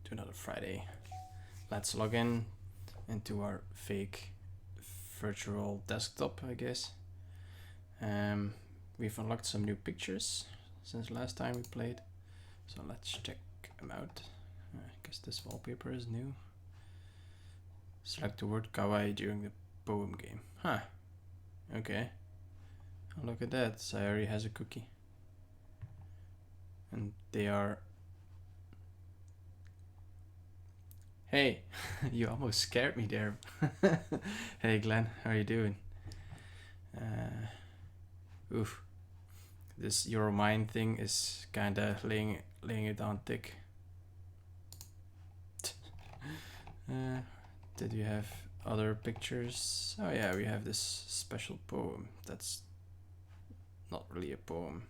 do another Friday. Let's log in into our fake virtual desktop, I guess. We've unlocked some new pictures since last time we played, so let's check them out. I guess this wallpaper is new. Select the word kawaii during the poem game. Huh. Okay. Oh, look at that. Sayori has a cookie. And they are... Hey, you almost scared me there. Hey Glenn, how are you doing? Oof. This Your Mind thing is kinda laying it on thick. Did you have other pictures? Oh yeah, we have this special poem. That's not really a poem.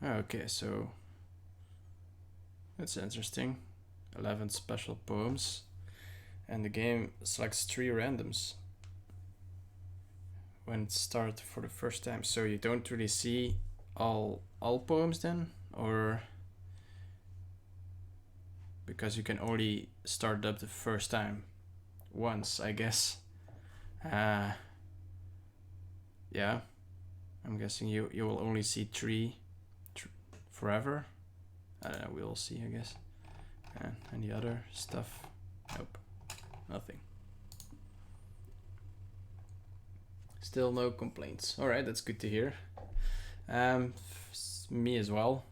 Okay, so that's interesting. 11 special poems, and the game selects 3 randoms when it starts for the first time. So you don't really see all poems then, or because you can only start up the first time once, I guess. Yeah, I'm guessing you will only see 3 forever. I don't know, we'll see, I guess. And any other stuff? Nope, nothing. Still no complaints. All right, that's good to hear. Me as well.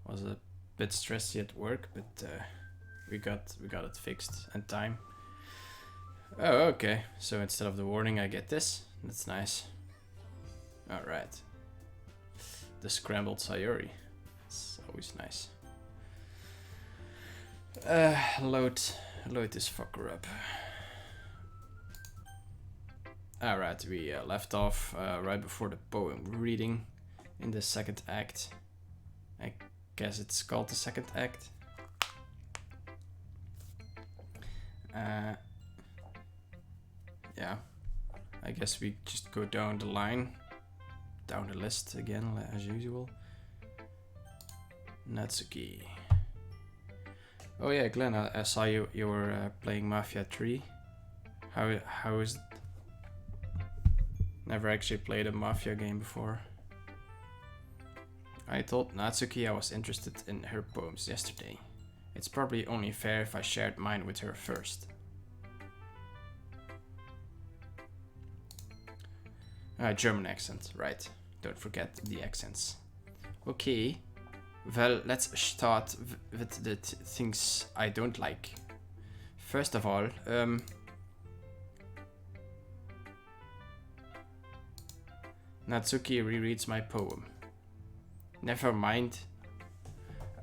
Was a bit stressy at work, but we got it fixed in time. Oh, okay. So instead of the warning, I get this. That's nice. All right. The scrambled Sayori. It's always nice. Load this fucker up. Alright, we left off right before the poem reading in the second act. I guess it's called the second act. Yeah, I guess we just go down the line, down the list again as usual. Natsuki. Oh yeah, Glenn, I saw you were playing Mafia 3. How is it? Never actually played a Mafia game before. I told Natsuki I was interested in her poems yesterday. It's probably only fair if I shared mine with her first. German accent, right. Don't forget the accents. Okay. Well, let's start with the things I don't like. First of all, Natsuki rereads my poem. Never mind.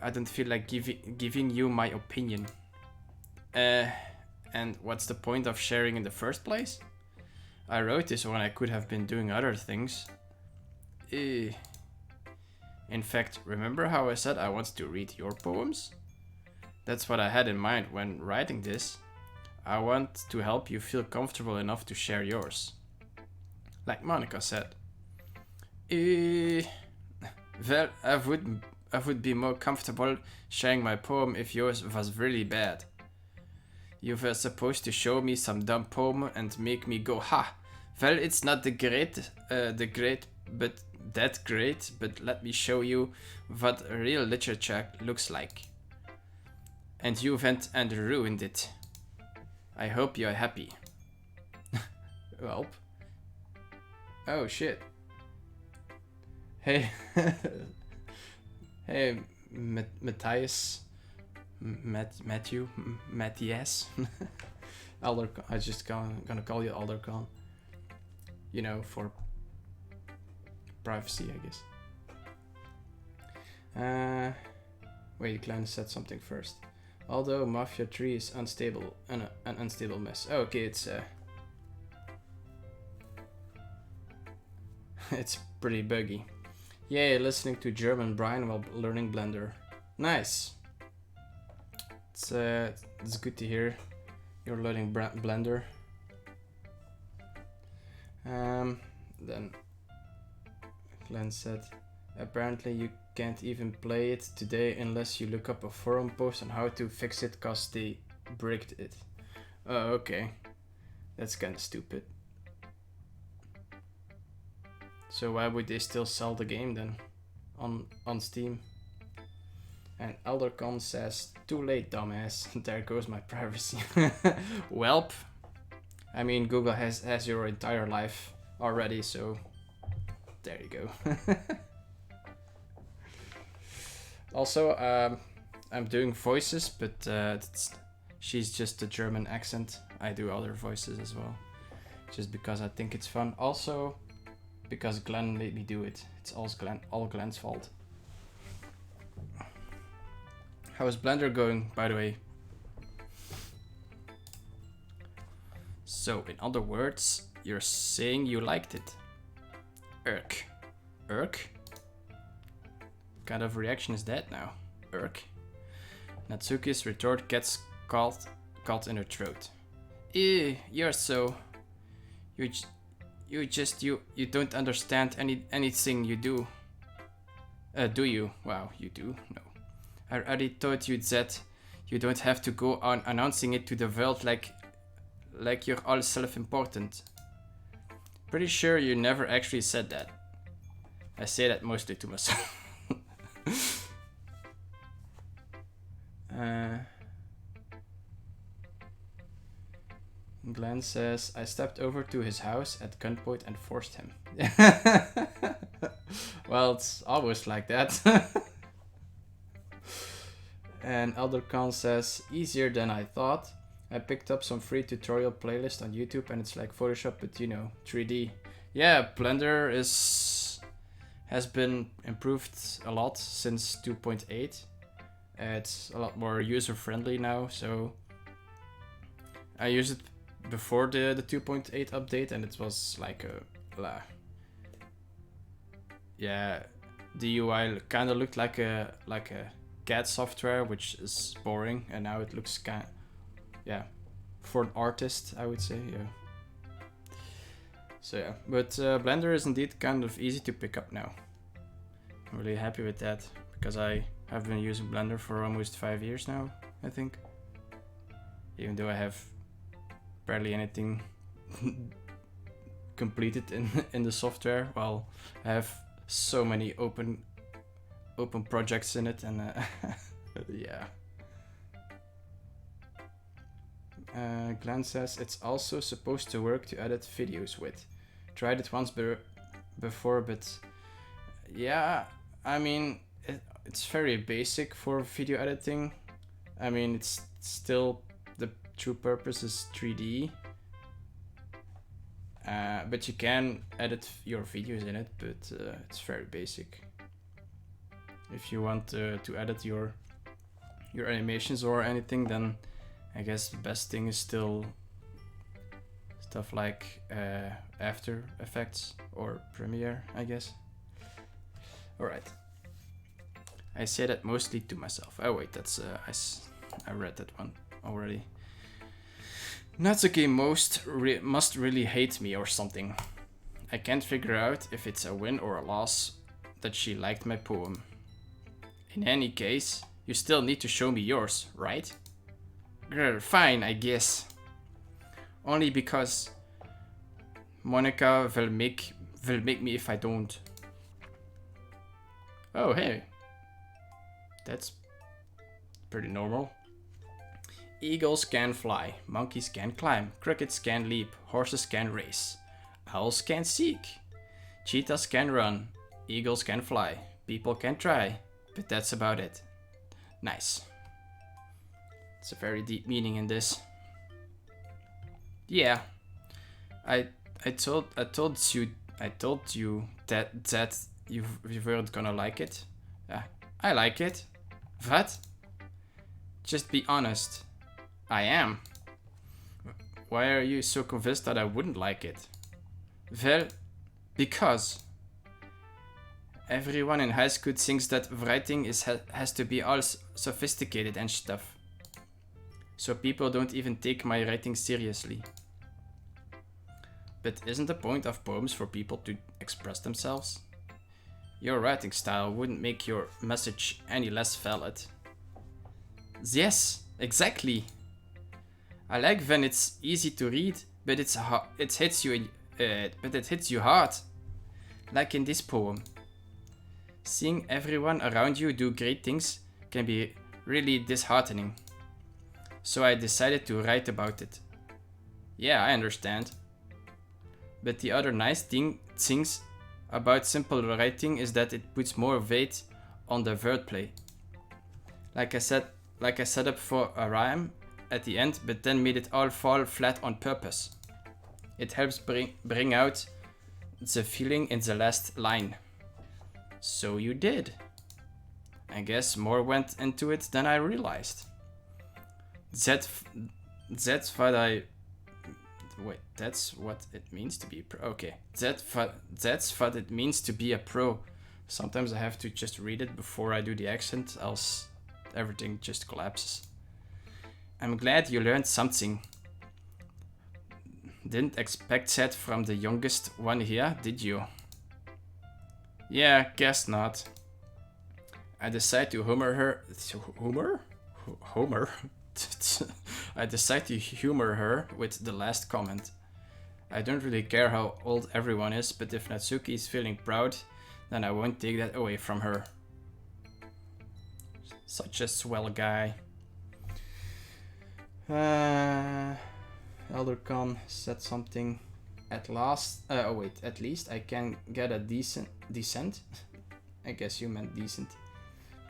I don't feel like giving you my opinion. And what's the point of sharing in the first place? I wrote this when I could have been doing other things. In fact, remember how I said I wanted to read your poems? That's what I had in mind when writing this. I want to help you feel comfortable enough to share yours. Like Monica said. Well, I would be more comfortable sharing my poem if yours was really bad. You were supposed to show me some dumb poem and make me go, ha! Well, it's not but let me show you what real literature looks like. And you went and ruined it. I hope you're happy. Welp. Oh shit. Hey. Hey, Matthias. Matthias. Aldercon. I just gonna call you Aldercon. You know, for privacy, I guess. Wait, Glenn said something first. Although Mafia 3 is unstable, an unstable mess. Oh, okay, it's it's pretty buggy. Yay, listening to German Brian while learning Blender. Nice. It's good to hear you're learning Blender. Then Glenn said. Apparently you can't even play it today unless you look up a forum post on how to fix it cause they bricked it. Oh, okay. That's kinda stupid. So why would they still sell the game then? On Steam? And Eldercon says, too late, dumbass. There goes my privacy. Welp. I mean, Google has your entire life already, so there you go. Also, I'm doing voices, but she's just a German accent. I do other voices as well, just because I think it's fun. Also, because Glenn made me do it. It's all Glenn's fault. How is Blender going, by the way? So, in other words, you're saying you liked it. Irk. Irk? What kind of reaction is that now? Irk? Natsuki's retort gets caught in her throat. Ew, you're so... You don't understand anything you do. Do you? Wow, you do? No. I already told you that you don't have to go on announcing it to the world like you're all self-important. Pretty sure you never actually said that. I say that mostly to myself. Glenn says, I stepped over to his house at gunpoint and forced him. Well, it's always like that. And Eldercon says, easier than I thought. I picked up some free tutorial playlist on YouTube and it's like Photoshop, but you know, 3D. Yeah, Blender has been improved a lot since 2.8. It's a lot more user-friendly now, so I used it before the 2.8 update and it was like a... Yeah, the UI kind of looked like a CAD software, which is boring, and now it looks kind of, yeah, for an artist, I would say, yeah. So yeah, but Blender is indeed kind of easy to pick up now. I'm really happy with that, because I have been using Blender for almost 5 years now, I think. Even though I have barely anything completed in the software, well, I have so many open projects in it, and yeah. Glenn says it's also supposed to work to edit videos with. Tried it once before, but yeah, I mean, it's very basic for video editing. I mean, it's still, the true purpose is 3D. But you can edit your videos in it, but it's very basic. If you want to edit your animations or anything, then I guess the best thing is still stuff like After Effects or Premiere, I guess. Alright. I say that mostly to myself. Oh wait, that's I read that one already. Natsuki must really hate me or something. I can't figure out if it's a win or a loss that she liked my poem. In any case, you still need to show me yours, right? Grr, fine, I guess. Only because Monica will make me if I don't. Oh, hey. That's pretty normal. Eagles can fly, monkeys can climb, crickets can leap, horses can race, owls can seek, cheetahs can run, eagles can fly, people can try, but that's about it. Nice. It's a very deep meaning in this. Yeah, I told you that you weren't gonna like it. I like it. What? Just be honest. I am. Why are you so convinced that I wouldn't like it? Well, because everyone in high school thinks that writing has to be all sophisticated and stuff. So people don't even take my writing seriously. But isn't the point of poems for people to express themselves? Your writing style wouldn't make your message any less valid. Yes, exactly. I like when it's easy to read, but it hits you hard. Like in this poem. Seeing everyone around you do great things can be really disheartening. So I decided to write about it. Yeah, I understand. But the other nice things about simple writing is that it puts more weight on the wordplay. Like I set up for a rhyme at the end, but then made it all fall flat on purpose. It helps bring out the feeling in the last line. So you did. I guess more went into it than I realized. That's what I... Wait, that's what it means to be a pro. Okay, that's what it means to be a pro. Sometimes I have to just read it before I do the accent, else everything just collapses. I'm glad you learned something. Didn't expect that from the youngest one here, did you? Yeah, guess not. I decide to humor her. Homer? I decide to humor her with the last comment. I don't really care how old everyone is, but if Natsuki is feeling proud, then I won't take that away from her. Such a swell guy. Eldercon said something. At least I can get a decent. I guess you meant decent.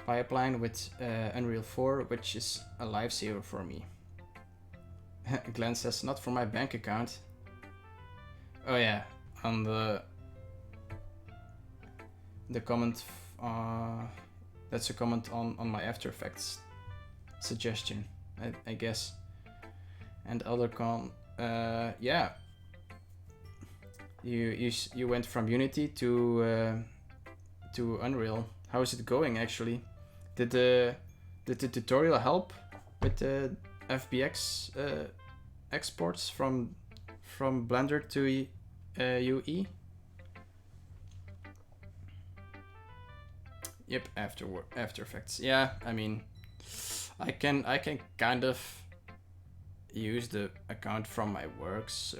Pipeline with Unreal 4, which is a lifesaver for me. Glenn says, not for my bank account. Oh yeah, on the comment, that's a comment on my After Effects suggestion, I guess. And Eldercon, yeah. You went from Unity to Unreal. How is it going actually? Did the tutorial help with the FBX exports from Blender to UE? Yep, After Effects. Yeah, I mean, I can kind of use the account from my work, so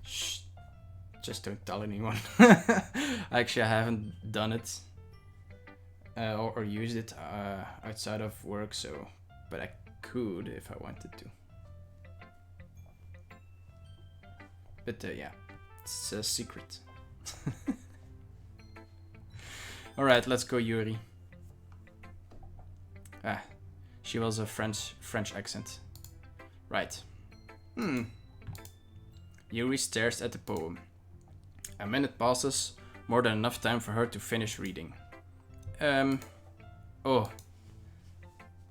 shh, just don't tell anyone. Actually, I haven't done it or used it outside of work, so but I could if I wanted to. But yeah, it's a secret. Alright, let's go, Yuri. Ah, she was a French accent. Right. Yuri stares at the poem. A minute passes, more than enough time for her to finish reading. Oh.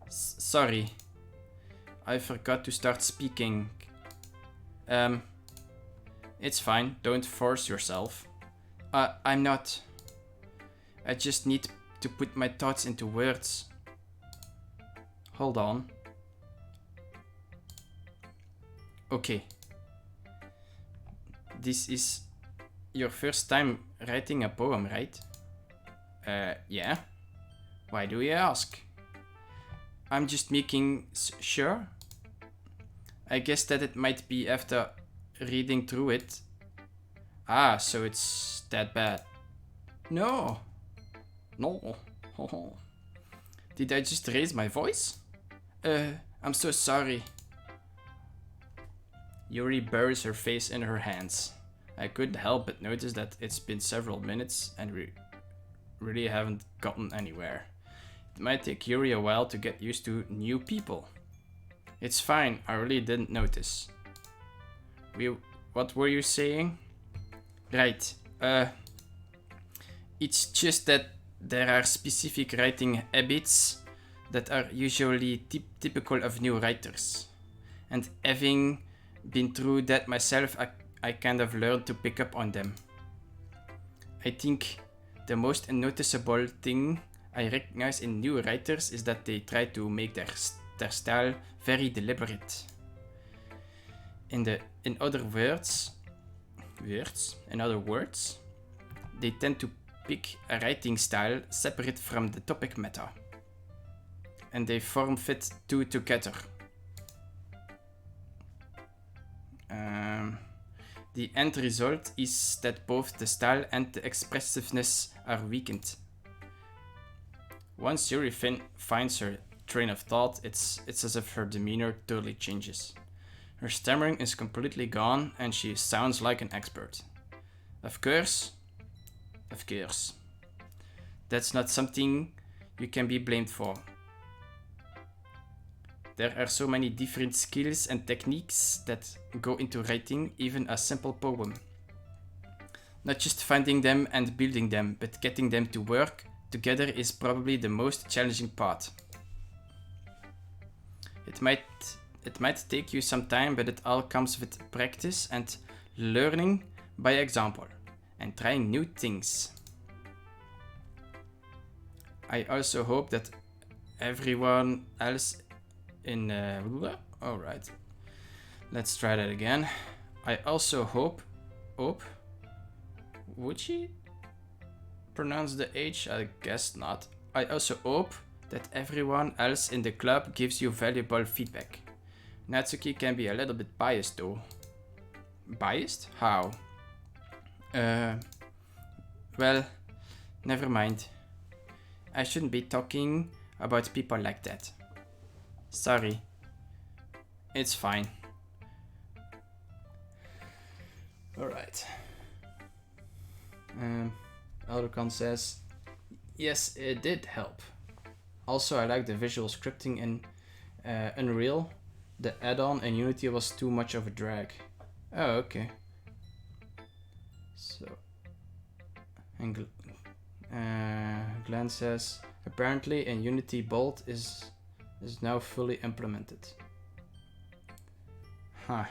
Sorry. I forgot to start speaking. It's fine, don't force yourself. I'm not. I just need to put my thoughts into words. Hold on. Okay. This is your first time writing a poem, right? Yeah. Why do you ask? I'm just making sure. I guess that it might be after reading through it. Ah, so it's that bad. No. No. Did I just raise my voice? I'm so sorry. Yuri buries her face in her hands. I couldn't help but notice that it's been several minutes and we really haven't gotten anywhere. It might take Yuri a while to get used to new people. It's fine, I really didn't notice. What were you saying? Right, it's just that there are specific writing habits that are usually typical of new writers. And having been through that myself, I kind of learned to pick up on them. I think the most noticeable thing I recognize in new writers is that they try to make their style very deliberate. In other words, they tend to pick a writing style separate from the topic matter, and they form fit two together. The end result is that both the style and the expressiveness are weakened. Once Yuri finds her train of thought, it's as if her demeanor totally changes. Her stammering is completely gone and she sounds like an expert. Of course, that's not something you can be blamed for. There are so many different skills and techniques that go into writing even a simple poem. Not just finding them and building them, but getting them to work together is probably the most challenging part. It might take you some time, but it all comes with practice and learning by example and trying new things. I also hope that everyone else in alright, let's try that again. I also hope would she pronounce the H? I guess not. I also hope that everyone else in the club gives you valuable feedback. Natsuki can be a little bit biased though. Biased? How? Well, never mind. I shouldn't be talking about people like that. Sorry. It's fine. Alright. Eldercon says, yes, it did help. Also, I like the visual scripting in Unreal. The add-on in Unity was too much of a drag. Oh, okay. So, and Glenn says, apparently in Unity Bolt is now fully implemented. Huh.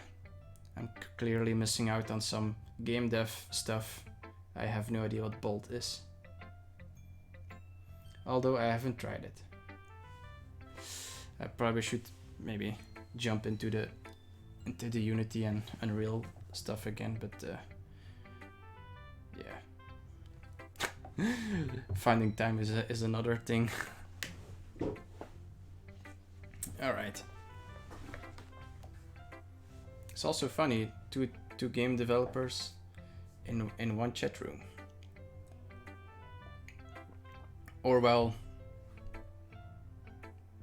I'm clearly missing out on some game dev stuff. I have no idea what Bolt is. Although I haven't tried it. I probably should maybe jump into the Unity and Unreal stuff again, but yeah. Finding time is another thing. Alright. It's also funny, two game developers in one chat room. Or well,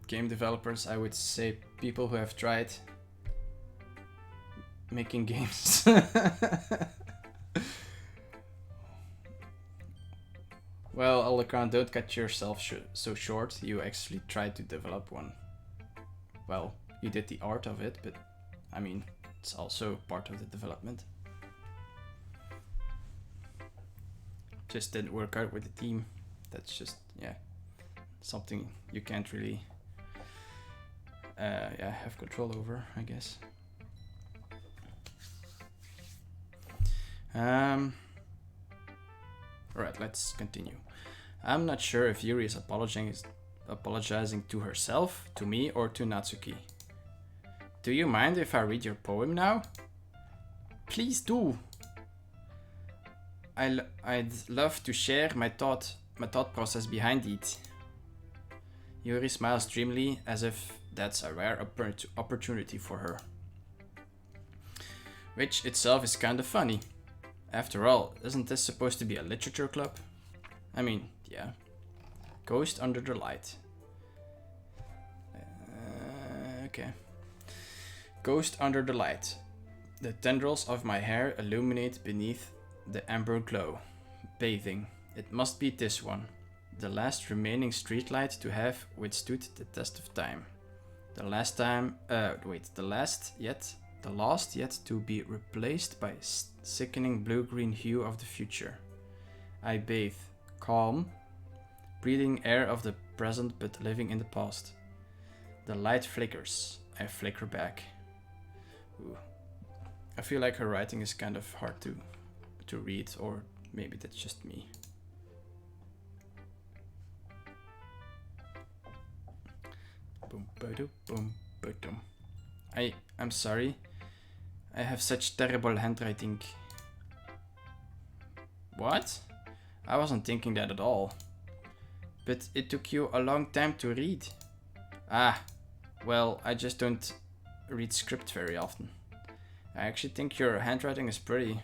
game developers, I would say people who have tried making games. Well, Alacron, don't cut yourself so short. You actually tried to develop one. Well, you did the art of it, but I mean, it's also part of the development. Just didn't work out with the team. That's just, yeah, something you can't really have control over, I guess. Alright, let's continue. I'm not sure if Yuri is apologizing to herself, to me, or to Natsuki. Do you mind if I read your poem now? Please do. I'd love to share my thought process behind it. Yuri smiles dreamily as if that's a rare opportunity for her. Which itself is kinda funny. After all, isn't this supposed to be a literature club? I mean, yeah. Ghost under the light. Okay. Ghost under the light. The tendrils of my hair illuminate beneath the amber glow. Bathing. It must be this one. The last remaining streetlight to have withstood the test of time. The last yet to be replaced by sickening blue-green hue of the future. I bathe, calm, breathing air of the present but living in the past. The light flickers. I flicker back. Ooh. I feel like her writing is kind of hard to read, or maybe that's just me. Boom, ba-dum, boom, ba-dum. I'm sorry. I have such terrible handwriting. What? I wasn't thinking that at all. But it took you a long time to read. Ah, well, I just don't read script very often. I actually think your handwriting is pretty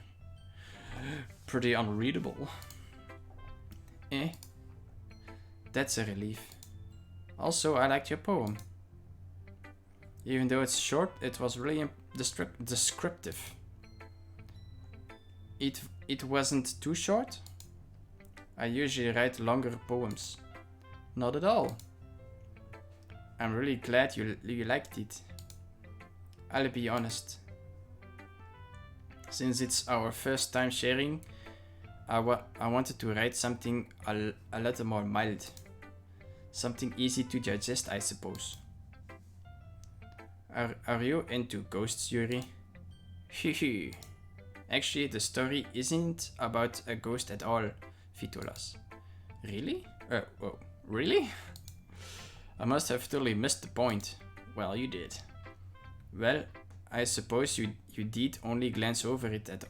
unreadable. Eh? That's a relief. Also, I liked your poem. Even though it's short, it was really descriptive. It wasn't too short? I usually write longer poems. Not at all. I'm really glad you liked it. I'll be honest. Since it's our first time sharing, I wanted to write something a little more mild. Something easy to digest, I suppose. Are you into ghosts, Yuri? Hehe. Actually, the story isn't about a ghost at all, Vitolas. Really? Oh, really? I must have totally missed the point. Well, you did. Well, I suppose you did only glance over it at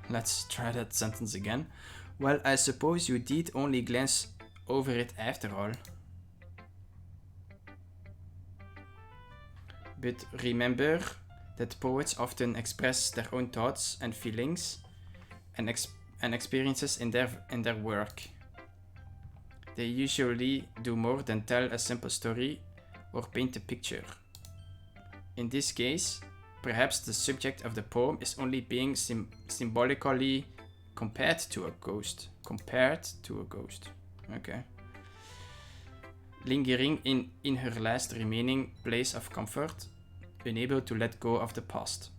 Let's try that sentence again. Well, I suppose you did only glance over it after all. But remember that poets often express their own thoughts and feelings and experiences in their work. They usually do more than tell a simple story or paint a picture. In this case, perhaps the subject of the poem is only being symbolically compared to a ghost. Okay. Lingering in her last remaining place of comfort, unable to let go of the past.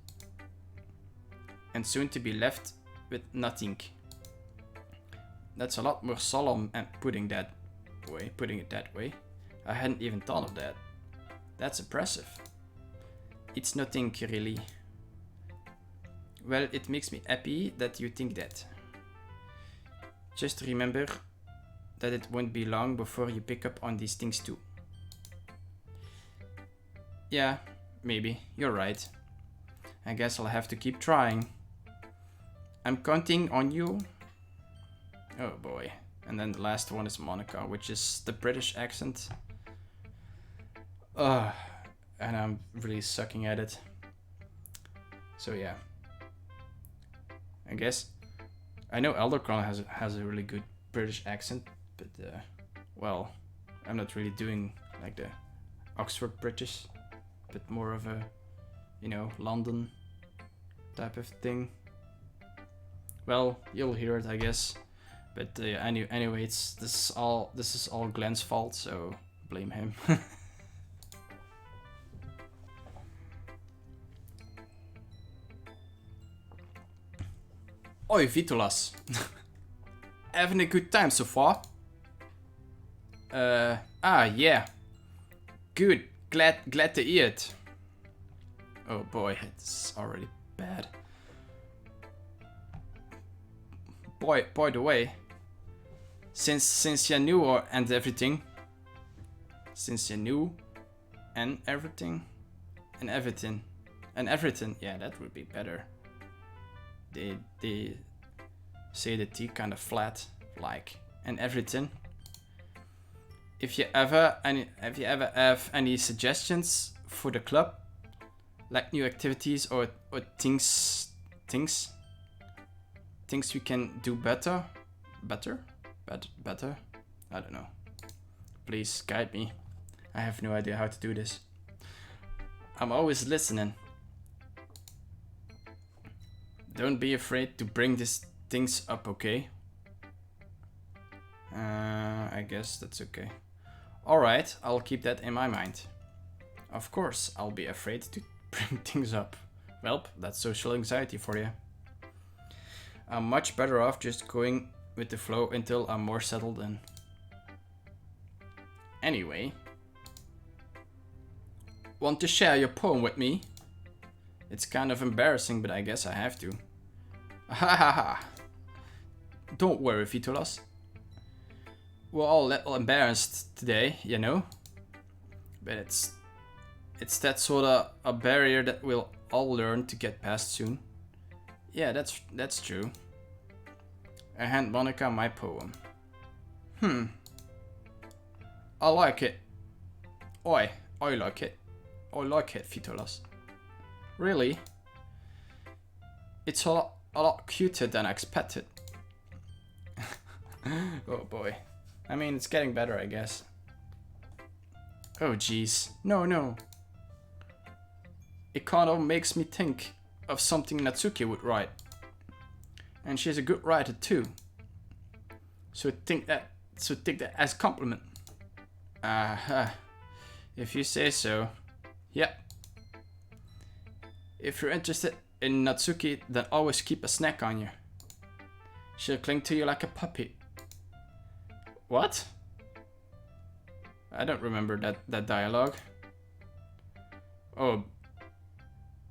And soon to be left with nothing. That's a lot more solemn and putting it that way. I hadn't even thought of that. That's impressive. It's nothing really. Well, it makes me happy that you think that. Just remember that it won't be long before you pick up on these things too. Yeah, maybe. You're right. I guess I'll have to keep trying. I'm counting on you. Oh boy. And then the last one is Monica, which is the British accent. And I'm really sucking at it. So yeah. I guess I know Eldercron has a really good British accent, but well, I'm not really doing like the Oxford British, but more of a, London type of thing. Well, you'll hear it, I guess. But anyway, this is all Glenn's fault, so blame him. Oi, Vitolas. Having a good time so far? Yeah. Good. Glad to hear it. Oh boy, it's already bad. By the way, since you knew and everything, yeah, that would be better. They say the T kind of flat, like, and everything. If you ever have any suggestions for the club, like new activities or things we can do better. I don't know. Please guide me. I have no idea how to do this. I'm always listening. Don't be afraid to bring these things up, okay? I guess that's okay. Alright, I'll keep that in my mind. Of course, I'll be afraid to bring things up. Well, that's social anxiety for you. I'm much better off just going with the flow until I'm more settled in. Anyway, want to share your poem with me? It's kind of embarrassing, but I guess I have to. Ha ha ha. Don't worry, Vitolas. We're all a little embarrassed today, you know? But it's that sort of a barrier that we'll all learn to get past soon. Yeah, that's true. I hand Monica my poem. I like it. I like it. I like it, Vitolas. Really? It's a lot cuter than I expected. Oh boy. I mean, it's getting better, I guess. Oh jeez. No. It kind of makes me think of something Natsuki would write. And she's a good writer too. So take that as compliment. If you say so. Yeah. If you're interested in Natsuki, then always keep a snack on you. She'll cling to you like a puppy. What? I don't remember that dialogue. Oh.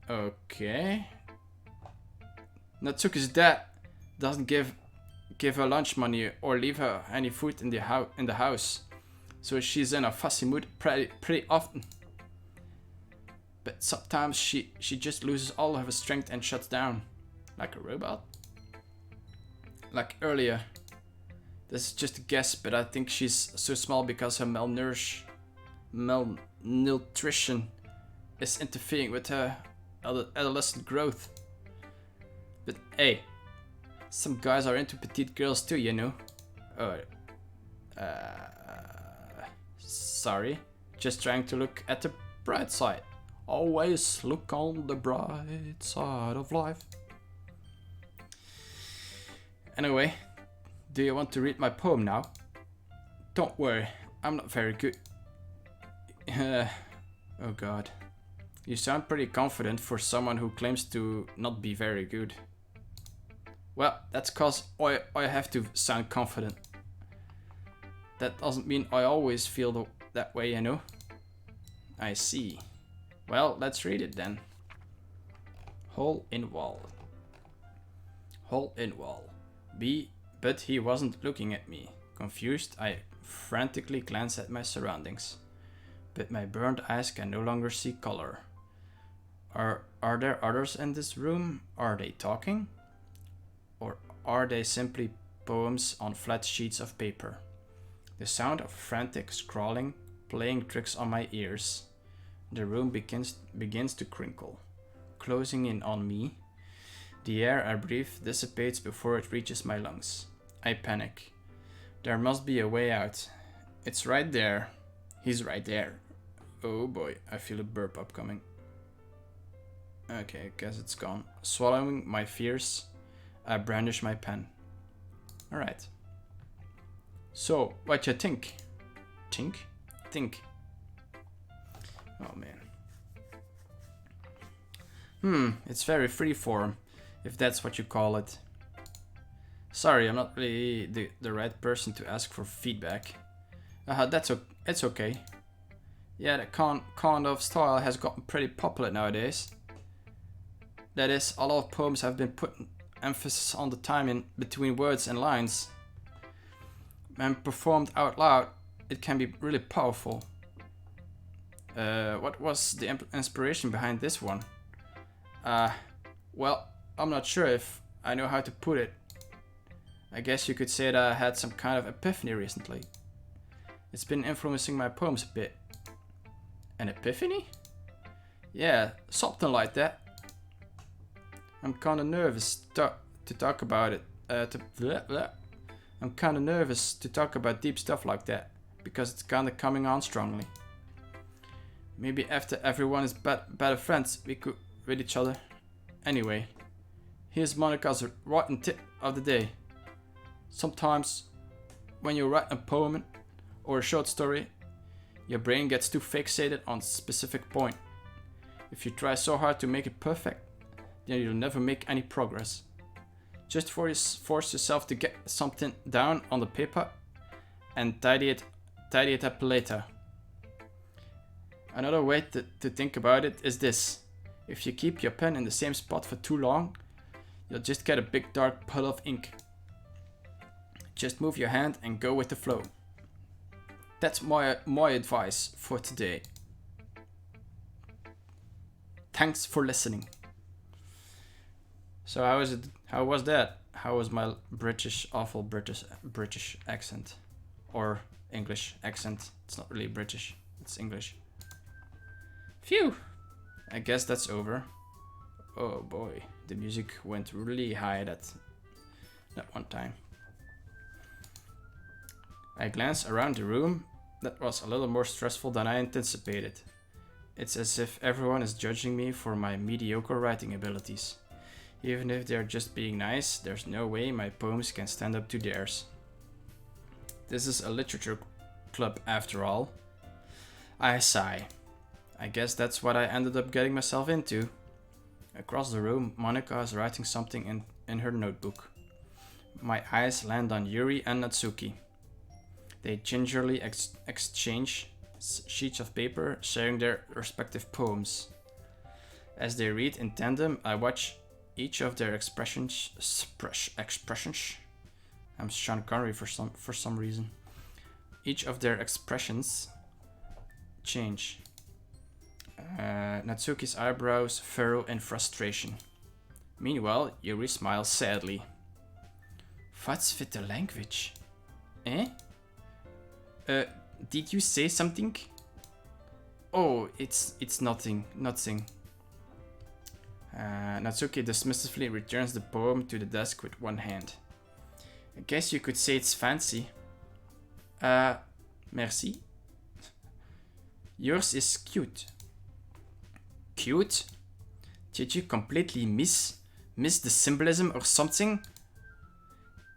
Okay. Natsuki's dad doesn't give her lunch money or leave her any food in the house. So she's in a fussy mood pretty often. But sometimes she just loses all of her strength and shuts down. Like a robot? Like earlier. This is just a guess, but I think she's so small because her malnutrition is interfering with her adolescent growth. But hey, some guys are into petite girls too, you know. Sorry. Just trying to look at the bright side. Always look on the bright side of life. Anyway, do you want to read my poem now? Don't worry, I'm not very good. Oh god. You sound pretty confident for someone who claims to not be very good. Well, that's cause I have to sound confident. That doesn't mean I always feel that way, you know? I see. Well, let's read it then. Hole in wall. Hole in wall. But he wasn't looking at me. Confused, I frantically glanced at my surroundings. But my burned eyes can no longer see color. Are there others in this room? Are they talking? Or are they simply poems on flat sheets of paper? The sound of frantic scrawling, playing tricks on my ears. The room begins to crinkle, closing in on me. The air I breathe dissipates before it reaches my lungs. I panic. There must be a way out. It's right there. He's right there. Oh boy, I feel a burp upcoming. Okay, I guess it's gone. Swallowing my fears, I brandish my pen. Alright. So, what you think? Think? Oh man. It's very freeform, if that's what you call it. Sorry, I'm not really the right person to ask for feedback. It's okay. Yeah, that kind of style has gotten pretty popular nowadays. That is, a lot of poems have been putting emphasis on the time in between words and lines. When performed out loud, it can be really powerful. What was the inspiration behind this one? Well, I'm not sure if I know how to put it. I guess you could say that I had some kind of epiphany recently. It's been influencing my poems a bit. An epiphany? Yeah, something like that. I'm kinda nervous to talk about it. I'm kinda nervous to talk about deep stuff like that, because it's kinda coming on strongly. Maybe after everyone is better friends, we could read each other. Anyway, here's Monica's rotten tip of the day. Sometimes, when you write a poem or a short story, your brain gets too fixated on a specific point. If you try so hard to make it perfect, then you'll never make any progress. Just force yourself to get something down on the paper and tidy it up later. Another way to think about it is this. If you keep your pen in the same spot for too long, you'll just get a big dark puddle of ink. Just move your hand and go with the flow. That's my advice for today. Thanks for listening. So how is it? How was that? How was my awful British accent, or English accent? It's not really British. It's English. Phew. I guess that's over. Oh boy, the music went really high that one time. I glanced around the room. That was a little more stressful than I anticipated. It's as if everyone is judging me for my mediocre writing abilities. Even if they're just being nice, there's no way my poems can stand up to theirs. This is a literature club after all. I sigh. I guess that's what I ended up getting myself into. Across the room, Monica is writing something in her notebook. My eyes land on Yuri and Natsuki. They gingerly exchange sheets of paper, sharing their respective poems. As they read in tandem, I watch each of their expressions. I'm Sean Connery for some reason. Each of their expressions change. Natsuki's eyebrows furrow in frustration. Meanwhile, Yuri smiles sadly. What's with the language? Eh? Did you say something? Oh, it's nothing. Natsuki dismissively returns the poem to the desk with one hand. I guess you could say it's fancy. Merci. Yours is cute. Cute? Did you completely miss the symbolism or something?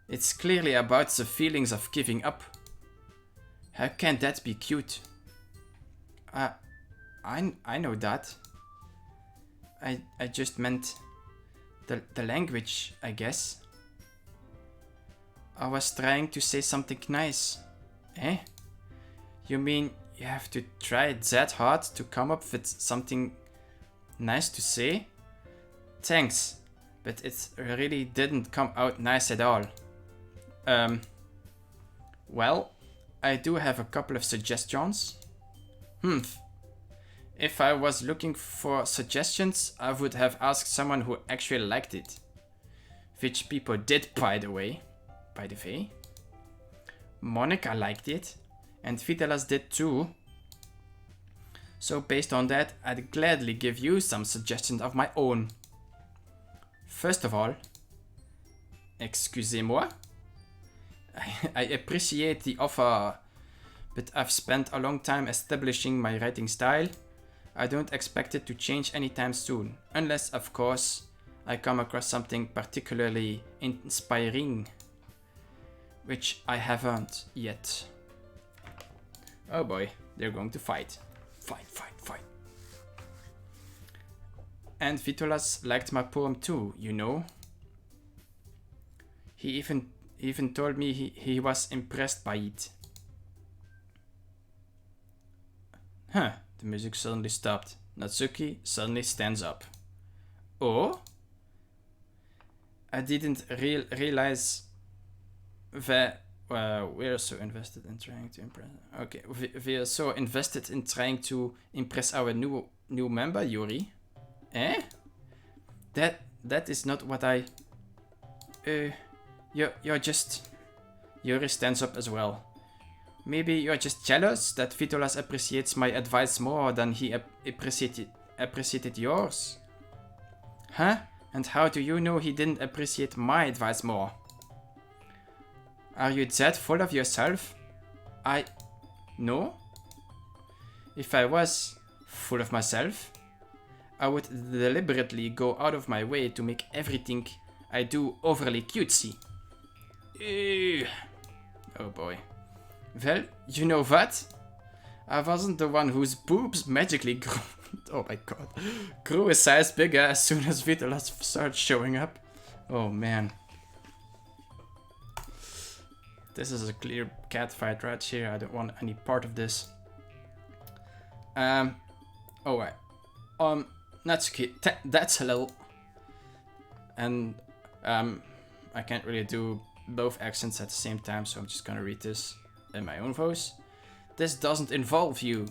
It's clearly about the feelings of giving up. How can that be cute? I know that. I just meant the language, I guess. I was trying to say something nice. Eh? You mean you have to try that hard to come up with something nice to say? Thanks, but it really didn't come out nice at all. Well, I do have a couple of suggestions. If I was looking for suggestions, I would have asked someone who actually liked it. Which people did, by the way. Monica liked it, and Vitolas did too. So based on that, I'd gladly give you some suggestions of my own. First of all, excusez-moi. I appreciate the offer, but I've spent a long time establishing my writing style. I don't expect it to change anytime soon, unless, of course, I come across something particularly inspiring, which I haven't yet. Oh boy, they're going to fight. Fight. And Vitolas liked my poem too, you know. He even told me he was impressed by it. The music suddenly stopped. Natsuki suddenly stands up. Oh? I didn't realize that we're so invested in trying to impress. Okay, we are so invested in trying to impress our new member, Yuri. Eh? That is not what I. You're just. Yuri stands up as well. Maybe you're just jealous that Vitolas appreciates my advice more than he appreciated yours. Huh? And how do you know he didn't appreciate my advice more? Are you that full of yourself? No? If I was full of myself, I would deliberately go out of my way to make everything I do overly cutesy. Oh boy. Well, you know what? I wasn't the one whose boobs magically grew. Oh my god. Grew a size bigger as soon as Vitolas started showing up. Oh man. This is a clear catfight right here. I don't want any part of this. Alright. Natsuki, that's a little. And I can't really do both accents at the same time, so I'm just gonna read this in my own voice. This doesn't involve you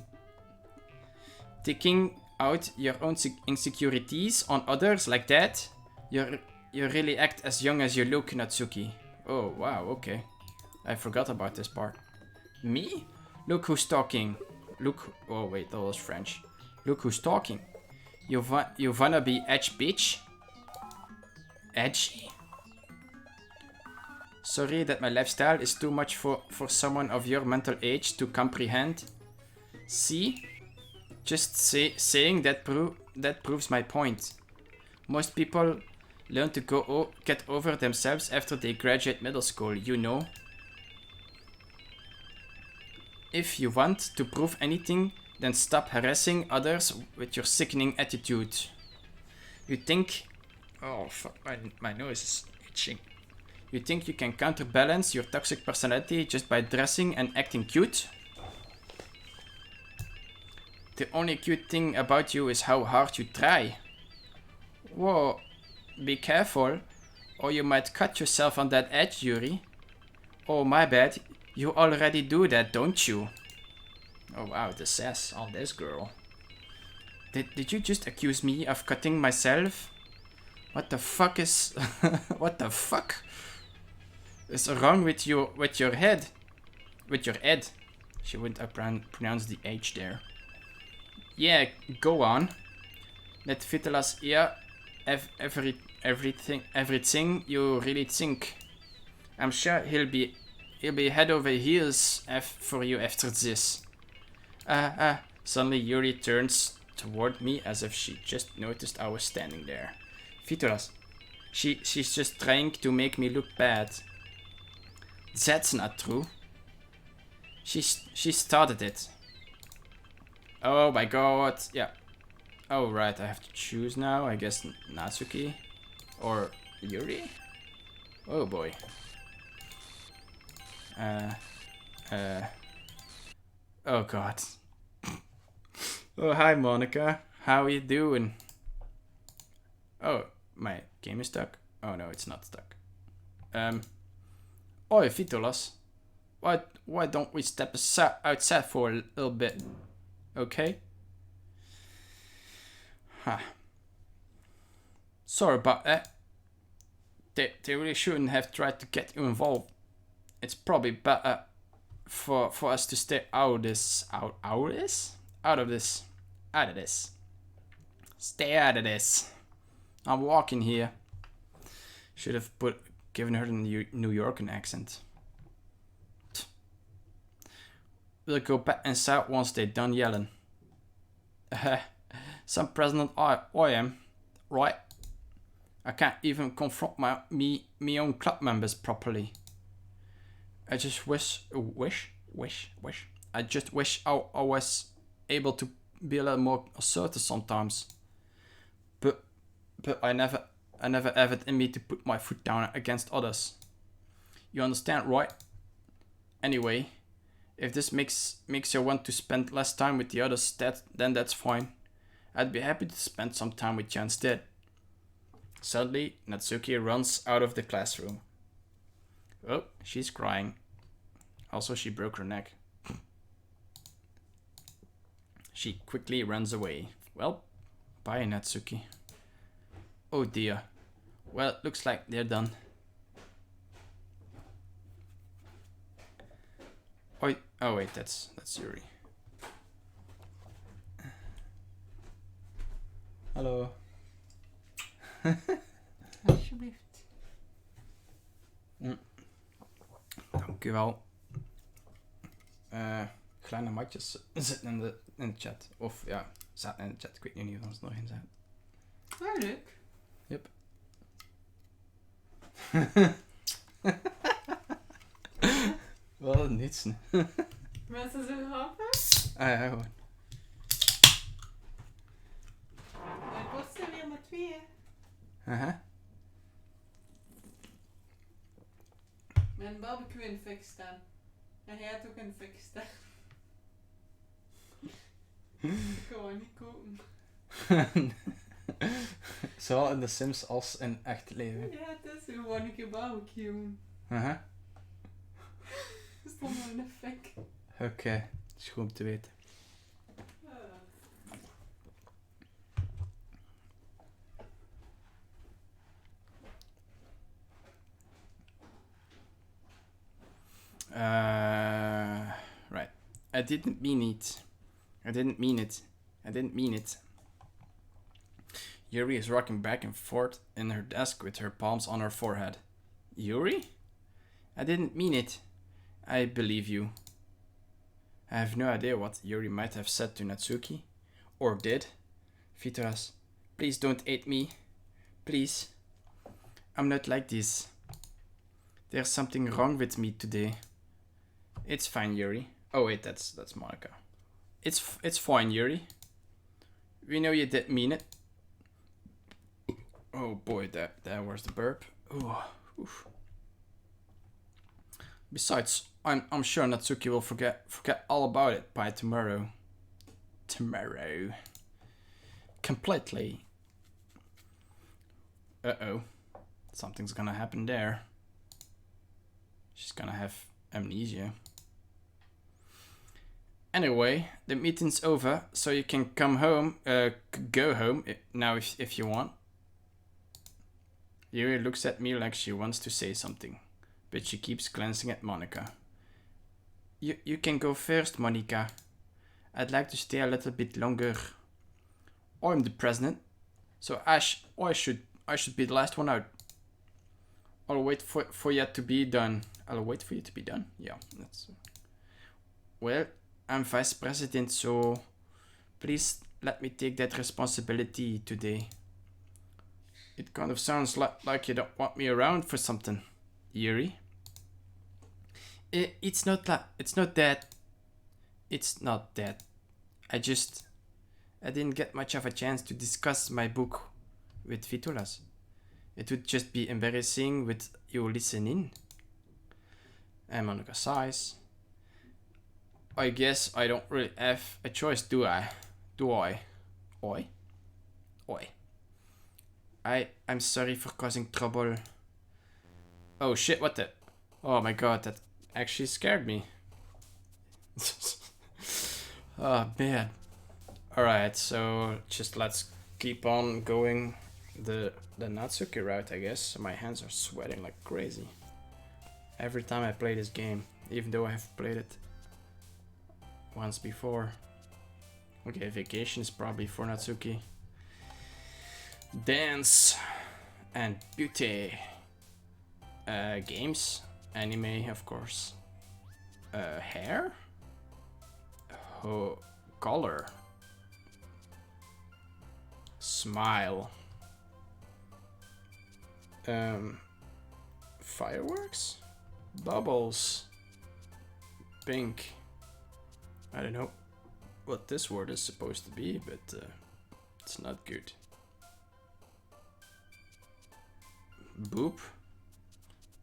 taking out your own insecurities on others like that. You're You really act as young as you look, Natsuki. Oh, wow, okay. I forgot about this part. Me? Look who's talking. Look... Oh, wait, that was French. Look who's talking. You wanna be edge bitch? Edgy? Sorry that my lifestyle is too much for someone of your mental age to comprehend. See? Just saying that proves my point. Most people learn to get over themselves after they graduate middle school, you know. If you want to prove anything, then stop harassing others with your sickening attitude. You think... Oh, fuck, my nose is itching. You think you can counterbalance your toxic personality just by dressing and acting cute? The only cute thing about you is how hard you try. Whoa, be careful, or you might cut yourself on that edge, Yuri. Oh, my bad. You already do that, don't you? Oh wow, the sass on this girl. Did you just accuse me of cutting myself? What the fuck is... What the fuck is wrong with your head? With your head. She wouldn't pronounce the H there. Yeah, go on. Let Vitolas hear everything you really think. I'm sure he'll be head over heels for you after this. Suddenly Yuri turns toward me as if she just noticed I was standing there. Vitolas, she's just trying to make me look bad. That's not true. She started it. Oh my god, yeah. Oh right, I have to choose now. I guess Natsuki or Yuri? Oh boy. Oh god. Oh hi Monica, how are you doing? Oh, my game is stuck? Oh no, it's not stuck. Oi Vitolas, why don't we step outside for a little bit? Okay? Huh. Sorry about that. They really shouldn't have tried to get you involved. It's probably better for us to stay out of this. Out of this. Stay out of this. I'm walking here. Should have given her the New Yorker accent. We'll go back inside once they're done yelling. Some president I am, right? I can't even confront me own club members properly. I just wish I just wish I was able to be a little more assertive sometimes. But I never have it in me to put my foot down against others. You understand, right? Anyway, if this makes you want to spend less time with the others, then that's fine. I'd be happy to spend some time with you instead. Suddenly, Natsuki runs out of the classroom. Oh, she's crying. Also, she broke her neck. She quickly runs away. Well, bye Natsuki. Oh dear. Well, looks like they're done. Oh wait, that's Yuri. Hallo. Alsjeblieft. Dank u wel. Kleine matjes zitten in de chat. Of ja, zaten in de chat. Ik weet niet of ze nog in zijn. Oh, leuk. Yep. Wel niets. Mensen zo grappig? Ah ja, gewoon. Het kost er weer maar 2. Aha. Mijn barbecue in de fik staan. En hij had ook in de fik staan. Ik kan gewoon niet koken. Zowel in The Sims als in echt leven. Ja, het is gewoon een keer barbecue. Aha. We stonden in de fik. Oké, is goed om te weten. Right. I didn't mean it. I didn't mean it. I didn't mean it. Yuri is rocking back and forth in her desk with her palms on her forehead. Yuri? I didn't mean it. I believe you. I have no idea what Yuri might have said to Natsuki. Or did. Vitolas, please don't hate me. Please. I'm not like this. There's something wrong with me today. It's fine, Yuri. Oh wait, that's Monica. It's fine, Yuri. We know you didn't mean it. Oh boy, that was the burp. Ooh, oof. Besides, I'm sure Natsuki will forget all about it by tomorrow. Tomorrow. Completely. Uh-oh. Something's gonna happen there. She's gonna have amnesia. Anyway, the meeting's over, so you can come home, go home now if you want. Yuri looks at me like she wants to say something, but she keeps glancing at Monica. You can go first, Monica. I'd like to stay a little bit longer. I'm the president, so I should be the last one out. I'll wait for you to be done. I'll wait for you to be done. Yeah, that's. Well, I'm vice president, so please let me take that responsibility today. It kind of sounds like you don't want me around for something, Yuri. It's not that. I didn't get much of a chance to discuss my book with Vitolas. It would just be embarrassing with you listening. And Monica sighs. I guess I don't really have a choice, do I? Oi? I'm sorry for causing trouble. Oh shit, what the? Oh my god, that actually scared me. Oh man. Alright, so just let's keep on going the Natsuki route, I guess. My hands are sweating like crazy every time I play this game, even though I have played it once before. Okay, vacation is probably for Natsuki. Dance and beauty. Games, anime, of course. Hair? Color. Smile. Fireworks? Bubbles. Pink. I don't know what this word is supposed to be, but it's not good. Boop.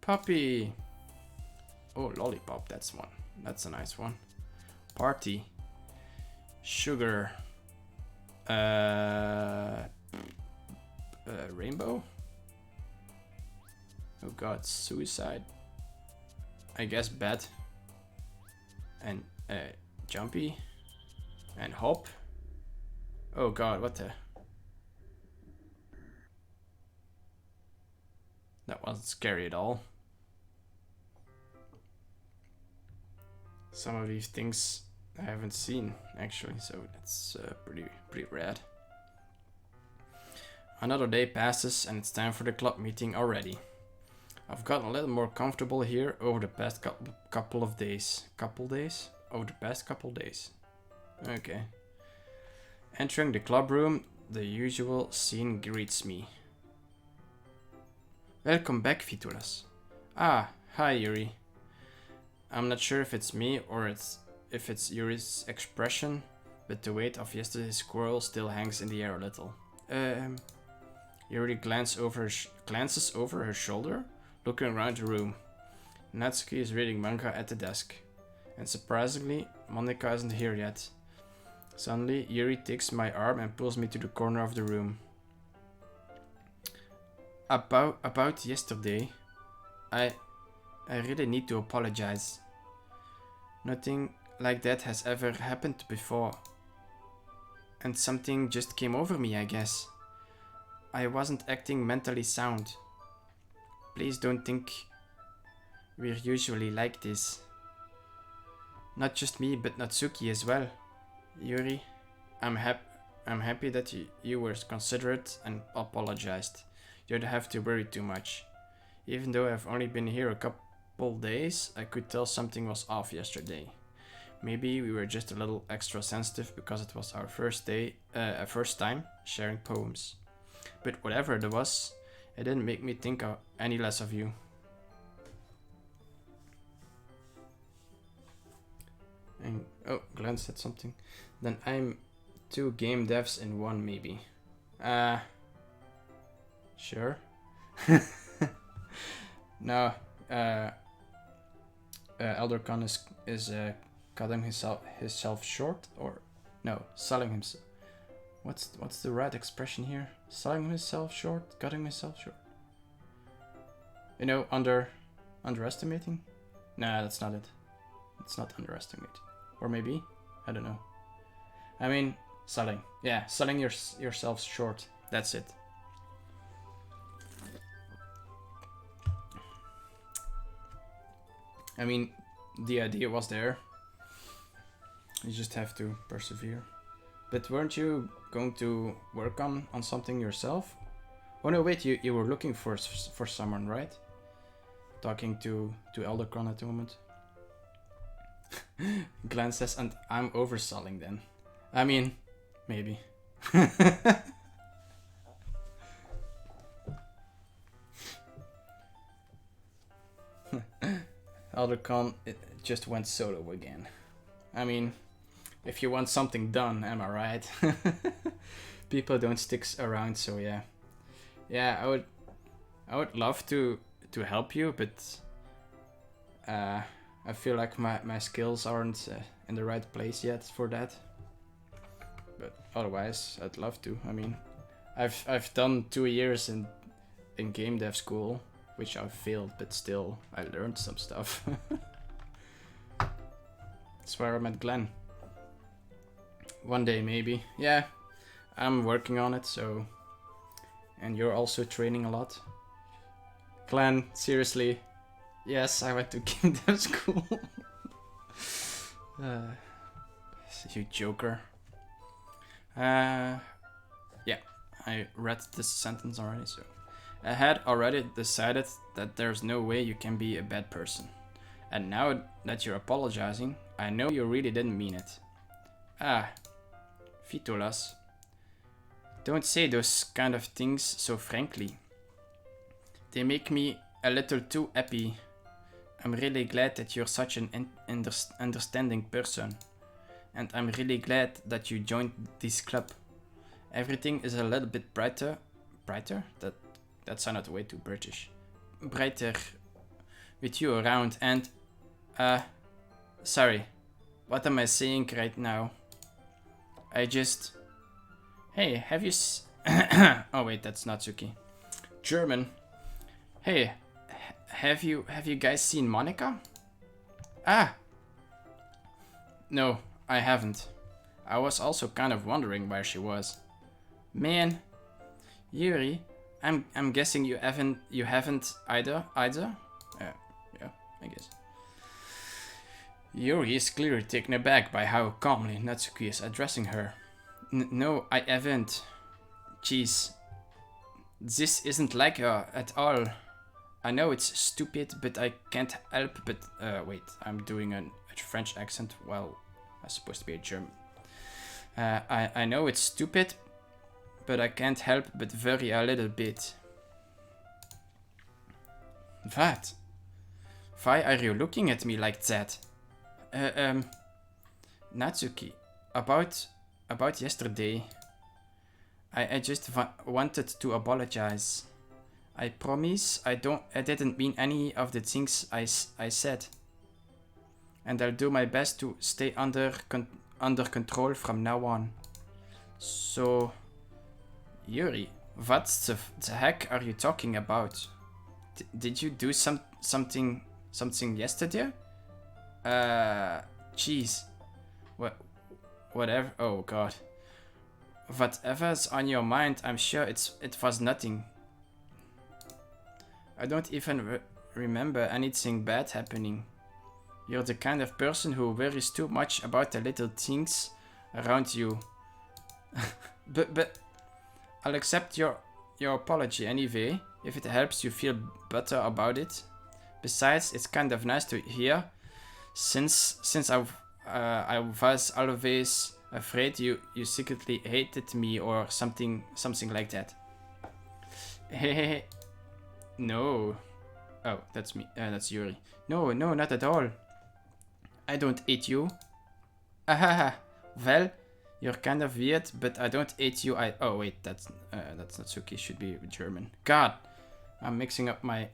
Puppy. Oh, lollipop, that's one. That's a nice one. Party. Sugar. Rainbow? Oh god, suicide. I guess bed. And jumpy. And hop. Oh god, what the? That wasn't scary at all. Some of these things I haven't seen actually, so that's pretty rad. Another day passes and it's time for the club meeting already. I've gotten a little more comfortable here over the past couple of days. Over the past couple days. Okay. Entering the club room, the usual scene greets me. Welcome back, Vitolas. Ah, hi Yuri. I'm not sure if it's me or if it's Yuri's expression, but the weight of yesterday's squirrel still hangs in the air a little. Yuri glances over her shoulder, looking around the room. Natsuki is reading manga at the desk. And surprisingly, Monica isn't here yet. Suddenly, Yuri takes my arm and pulls me to the corner of the room. About yesterday, I really need to apologize. Nothing like that has ever happened before. And something just came over me, I guess. I wasn't acting mentally sound. Please don't think we're usually like this. Not just me, but Natsuki as well. Yuri, I'm happy that you were considerate and apologized. You don't have to worry too much. Even though I've only been here a couple days, I could tell something was off yesterday. Maybe we were just a little extra sensitive because it was our first time sharing poems. But whatever it was, it didn't make me think any less of you. And, oh, Glenn said something. Then I'm 2 game devs in 1 maybe. Sure. No, Eldercon is cutting himself short, or no, selling himself. What's the right expression here? Selling himself short, cutting himself short. You know, underestimating? Nah, that's not it. It's not underestimating. Or maybe? I don't know. I mean, selling. Yeah, selling yourself short. That's it. I mean, the idea was there. You just have to persevere. But weren't you going to work on something yourself? Oh no, wait, you were looking for someone, right? Talking to Eldercron at the moment. Glenn says, and I'm overselling then. I mean, maybe. Eldercon just went solo again. I mean, if you want something done, am I right? People don't stick around, so yeah. Yeah, I would love to help you, but I feel like my skills aren't in the right place yet for that. But otherwise, I'd love to. I mean, I've done 2 years in game dev school, which I failed, but still I learned some stuff. That's where I met Glenn. One day maybe. Yeah, I'm working on it, so... And you're also training a lot. Glenn, seriously. Yes, I went to game dev school. You joker. Yeah, I read this sentence already, so... I had already decided that there's no way you can be a bad person. And now that you're apologizing, I know you really didn't mean it. Ah, Vitolas. Don't say those kind of things so frankly. They make me a little too happy. I'm really glad that you're such an understanding person. And I'm really glad that you joined this club. Everything is a little bit brighter? That sounded way too British. Brighter with you around and... sorry. What am I saying right now? I just... Hey, have you oh wait, that's Natsuki. German. Hey, have you guys seen Monica? Ah! No, I haven't. I was also kind of wondering where she was. Man, Yuri, I'm guessing you haven't either? Yeah, I guess. Yuri is clearly taken aback by how calmly Natsuki is addressing her. No, I haven't. Jeez. This isn't like her at all. I know it's stupid, but I can't help but... wait, I'm doing a French accent while I'm supposed to be a German. I know it's stupid, but I can't help but worry a little bit. What? Why are you looking at me like that? Natsuki, about yesterday. I just wanted to apologize. I promise I didn't mean any of the things I said. And I'll do my best to stay under control from now on. So, Yuri, what the heck are you talking about? Did you do something yesterday? Jeez. Whatever. Oh god. Whatever's on your mind, I'm sure it was nothing. I don't even remember anything bad happening. You're the kind of person who worries too much about the little things around you. but I'll accept your apology anyway, if it helps you feel better about it. Besides, it's kind of nice to hear, since I was always afraid you secretly hated me or something like that. Hehehe. No. Oh, that's me. That's Yuri. No, not at all. I don't hate you. Ahaha. Well, you're kind of weird, but I don't hate you. Oh wait, that's Natsuki. Should be German. God, I'm mixing up my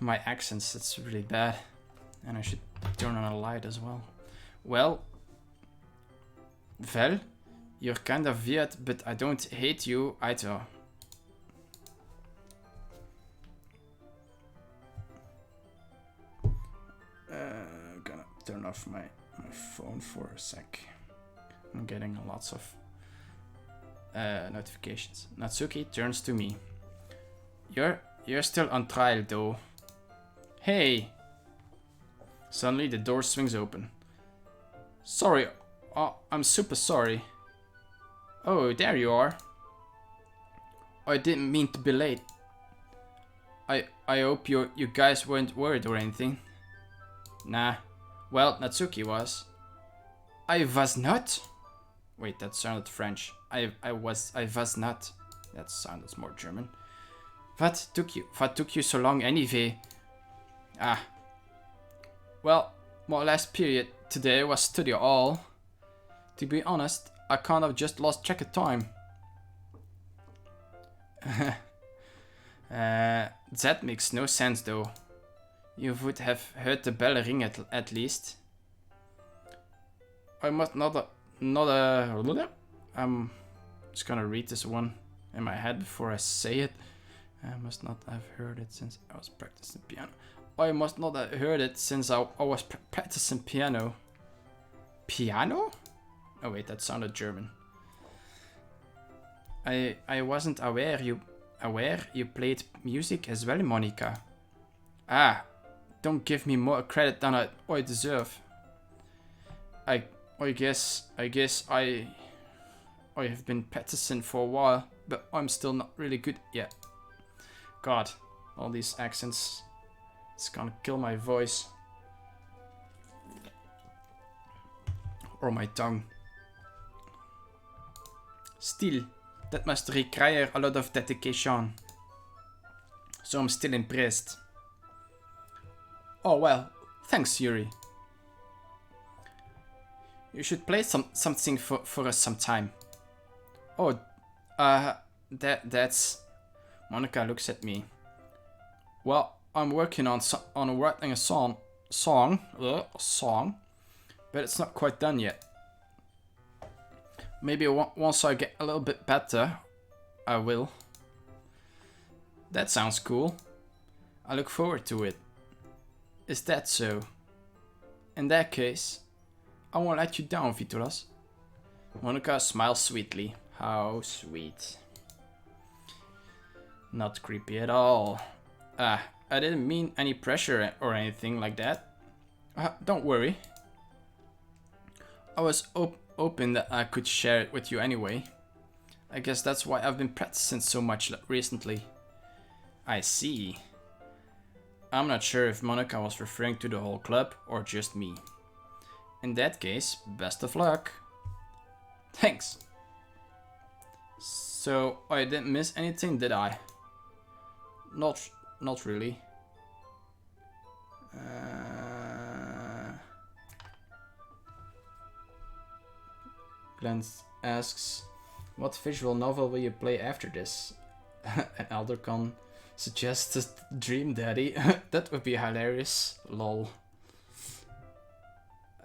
accents. That's really bad, and I should turn on a light as well. Well, you're kind of weird, but I don't hate you either. I'm gonna turn off my phone for a sec. I'm getting lots of notifications. Natsuki turns to me. You're still on trial though. Hey! Suddenly the door swings open. Sorry, I'm super sorry. Oh, there you are. I didn't mean to be late. I hope you guys weren't worried or anything. Nah. Well, Natsuki was. I was not? Wait, that sounded French. I was not. That sounded more German. What took you so long anyway? Ah. Well, my last period today was study hall. To be honest, I kind of just lost track of time. That makes no sense though. You would have heard the bell ring at least. I must not I'm just gonna read this one in my head before I say it. I must not have heard it since I was practicing piano. I must not have heard it since I was practicing piano. Piano? Oh wait, that sounded German. I wasn't aware you played music as well, Monica. Ah, don't give me more credit than I deserve. I guess I have been practicing for a while, but I'm still not really good yet. God, all these accents, it's gonna kill my voice. Or my tongue. Still, that must require a lot of dedication. So I'm still impressed. Oh well, thanks Yuri. You should play something for us sometime. Oh, that's... Monica looks at me. Well, I'm working on writing a song, but it's not quite done yet. Maybe once I get a little bit better, I will. That sounds cool. I look forward to it. Is that so? In that case, I won't let you down, Vitolas. Monica smiles sweetly. How sweet. Not creepy at all. I didn't mean any pressure or anything like that. Don't worry. I was hoping that I could share it with you anyway. I guess that's why I've been practicing so much recently. I see. I'm not sure if Monica was referring to the whole club or just me. In that case, best of luck. Thanks. So, I didn't miss anything, did I? Not really. Glenn asks, what visual novel will you play after this? And Aldercon suggested Dream Daddy. That would be hilarious. Lol.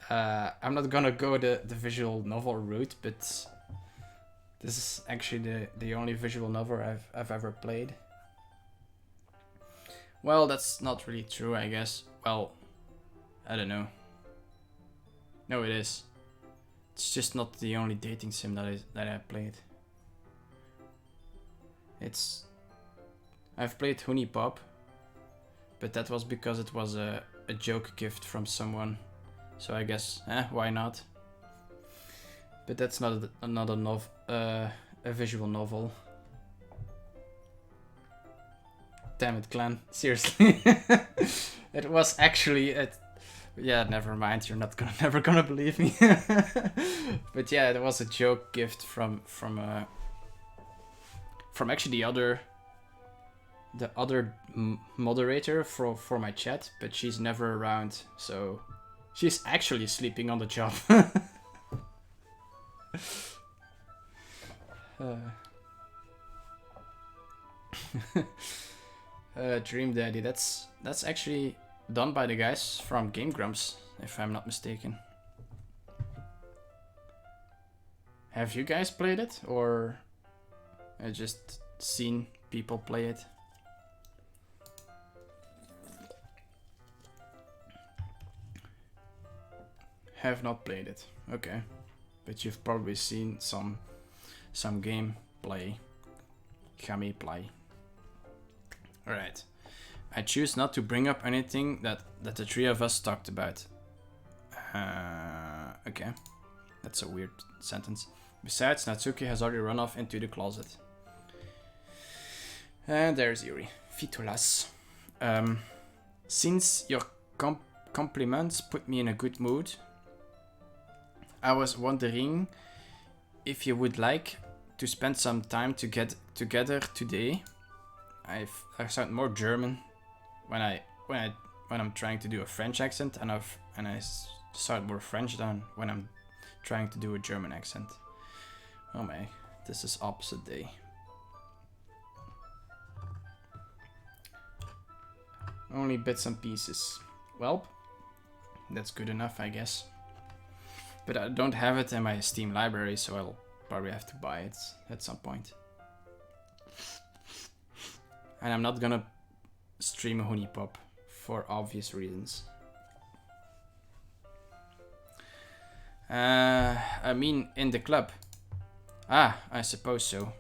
I'm not gonna go the visual novel route, but this is actually the only visual novel I've ever played. Well, that's not really true, I guess. Well, I don't know. No, it is. It's just not the only dating sim that I played. I've played Honey Pop, but that was because it was a a joke gift from someone. So I guess, why not? But that's not a visual novel. Damn it, Glenn. Seriously. It was actually yeah, never mind. You're never gonna believe me. But yeah, it was a joke gift from actually the other moderator for my chat, but she's never around, so she's actually sleeping on the job. Dream Daddy, that's actually done by the guys from Game Grumps, if I'm not mistaken. Have you guys played it, or just seen people play it? Have not played it, okay, but you've probably seen some gameplay. Gameplay. All right. I choose not to bring up anything that the three of us talked about. Okay. That's a weird sentence. Besides, Natsuki has already run off into the closet. And there's Yuri. Vitolas. Since your compliments put me in a good mood, I was wondering if you would like to spend some time together today. I sound more German when I'm trying to do a French accent, and I sound more French than when I'm trying to do a German accent. Oh my, this is opposite day. Only bits and pieces. Well, that's good enough, I guess. But I don't have it in my Steam library, so I'll probably have to buy it at some point. And I'm not gonna stream a Honey Pop for obvious reasons. I mean, in the club. Ah, I suppose so.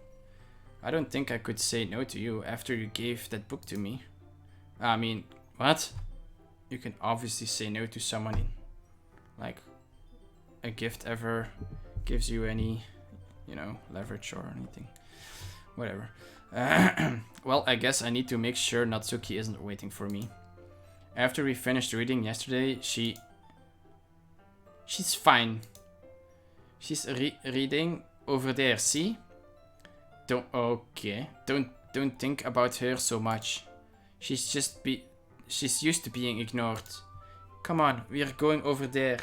I don't think I could say no to you after you gave that book to me. I mean, what? You can obviously say no to someone. Like, a gift ever gives you any, leverage or anything. Whatever. Well, I guess I need to make sure Natsuki isn't waiting for me. After we finished reading yesterday, she's fine. She's reading over there, see? Don't think about her so much. She's used to being ignored. Come on, we are going over there.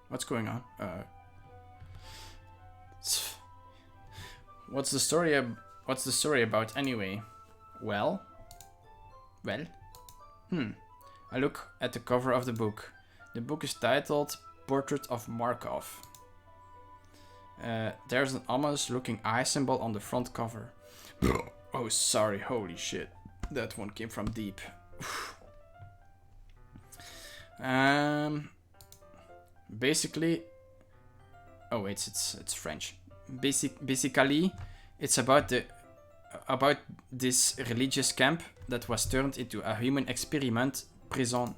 What's going on? What's the story about anyway? Well. I look at the cover of the book. The book is titled Portrait of Markov. There's an ominous looking eye symbol on the front cover. Oh, sorry, holy shit. That one came from deep. Basically... Oh wait, it's French. Basically, it's about this religious camp that was turned into a human experiment prison.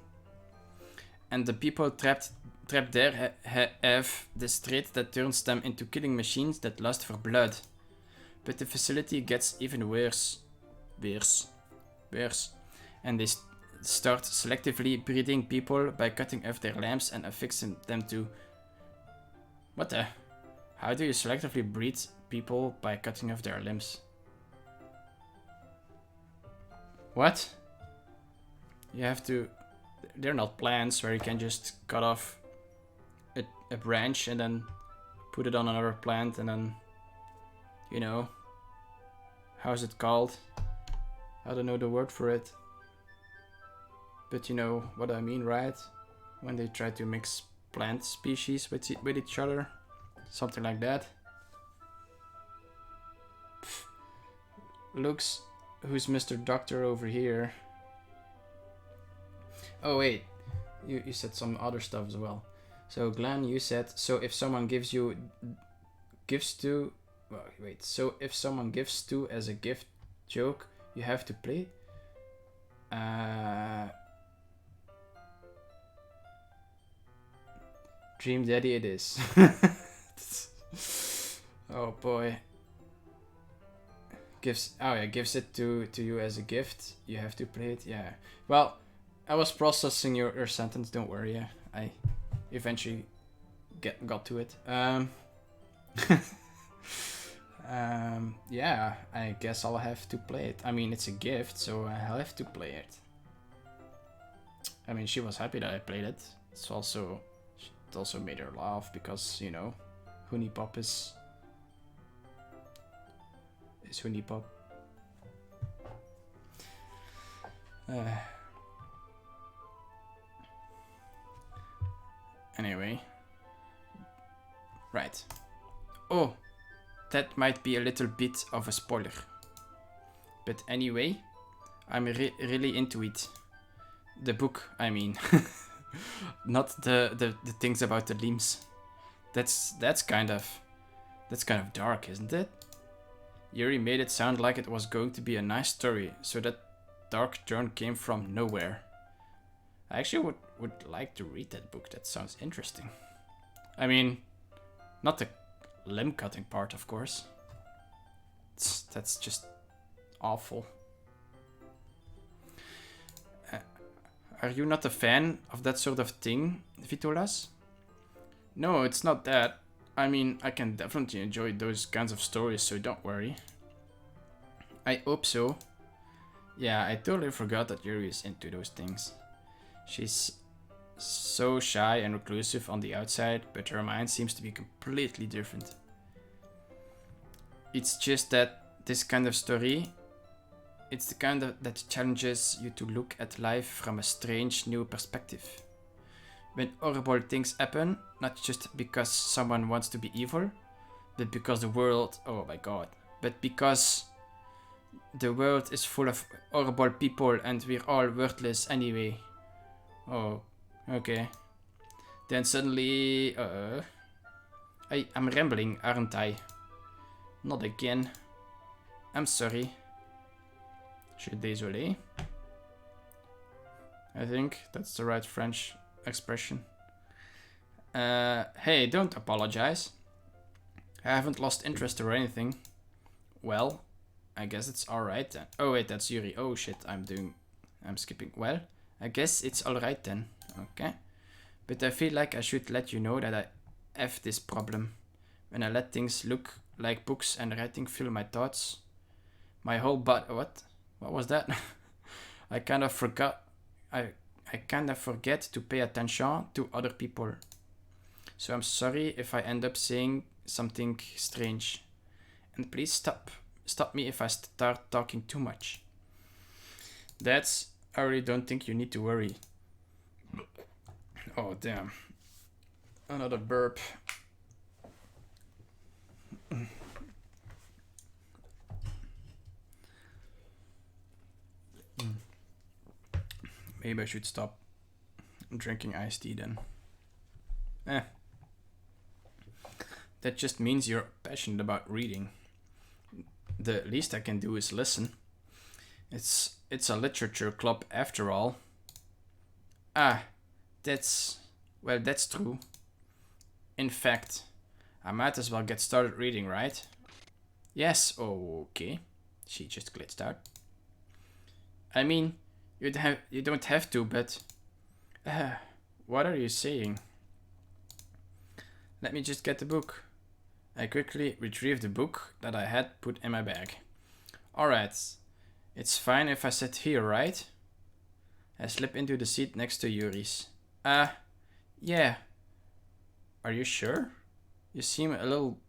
And the people trapped there have this trait that turns them into killing machines that lust for blood. But the facility gets even worse. And they start selectively breeding people by cutting off their limbs and affixing them to... What the? How do you selectively breed people by cutting off their limbs? What? You have to... They're not plants where you can just cut off a branch and then put it on another plant and then... How's it called? I don't know the word for it. But you know what I mean, right? When they try to mix plant species with each other. Something like that. Looks, who's Mr. Doctor over here? Oh wait, you said some other stuff as well. So Glenn, you said, so if someone gives to as a gift joke, you have to play? Dream Daddy it is. Oh boy. Gives it to you as a gift. You have to play it. Yeah. Well, I was processing your sentence. Don't worry. Yeah, I eventually got to it. Yeah, I guess I'll have to play it. I mean, it's a gift, so I'll have to play it. I mean, she was happy that I played it. It also made her laugh because, you know, Hooney Pop is Hooney Pop. Anyway. Right. Oh, that might be a little bit of a spoiler. But anyway, I'm really into it. The book, I mean. Not the things about the limbs. That's kind of dark, isn't it? Yuri made it sound like it was going to be a nice story, so that dark turn came from nowhere. I actually would like to read that book. That sounds interesting. I mean, not the limb cutting part, of course. That's just awful. Are you not a fan of that sort of thing, Vitolas? No, it's not that. I mean, I can definitely enjoy those kinds of stories, so don't worry. I hope so. Yeah, I totally forgot that Yuri is into those things. She's so shy and reclusive on the outside, but her mind seems to be completely different. It's just that this kind of story, it's the kind that challenges you to look at life from a strange new perspective. When horrible things happen, not just because someone wants to be evil, but because the world, oh my god, but because the world is full of horrible people and we're all worthless anyway. Oh, okay. Then suddenly, I'm rambling, aren't I? Not again. I'm sorry. Je suis désolé. I think that's the right French expression. Hey, don't apologize. I haven't lost interest or anything. Well, I guess it's alright then. Oh wait, that's Yuri. Oh shit, I'm skipping. Well, I guess it's alright then. Okay. But I feel like I should let you know that I have this problem. When I let things look like books and writing fill my thoughts, my whole what? What was that? I kind of forgot. I kind of forget to pay attention to other people. So I'm sorry if I end up saying something strange. And please stop me if I start talking too much. I really don't think you need to worry. Oh damn. Another burp. Maybe I should stop drinking iced tea then. That just means you're passionate about reading. The least I can do is listen. It's a literature club after all. That's true. In fact, I might as well get started reading, right? Yes, okay. She just glitched out. I mean, you don't have to, but what are you saying? Let me just get the book. I quickly retrieved the book that I had put in my bag. Alright, it's fine if I sit here, right? I slip into the seat next to Yuri's. Yeah. Are you sure? You seem a little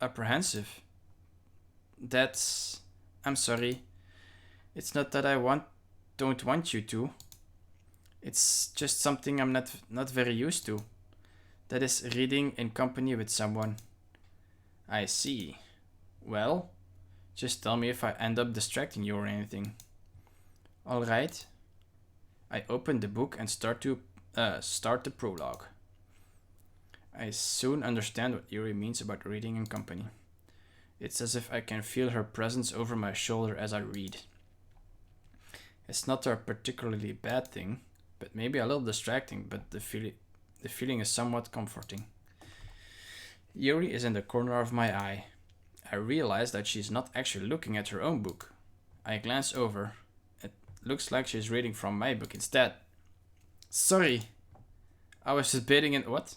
apprehensive. I'm sorry. It's not that I don't want you to. It's just something I'm not very used to. That is reading in company with someone. I see. Well, just tell me if I end up distracting you or anything. Alright. I open the book and start the prologue. I soon understand what Yuri means about reading in company. It's as if I can feel her presence over my shoulder as I read. It's not a particularly bad thing, but maybe a little distracting, but the The feeling is somewhat comforting. Yuri is in the corner of my eye. I realize that she's not actually looking at her own book. I glance over. It looks like she's reading from my book instead. Sorry. I was just baiting in... What?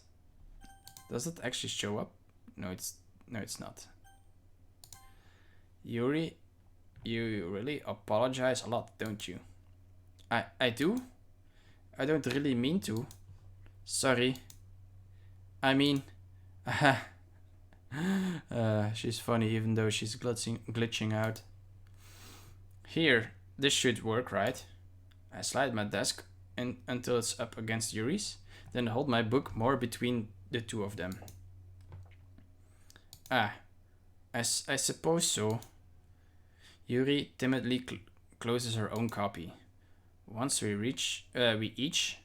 Does it actually show up? No, it's not. Yuri, you really apologize a lot, don't you? I do? I don't really mean to. Sorry. I mean... she's funny even though she's glitching out. Here, this should work, right? I slide my desk until it's up against Yuri's, then hold my book more between the two of them. I suppose so. Yuri timidly closes her own copy. Once we each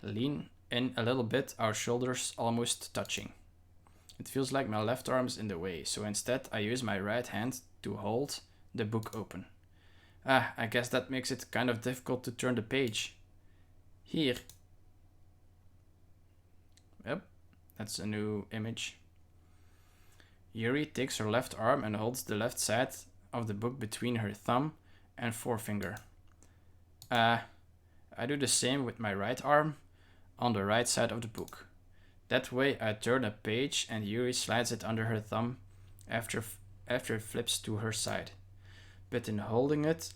lean in a little bit, our shoulders almost touching. It feels like my left arm is in the way, so instead I use my right hand to hold the book open. I guess that makes it kind of difficult to turn the page. Here. Yep, that's a new image. Yuri takes her left arm and holds the left side of the book between her thumb and forefinger. I do the same with my right arm on the right side of the book. That way I turn a page and Yuri slides it under her thumb after it flips to her side. But in holding it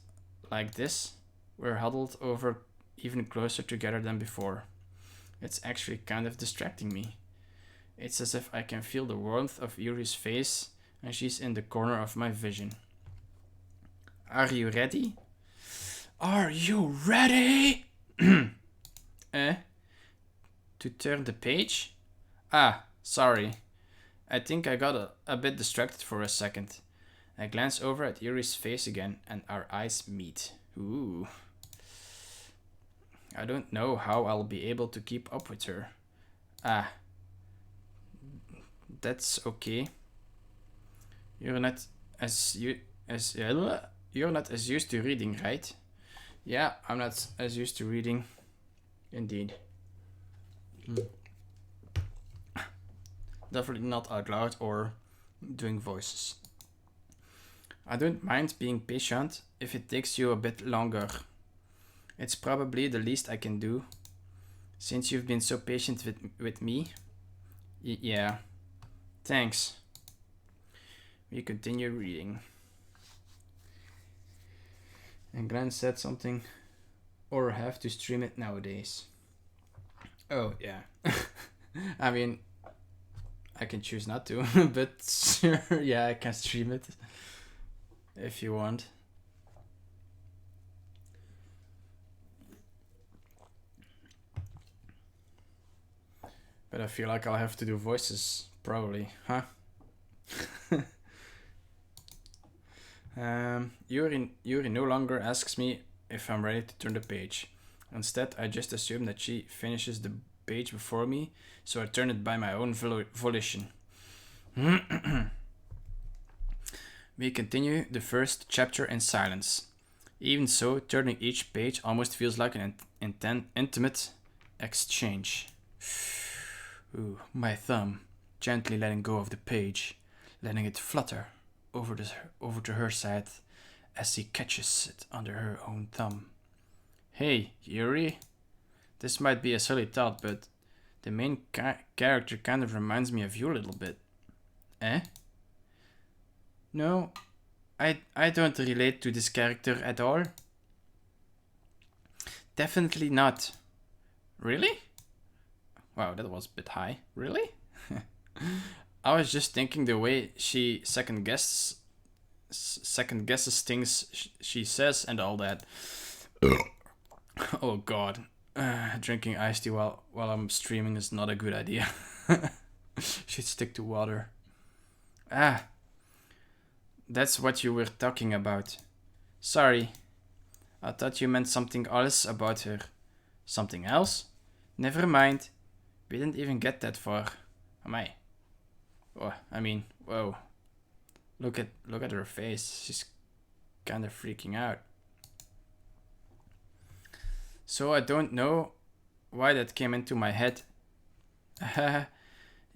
like this, we're huddled over even closer together than before. It's actually kind of distracting me. It's as if I can feel the warmth of Yuri's face and she's in the corner of my vision. Are you ready? Are you ready? To turn the page? Sorry. I think I got a bit distracted for a second. I glance over at Yuri's face again and our eyes meet. Ooh. I don't know how I'll be able to keep up with her. That's okay. You're not as used to reading, right? Yeah, I'm not as used to reading. Indeed. Definitely not out loud or doing voices. I don't mind being patient if it takes you a bit longer. It's probably the least I can do. Since you've been so patient with me. Yeah. Thanks. We continue reading. And Glenn said something. Or have to stream it nowadays. Oh, yeah. I mean, I can choose not to, but sure, yeah, I can stream it if you want. But I feel like I'll have to do voices, probably, huh? Yuri no longer asks me if I'm ready to turn the page. Instead, I just assume that she finishes the page before me, so I turn it by my own volition. We continue the first chapter in silence. Even so, turning each page almost feels like an intimate exchange. Ooh, my thumb, gently letting go of the page, letting it flutter over to her side as she catches it under her own thumb. Hey, Yuri. This might be a silly thought, but the main character kind of reminds me of you a little bit. No, I don't relate to this character at all. Definitely not. Really? Wow, that was a bit high. Really? I was just thinking the way she second guesses things she says and all that. Oh god. Drinking iced tea while I'm streaming is not a good idea. Should stick to water. That's what you were talking about. Sorry. I thought you meant something else about her. Something else? Never mind. We didn't even get that far. Am I? Oh, I mean, whoa. Look at her face. She's kind of freaking out. So I don't know why that came into my head.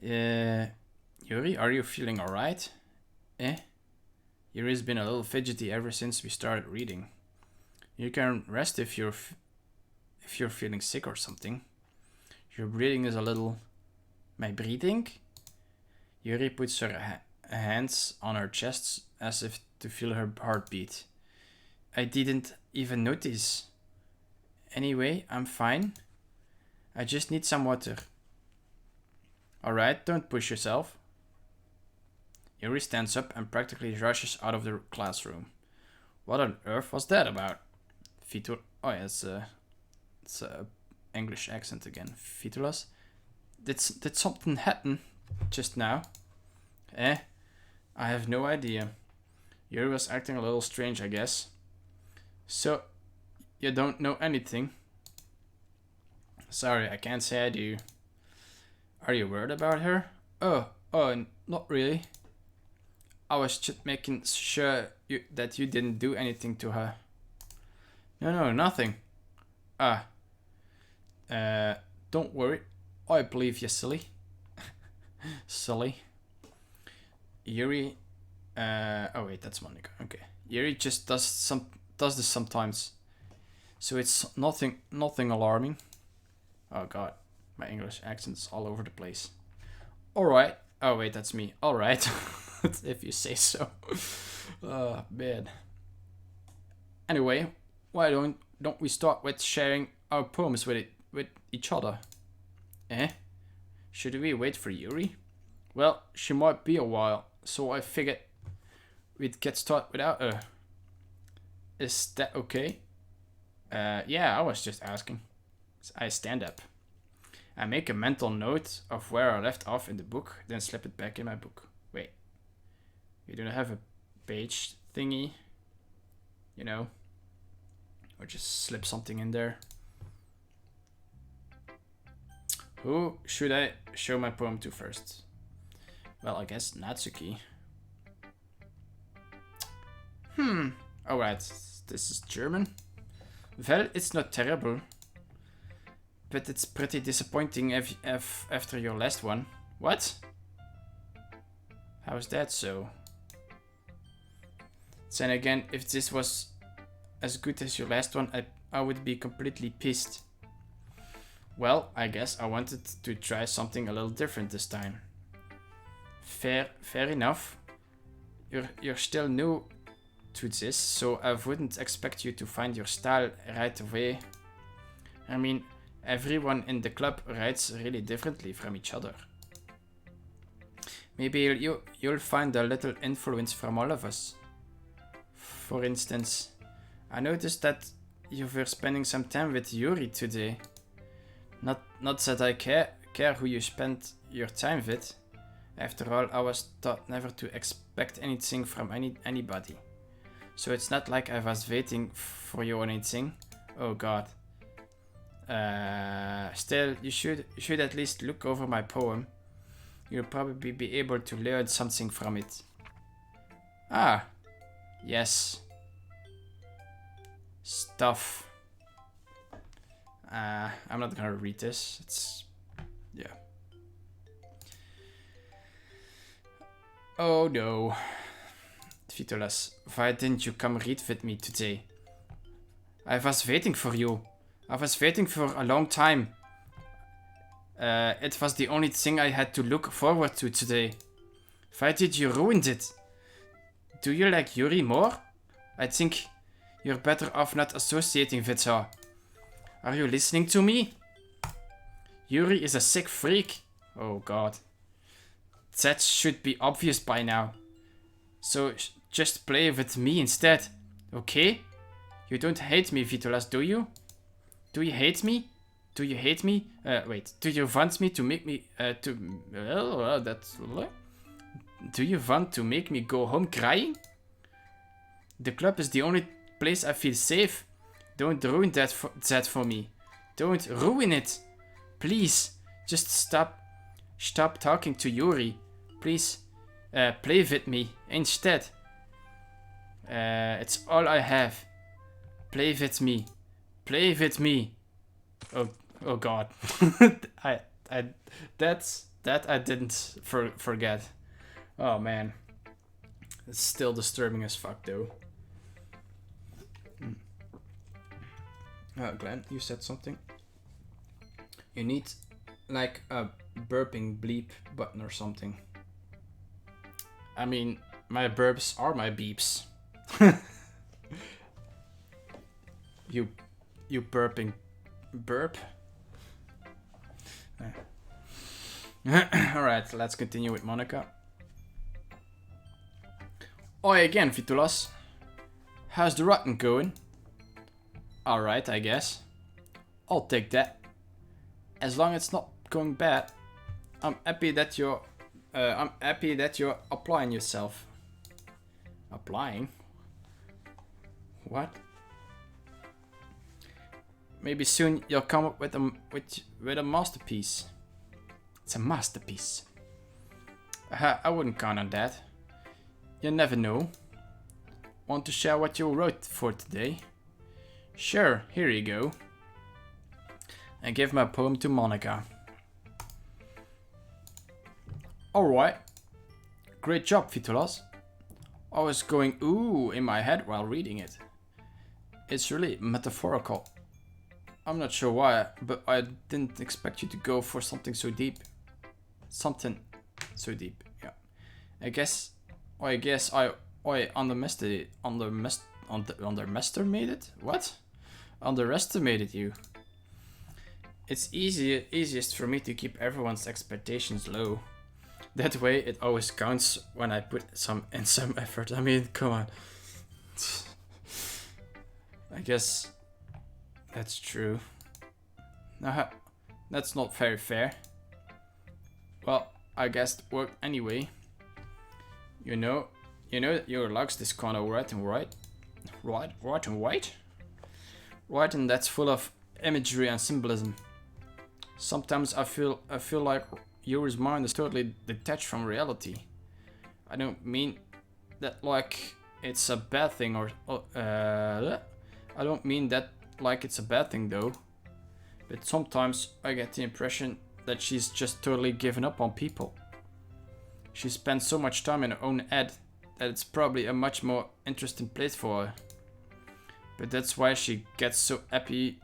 Yuri, are you feeling alright? Yuri's been a little fidgety ever since we started reading. You can rest if you're feeling sick or something. Your breathing is a little... My breathing? Yuri puts her hands on her chest as if to feel her heartbeat. I didn't even notice. Anyway, I'm fine. I just need some water. Alright, don't push yourself. Yuri stands up and practically rushes out of the classroom. What on earth was that about? Oh yeah, it's a English accent again. Vitolas? Did something happen just now? I have no idea. Yuri was acting a little strange, I guess. So, you don't know anything? Sorry, I can't say I do. Are you worried about her? Oh, not really. I was just making sure that you didn't do anything to her. No, nothing. Don't worry. I believe you, silly. Silly. Yuri... oh wait, that's Monica. Okay. Yuri just does this sometimes. So it's nothing alarming. Oh god. My English accent's all over the place. Alright. Oh wait, that's me. Alright. If you say so. Oh man. Anyway, why don't we start with sharing our poems with each other? Should we wait for Yuri? Well, she might be a while, so I figured we'd get started without her. Is that okay? Yeah, I was just asking. I stand up. I make a mental note of where I left off in the book, then slip it back in my book. Wait. You don't have a page thingy? You know? Or just slip something in there? Who should I show my poem to first? Well, I guess Natsuki. Alright, this is German. Well, it's not terrible. But it's pretty disappointing after your last one. What? How's that so? Then again, if this was as good as your last one, I would be completely pissed. Well, I guess I wanted to try something a little different this time. Fair enough. You're still new to this, so I wouldn't expect you to find your style right away. I mean, everyone in the club writes really differently from each other. Maybe you'll find a little influence from all of us. For instance, I noticed that you were spending some time with Yuri today. Not that I care who you spend your time with. After all, I was taught never to expect anything from anybody. So it's not like I was waiting for you or anything. Oh god. Still, you should at least look over my poem. You'll probably be able to learn something from it. Ah, yes. Stuff. I'm not gonna read this. Yeah. Oh no. Vitolas, why didn't you come read with me today? I was waiting for you. I was waiting for a long time. It was the only thing I had to look forward to today. Why did you ruin it? Do you like Yuri more? I think you're better off not associating with her. Are you listening to me? Yuri is a sick freak. Oh god. That should be obvious by now. So just play with me instead, okay? You don't hate me, Vitolas, do you? Do you hate me? Do you hate me? Wait. Do you want me to make me Do you want to make me go home crying? The club is the only place I feel safe. Don't ruin that for me. Don't ruin it. Please, just stop talking to Yuri. Please, play with me instead. It's all I have. Play with me. Play with me. Oh god. that I didn't forget. Oh man, it's still disturbing as fuck though. Glenn, you said something. You need like a burping bleep button or something. I mean, my burps are my beeps. you burping burp. Alright, let's continue with Monica. Oi again, Vitolas. How's the rotten going? Alright, I guess. I'll take that. As long as it's not going bad. I'm happy that you're applying yourself. Applying? What? Maybe soon you'll come up with a masterpiece. It's a masterpiece. I wouldn't count on that. You never know. Want to share what you wrote for today? Sure, here you go. I gave my poem to Monica. Alright. Great job, Vitolas. I was going ooh in my head while reading it. It's really metaphorical. I'm not sure why, but I didn't expect you to go for something so deep. Something so deep, yeah. I guess I underestimated What? Underestimated you. It's easiest for me to keep everyone's expectations low. That way it always counts when I put some effort. I mean, come on. I guess that's true. That's not very fair. Well, I guess it worked anyway. You know that your luck's this kind of right and that's full of imagery and symbolism. Sometimes I feel like yours mind is totally detached from reality. I don't mean that like it's a bad thing I don't mean that like it's a bad thing though. But sometimes I get the impression that she's just totally given up on people. She spends so much time in her own head that it's probably a much more interesting place for her. But that's why she gets so happy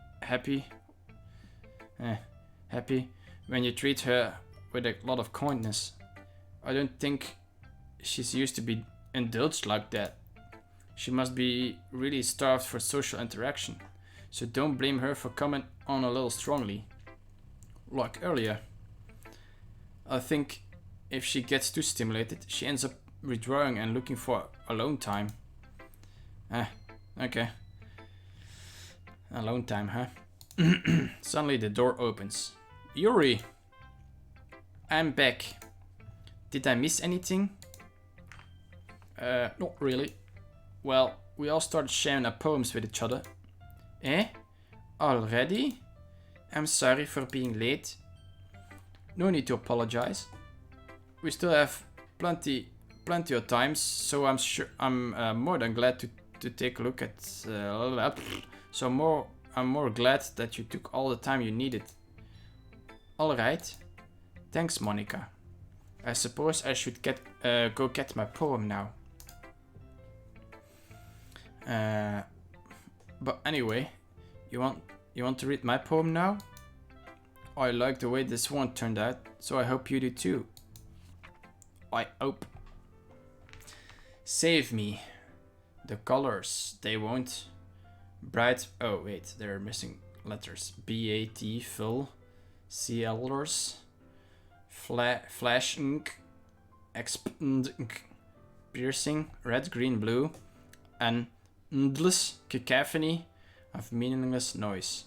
when you treat her with a lot of kindness. I don't think she's used to be indulged like that. She must be really starved for social interaction. So don't blame her for coming on a little strongly. Like earlier. I think if she gets too stimulated, she ends up withdrawing and looking for alone time. Okay. Alone time, huh? Suddenly the door opens. Yuri! I'm back. Did I miss anything? Not really. Well, we all started sharing our poems with each other. Eh? Already? I'm sorry for being late. No need to apologize. We still have plenty of time, so I'm more than glad to take a look at. I'm more glad that you took all the time you needed. All right. Thanks, Monica. I suppose I should go get my poem now. But anyway, you want to read my poem now? I like the way this one turned out, so I hope you do too. I hope. Save me. The colors, they won't. Bright. Oh wait, they're missing letters. B-A-T, fill. CLers. Flash ink. Expand ink. Piercing. Red, green, blue. And endless cacophony of meaningless noise.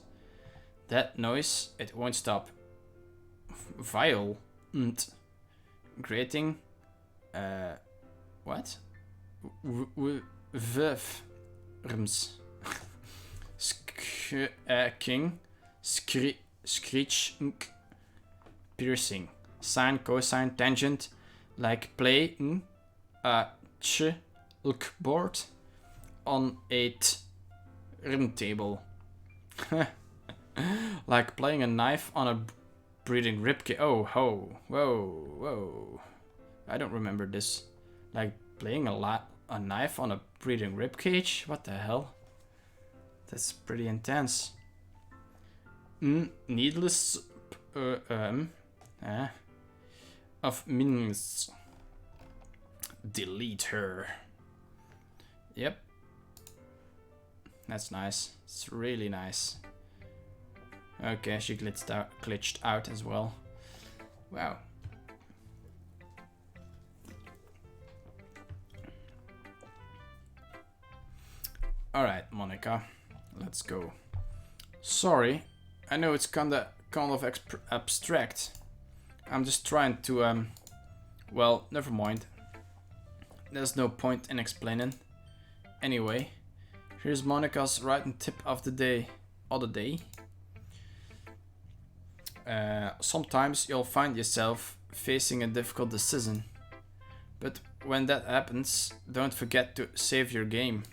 That noise, it won't stop. Violent. Grating. What? Rms. King. Screech. Piercing. Sine, cosine, tangent. Like playing a board on a rim table. Like playing a knife on breathing ribcage. Oh, ho. Whoa, whoa. I don't remember this. Like playing a knife on a breathing ribcage? What the hell? That's pretty intense. Needless of meanings. Delete her. Yep. That's nice. It's really nice. Okay, she glitched out as well. Wow. Alright, Monica. Let's go. Sorry. I know it's kind of abstract. I'm just trying to, well, never mind. There's no point in explaining. Anyway, here's Monica's writing tip of the day. Sometimes you'll find yourself facing a difficult decision. But when that happens, don't forget to save your game.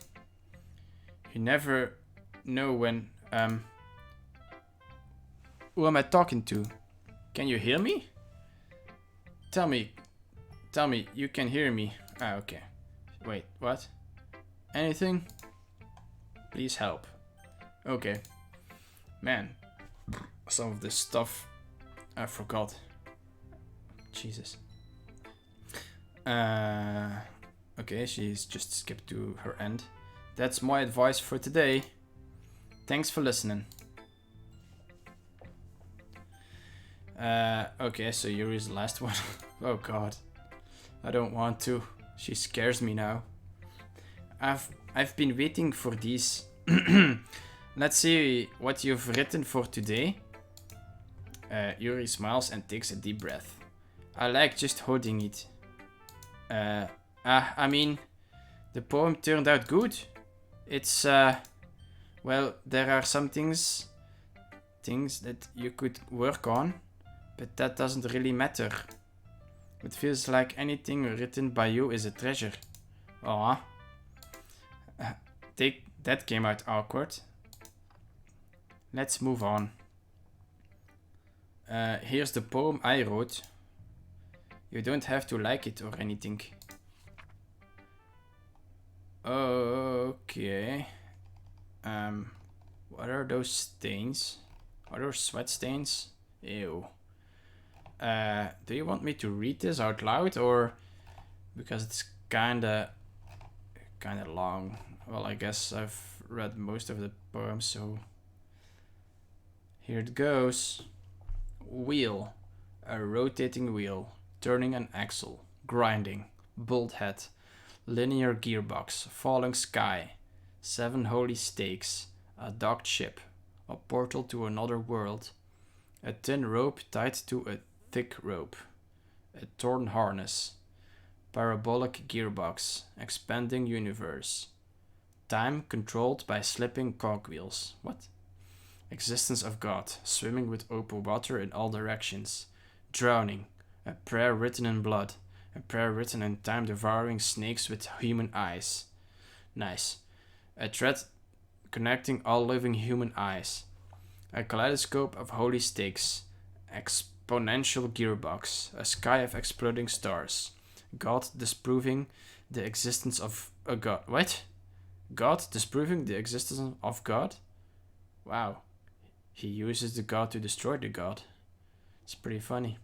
You never know when, who am I talking to? Can you hear me? Tell me, you can hear me. Ah, okay. Wait, what? Anything? Please help. Okay. Man, some of this stuff I forgot. Jesus. Okay, she's just skipped to her end. That's my advice for today. Thanks for listening. Okay, so Yuri's the last one. Oh god. I don't want to. She scares me now. I've been waiting for these. Let's see what you've written for today. Yuri smiles and takes a deep breath. I like just holding it. I mean, the poem turned out good. It's, well, there are some things that you could work on, but that doesn't really matter. It feels like anything written by you is a treasure. Aw. That came out awkward. Let's move on. Here's the poem I wrote. You don't have to like it or anything. Okay. What are those stains? Are those sweat stains? Ew. Do you want me to read this out loud, or because it's kinda long? Well, I guess I've read most of the poem, so here it goes. Wheel. A rotating wheel. Turning an axle. Grinding. Bolt head. Linear gearbox. Falling sky. 7 holy stakes. A docked ship. A portal to another world. A thin rope tied to a thick rope. A torn harness. Parabolic gearbox. Expanding universe. Time controlled by slipping cogwheels. What? Existence of God. Swimming with open water in all directions. Drowning. A prayer written in blood. A prayer written in time devouring snakes with human eyes. Nice. A thread connecting all living human eyes. A kaleidoscope of holy stakes. Exponential gearbox. A sky of exploding stars. God disproving the existence of a God. What? God disproving the existence of God? Wow. He uses the God to destroy the God. It's pretty funny.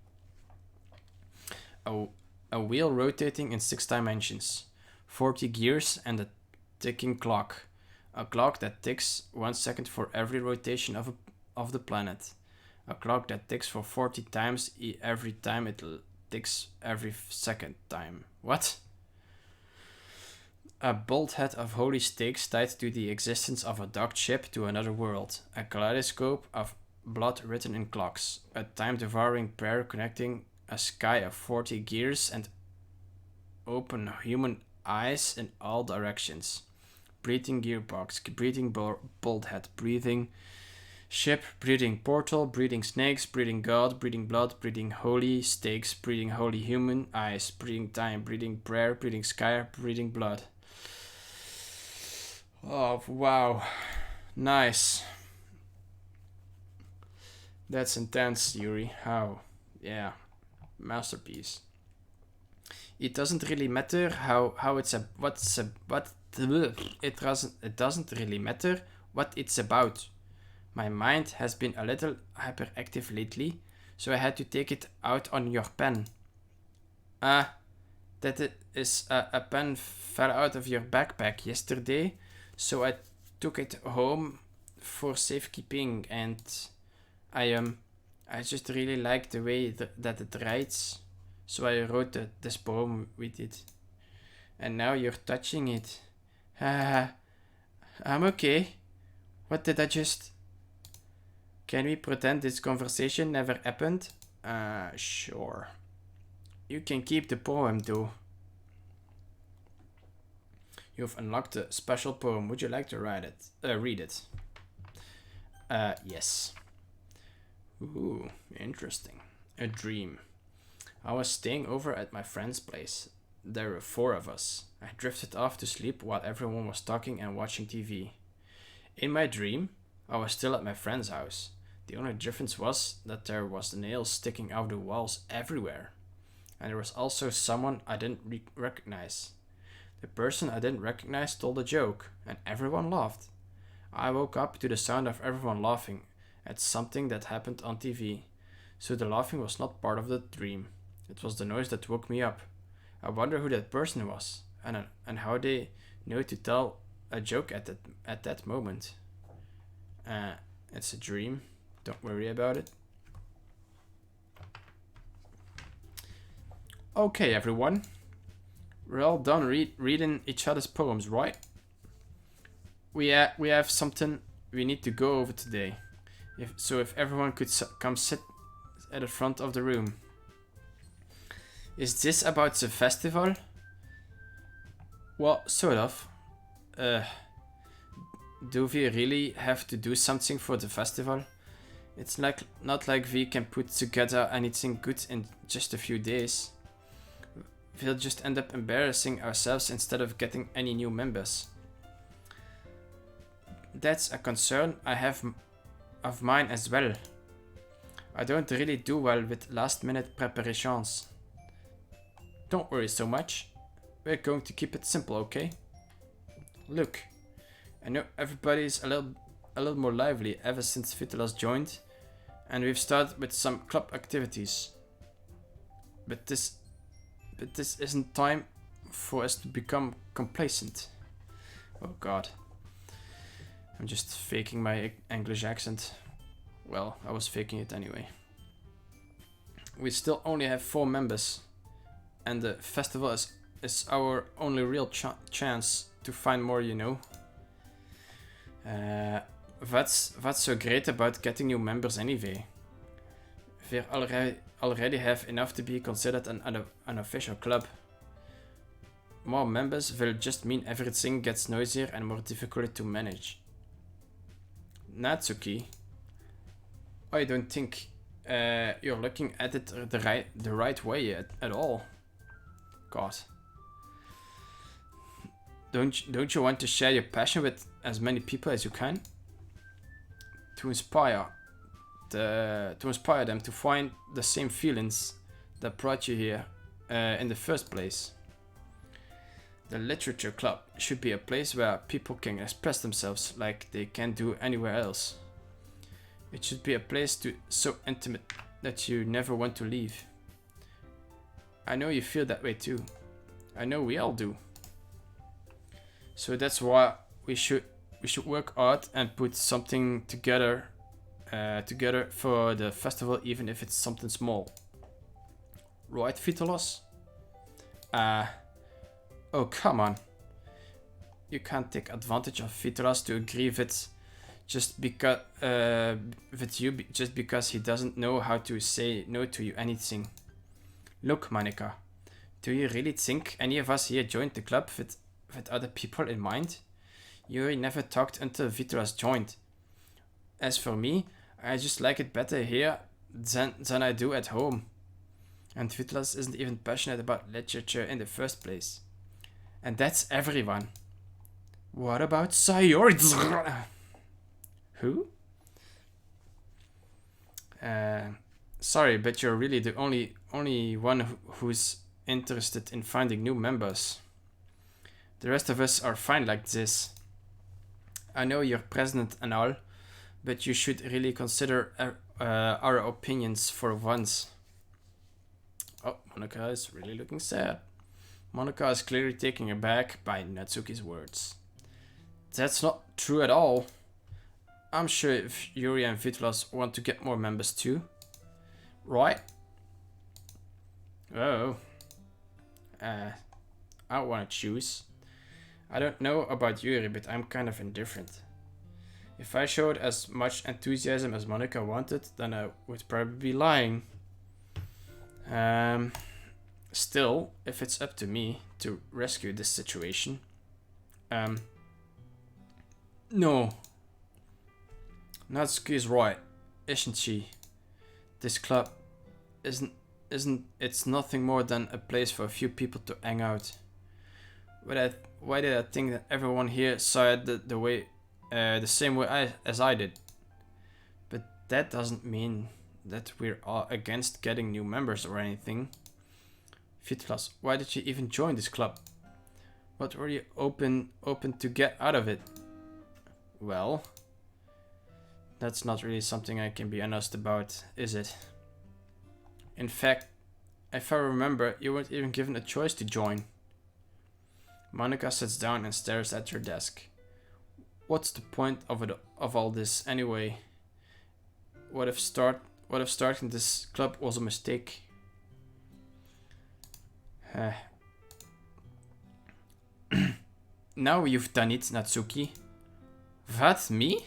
A wheel rotating in 6 dimensions. 40 gears and a ticking clock. A clock that ticks 1 second for every rotation of the planet. A clock that ticks for 40 times every time it ticks every second time. What? A bolt head of holy stakes tied to the existence of a docked ship to another world. A kaleidoscope of blood written in clocks. A time-devouring prayer connecting a sky of 40 gears and open human eyes in all directions. Breathing gearbox, breathing bolt head, breathing ship, breathing portal, breathing snakes, breathing God, breathing blood, breathing holy stakes, breathing holy human eyes, breathing time, breathing prayer, breathing sky, breathing blood. Oh, wow. Nice. That's intense, Yuri. How? Yeah, masterpiece. It doesn't really matter how it's a what's a what it doesn't really matter what it's about. My mind has been a little hyperactive lately, so I had to take it out on your pen. Ah, that it is a pen fell out of your backpack yesterday, so I took it home for safekeeping, and I I just really like the way that it writes, so I wrote this poem with it. And now you're touching it. Ah, I'm okay. What did I just? Can we pretend this conversation never happened? Sure. You can keep the poem though. You've unlocked a special poem. Would you like to write it? Read it. Yes. Ooh, interesting. A dream. I was staying over at my friend's place. There were four of us. I drifted off to sleep while everyone was talking and watching TV. In my dream, I was still at my friend's house. The only difference was that there was nails sticking out the walls everywhere. And there was also someone I didn't recognize. The person I didn't recognize told a joke, and everyone laughed. I woke up to the sound of everyone laughing at something that happened on TV. So the laughing was not part of the dream. It was the noise that woke me up. I wonder who that person was, and how they know to tell a joke at that moment. It's a dream. Don't worry about it. Okay, everyone. We're all done reading each other's poems, right? We have something we need to go over today. If everyone could come sit at the front of the room. Is this about the festival? Well, sort of. Do we really have to do something for the festival? It's not like we can put together anything good in just a few days. We'll just end up embarrassing ourselves instead of getting any new members. That's a concern I have of mine as well. I don't really do well with last-minute preparations. Don't worry so much. We're going to keep it simple, okay? Look, I know everybody's a little more lively ever since Vitolas joined, and we've started with some club activities. But this isn't time for us to become complacent. Oh god. I'm just faking my English accent. Well, I was faking it anyway. We still only have 4 members, and the festival is our only real chance to find more, you know. What's so great about getting new members anyway? We already have enough to be considered an official club. More members will just mean everything gets noisier and more difficult to manage. Natsuki, I don't think you're looking at it the right way at all. God. Don't you want to share your passion with as many people as you can? To inspire them to find the same feelings that brought you here in the first place. The Literature Club should be a place where people can express themselves like they can't do anywhere else. It should be a place so intimate that you never want to leave. I know you feel that way too. I know we all do. So that's why we should work hard and put something together for the festival, even if it's something small. Right, Vitolas? Oh, come on. You can't take advantage of Vitolas to agree with just because he doesn't know how to say no to you anything. Look, Monica, do you really think any of us here joined the club with other people in mind? Yuri never talked until Vitolas joined. As for me, I just like it better here than I do at home. And Vitolas isn't even passionate about literature in the first place. And that's everyone. What about Sayori? Who? Sorry, but you're really the only one who's interested in finding new members. The rest of us are fine like this. I know you're president and all, but you should really consider our opinions for once. Oh, Monica is really looking sad. Monica is clearly taken aback by Natsuki's words. That's not true at all. I'm sure if Yuri and Vitolas want to get more members too. Right? Oh. I want to choose. I don't know about Yuri, but I'm kind of indifferent. If I showed as much enthusiasm as Monica wanted, then I would probably be lying. Still, if it's up to me to rescue this situation, no. Natsuki is right, isn't she? This club isn't it's nothing more than a place for a few people to hang out. Why did I think that everyone here saw it the same way as I did? But that doesn't mean that we're all against getting new members or anything. Vitolas, why did you even join this club? What were you open to get out of it? Well, that's not really something I can be honest about, is it? In fact, if I remember, you weren't even given a choice to join. Monica sits down and stares at her desk. What's the point of all this anyway? What if starting this club was a mistake? Now you've done it, Natsuki. What, me?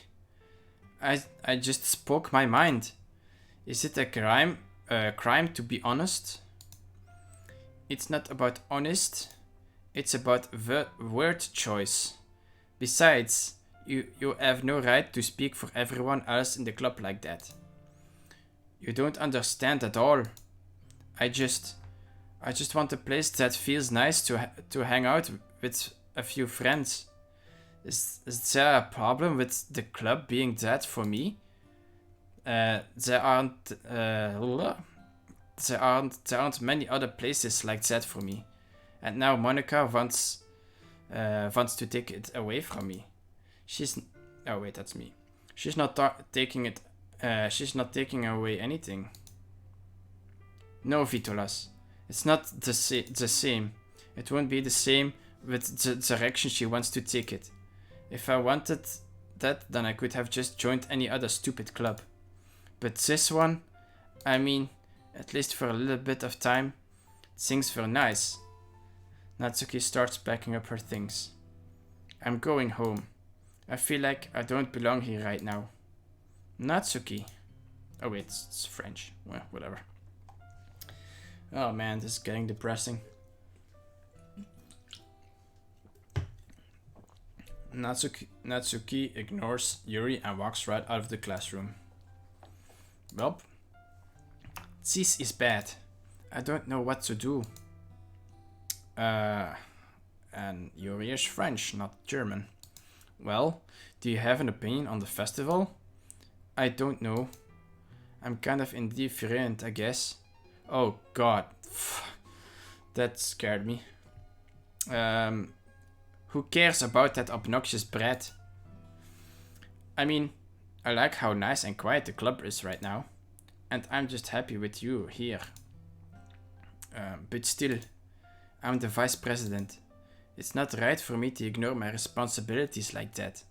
I just spoke my mind. Is it a crime to be honest? It's not about honest. It's about word choice. Besides, you have no right to speak for everyone else in the club like that. You don't understand at all. I just want a place that feels nice to hang out with a few friends. Is there a problem with the club being that for me? There aren't many other places like that for me. And now Monica wants to take it away from me. Oh wait, that's me. She's not taking it. She's not taking away anything. No, Vitolas. It's not the same. It won't be the same with the direction she wants to take it. If I wanted that, then I could have just joined any other stupid club. But this one, I mean, at least for a little bit of time, things were nice. Natsuki starts packing up her things. I'm going home. I feel like I don't belong here right now. Natsuki. Oh wait, it's French. Well, whatever. Oh man, this is getting depressing. Natsuki ignores Yuri and walks right out of the classroom. Well, this is bad. I don't know what to do. And Yuri is French, not German. Well, do you have an opinion on the festival? I don't know. I'm kind of indifferent, I guess. Oh god. That scared me. Who cares about that obnoxious brat? I mean, I like how nice and quiet the club is right now. And I'm just happy with you here. But still, I'm the vice president. It's not right for me to ignore my responsibilities like that.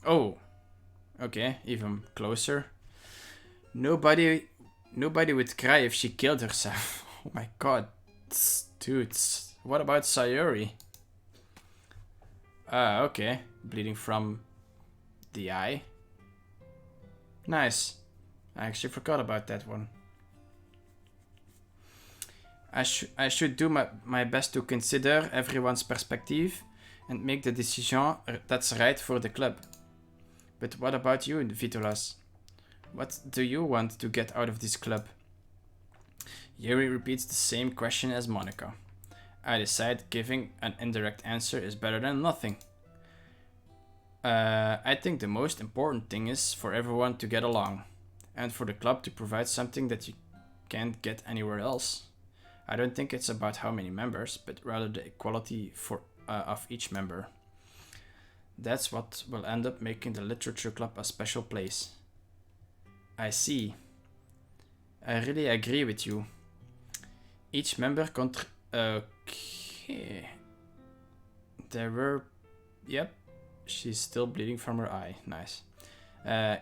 Oh, okay, even closer. Nobody would cry if she killed herself. Oh my god, dude. What about Sayuri? Okay, bleeding from the eye. Nice. I actually forgot about that one. I should do my best to consider everyone's perspective and make the decision that's right for the club. But what about you, Vitolas? What do you want to get out of this club? Yuri repeats the same question as Monica. I decide giving an indirect answer is better than nothing. I think the most important thing is for everyone to get along. and for the club to provide something that you can't get anywhere else. I don't think it's about how many members, but rather the equality of each member. That's what will end up making the literature club a special place. I see. I really agree with you. Each member Okay. There were... Yep. She's still bleeding from her eye. Nice.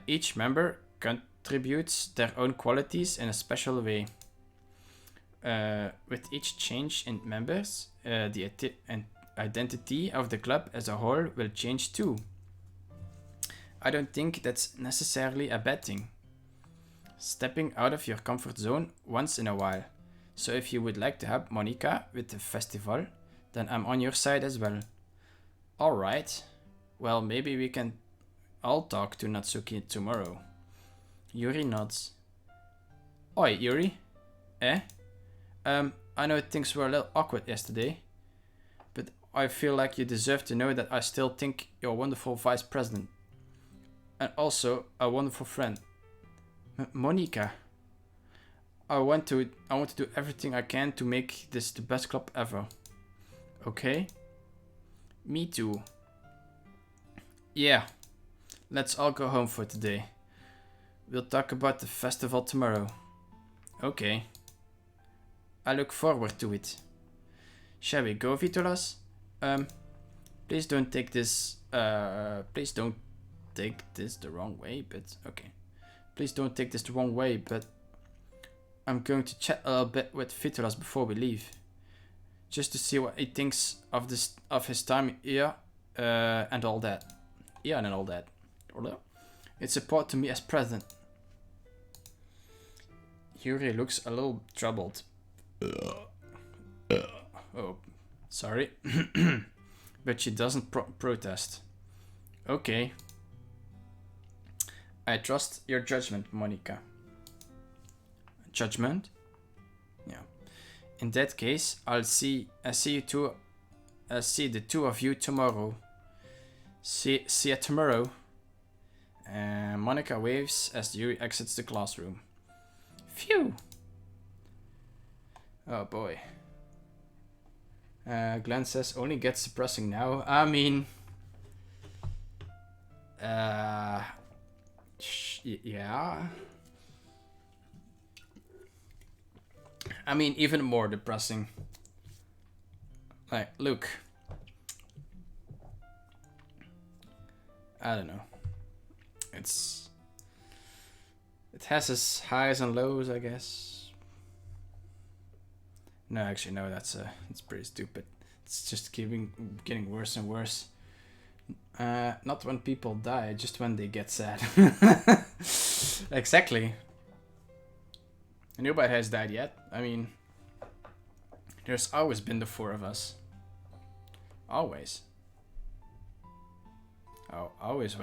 Each member contributes their own qualities in a special way. With each change in members, the identity of the club as a whole will change too. I don't think that's necessarily a bad thing. Stepping out of your comfort zone once in a while. So if you would like to help Monica with the festival, then I'm on your side as well. Alright. Well, maybe we can all talk to Natsuki tomorrow. Yuri nods. Oi, Yuri. Eh? I know things were a little awkward yesterday, but I feel like you deserve to know that I still think you're a wonderful vice president. And also a wonderful friend. Monica. I want to do everything I can to make this the best club ever. Okay? Me too. Yeah. Let's all go home for today. We'll talk about the festival tomorrow. Okay. I look forward to it. Shall we go, Vitolas? Please don't take this the wrong way, but okay. Please don't take this the wrong way, but I'm going to chat a little bit with Vitolas before we leave. Just to see what he thinks of his time here, and all that. Yeah, and all that. It's important to me as president. Yuri looks a little troubled. Oh, sorry. But she doesn't protest. Okay. I trust your judgment, Monica. Judgment? Yeah. In that case, I see the two of you tomorrow. See you tomorrow. Monica waves as Yuri exits the classroom. Phew. Oh boy. Glenn says only gets depressing now. I mean, yeah. I mean, even more depressing. Like, look. I don't know. It has its highs and lows, I guess. No, actually, no. It's pretty stupid. It's just getting worse and worse. Not when people die, just when they get sad. Exactly. Nobody has died yet. I mean, there's always been the four of us. Always. I always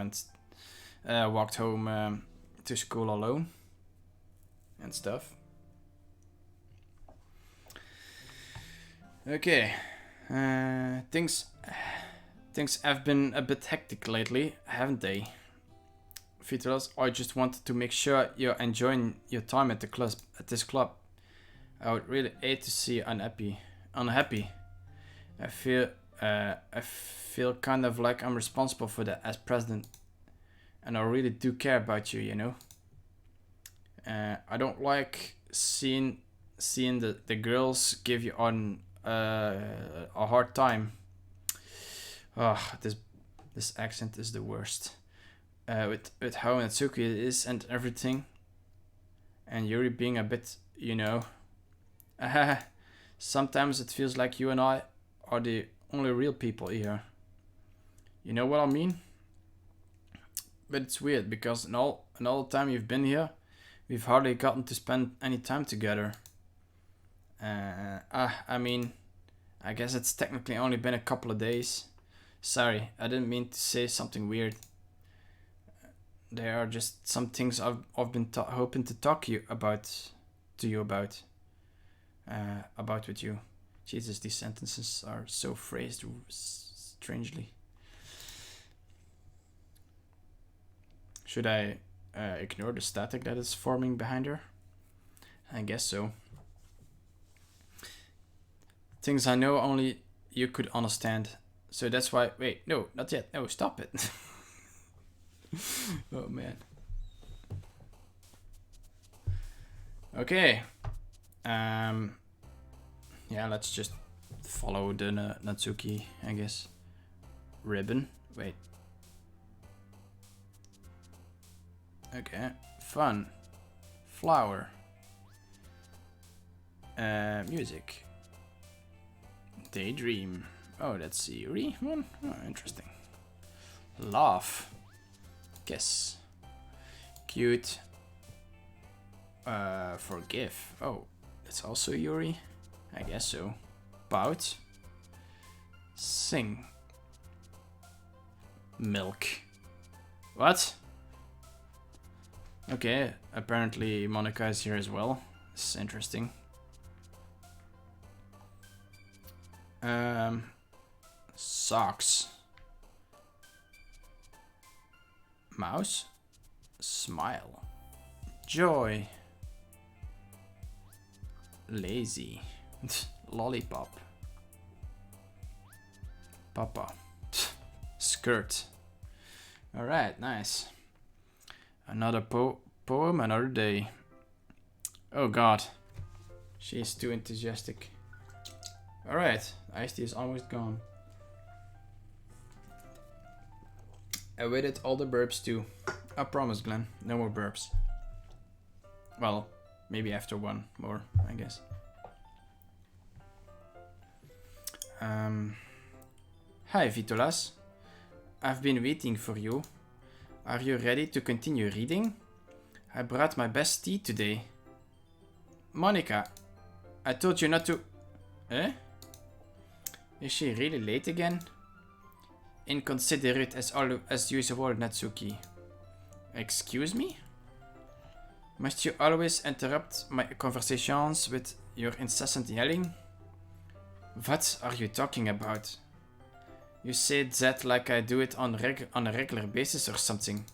walked home to school alone and stuff. Okay. Things have been a bit hectic lately, haven't they? Vitolas, I just wanted to make sure you're enjoying your time at this club. I would really hate to see you unhappy. I feel kind of like I'm responsible for that as president, and I really do care about you, you know. I don't like seeing the girls give you a hard time. Oh, this accent is the worst. With how Natsuki is and everything, and Yuri being a bit, you know. Sometimes it feels like you and I are the only real people here. You know what I mean? But it's weird because in all the time you've been here, we've hardly gotten to spend any time together. I mean, I guess it's technically only been a couple of days. Sorry, I didn't mean to say something weird. There are just some things I've been hoping to talk to you about. With you. Jesus, these sentences are so phrased strangely. Should I ignore the static that is forming behind her? I guess so. Things I know only you could understand. So that's why... Wait, no, not yet. No, stop it. Oh, man. Okay. Yeah, let's just follow the Natsuki, I guess. Ribbon. Wait. Okay. Fun. Flower. Music. Daydream. Oh, that's the Yuri one? Oh, interesting. Laugh. Kiss. Cute. Forgive. Oh, that's also Yuri? I guess so. Pout. Sing. Milk. What? Okay, apparently Monica is here as well. This is interesting. Socks. Mouse. Smile. Joy. Lazy. Lollipop. Papa. Skirt. Alright, nice. Another poem, another day. Oh god. She is too enthusiastic. Alright, iced tea is almost gone. I waited all the burps too. I promise, Glenn. No more burps. Well, maybe after one more, I guess. Hi, Vitolas. I've been waiting for you. Are you ready to continue reading? I brought my best tea today. Monica, I told you not to... Eh? Is she really late again? Inconsiderate as usual, Natsuki. Excuse me? Must you always interrupt my conversations with your incessant yelling? What are you talking about? You say that like I do it on a regular basis or something.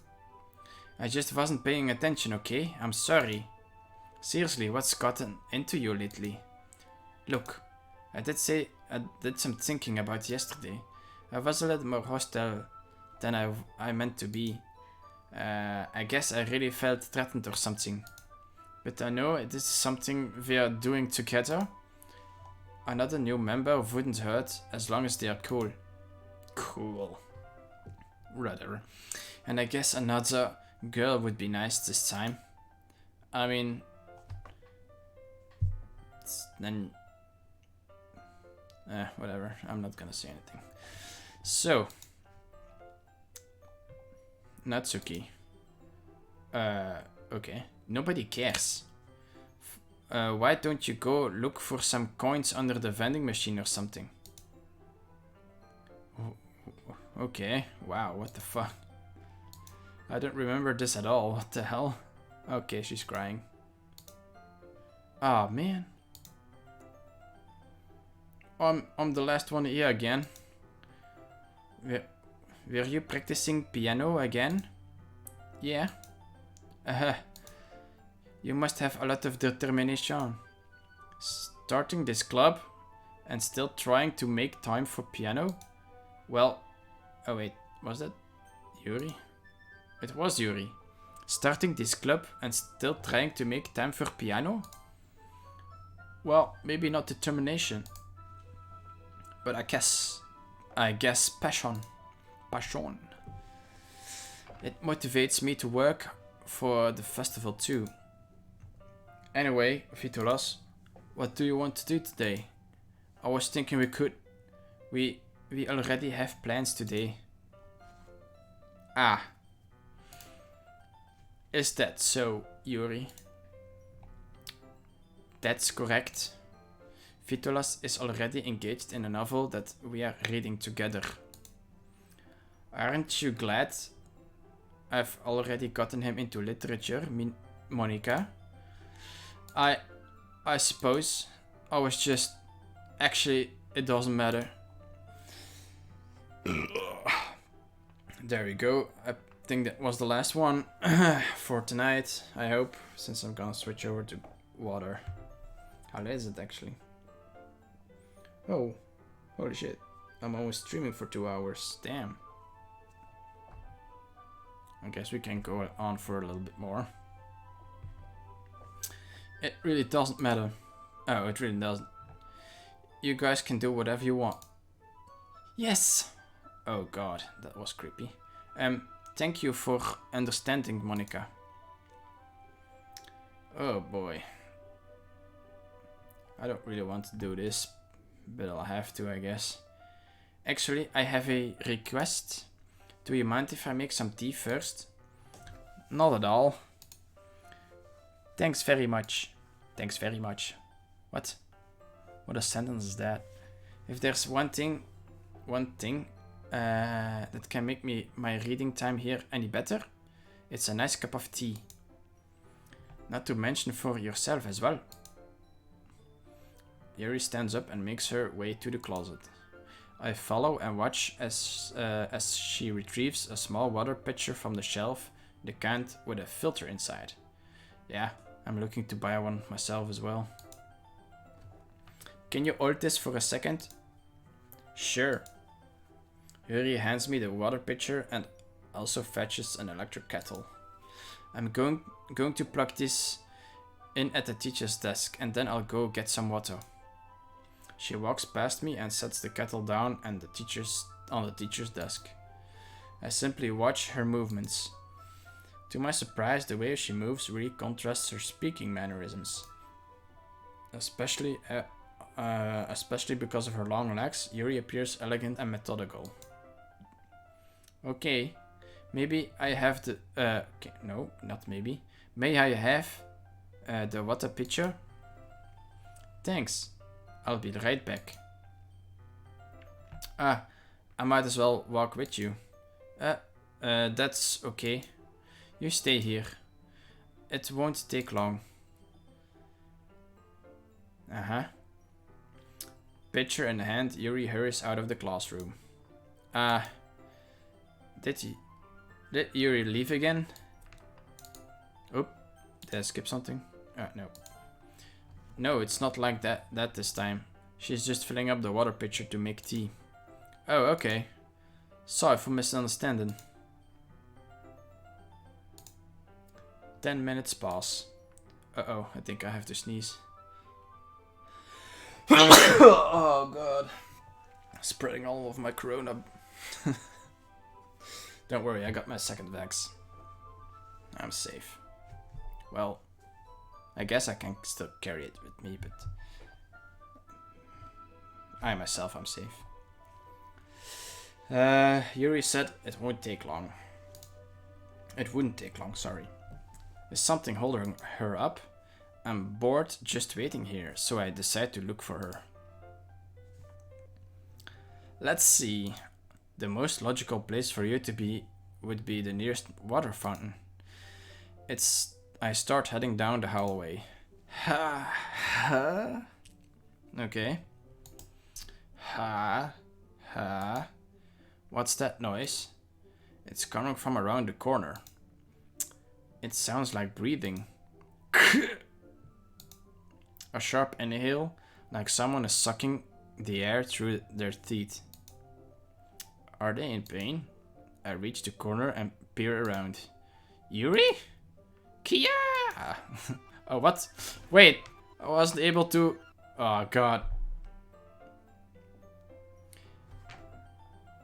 I just wasn't paying attention, okay? I'm sorry. Seriously, what's gotten into you lately? Look, I did some thinking about yesterday. I was a little more hostile than I meant to be. I guess I really felt threatened or something. But I know this is something we are doing together. Another new member wouldn't hurt as long as they are cool. Cool. Rather. And I guess another girl would be nice this time. I mean... Then... whatever. I'm not gonna say anything. So... Natsuki. Okay. Nobody cares. Why don't you go look for some coins under the vending machine or something? Okay, wow, what the fuck? I don't remember this at all, what the hell? Okay, she's crying. Oh man. I'm the last one here again. Were you practicing piano again? Yeah. You must have a lot of determination. Starting this club and still trying to make time for piano? Well, oh wait, was that Yuri? It was Yuri. Starting this club and still trying to make time for piano? Well, maybe not determination. But I guess passion. Passion. It motivates me to work for the festival too. Anyway, Vitolas, what do you want to do today? I was thinking we already have plans today. Ah. Is that so, Yuri? That's correct. Vitolas is already engaged in a novel that we are reading together. Aren't you glad I've already gotten him into literature, Monica? I suppose I was just... Actually, it doesn't matter. There we go. think that was the last one for tonight, I hope, since I'm gonna switch over to water. How late is it actually? Oh, holy shit. I'm almost streaming for 2 hours. Damn. I guess we can go on for a little bit more. It really doesn't matter. Oh, it really doesn't. You guys can do whatever you want. Yes! Oh god, that was creepy. Thank you for understanding, Monica. Oh boy. I don't really want to do this, but I'll have to, I guess. Actually, I have a request. Do you mind if I make some tea first? Not at all. Thanks very much. Thanks very much. What? What a sentence is that? If there's one thing that can make my reading time here any better, it's a nice cup of tea. Not to mention for yourself as well. Yuri stands up and makes her way to the closet. I follow and watch as she retrieves a small water pitcher from the shelf, decant with a filter inside. Yeah, I'm looking to buy one myself as well. Can you hold this for a second? Sure. Yuri hands me the water pitcher and also fetches an electric kettle. I'm going to plug this in at the teacher's desk and then I'll go get some water. She walks past me and sets the kettle down on the teacher's desk. I simply watch her movements. To my surprise, the way she moves really contrasts her speaking mannerisms. Especially because of her long legs, Yuri appears elegant and methodical. Okay, maybe I have the... okay, no, not maybe. May I have the water pitcher? Thanks. I'll be right back. I might as well walk with you. That's okay. You stay here. It won't take long. Pitcher in hand, Yuri hurries out of the classroom. Did Yuri leave again? Oh, did I skip something? No. No, it's not like that this time. She's just filling up the water pitcher to make tea. Oh, okay. Sorry for misunderstanding. 10 minutes pass. Uh-oh, I think I have to sneeze. Oh god. Spreading all of my corona. Don't worry, I got my second vax. I'm safe. Well, I guess I can still carry it with me, but I myself am safe. Yuri said it won't take long. It wouldn't take long, sorry. Is something holding her up? I'm bored just waiting here, so I decide to look for her. Let's see. The most logical place for you to be would be the nearest water fountain. I start heading down the hallway. Okay. What's that noise? It's coming from around the corner. It sounds like breathing. A sharp inhale, like someone is sucking the air through their teeth. Are they in pain? I reach the corner and peer around. Yuri? Kia! Oh, what? Wait, I wasn't able to... Oh, God.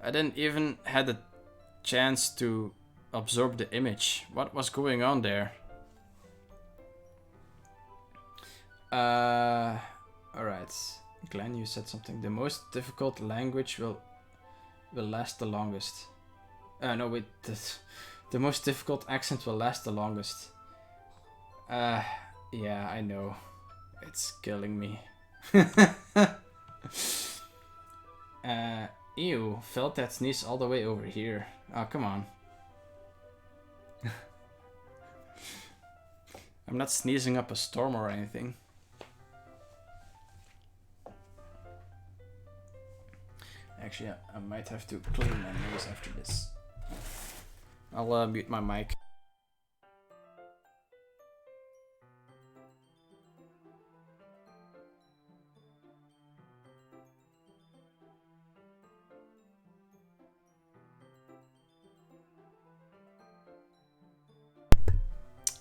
I didn't even had a chance to absorb the image. What was going on there? Alright. Glenn, you said something. The most difficult language will last the longest. No, wait. The most difficult accent will last the longest. Yeah, I know. It's killing me. Ew, felt that sneeze all the way over here. Oh, come on. I'm not sneezing up a storm or anything. Actually, I might have to clean my nose after this. I'll mute my mic.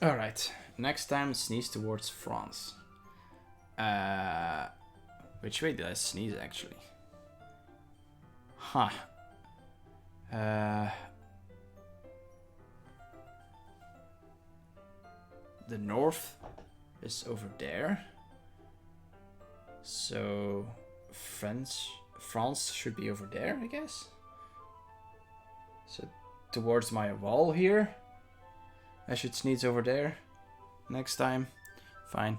Alright, next time sneeze towards France. Which way did I sneeze actually? Huh. The north is over there. So France should be over there, I guess. So towards my wall here. I should sneeze over there next time. Fine.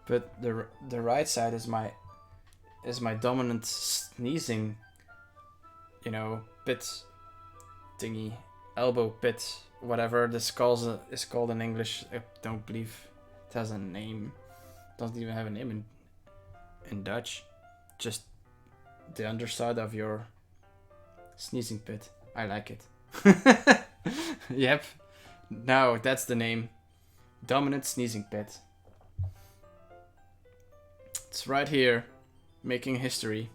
But the right side is my dominant sneezing, you know, pit thingy, elbow pit, whatever this is called in English. I don't believe it has a name. It doesn't even have a name in Dutch. Just the underside of your sneezing pit. I like it. Yep. Now that's the name. Dominant sneezing pit. It's right here. Making history.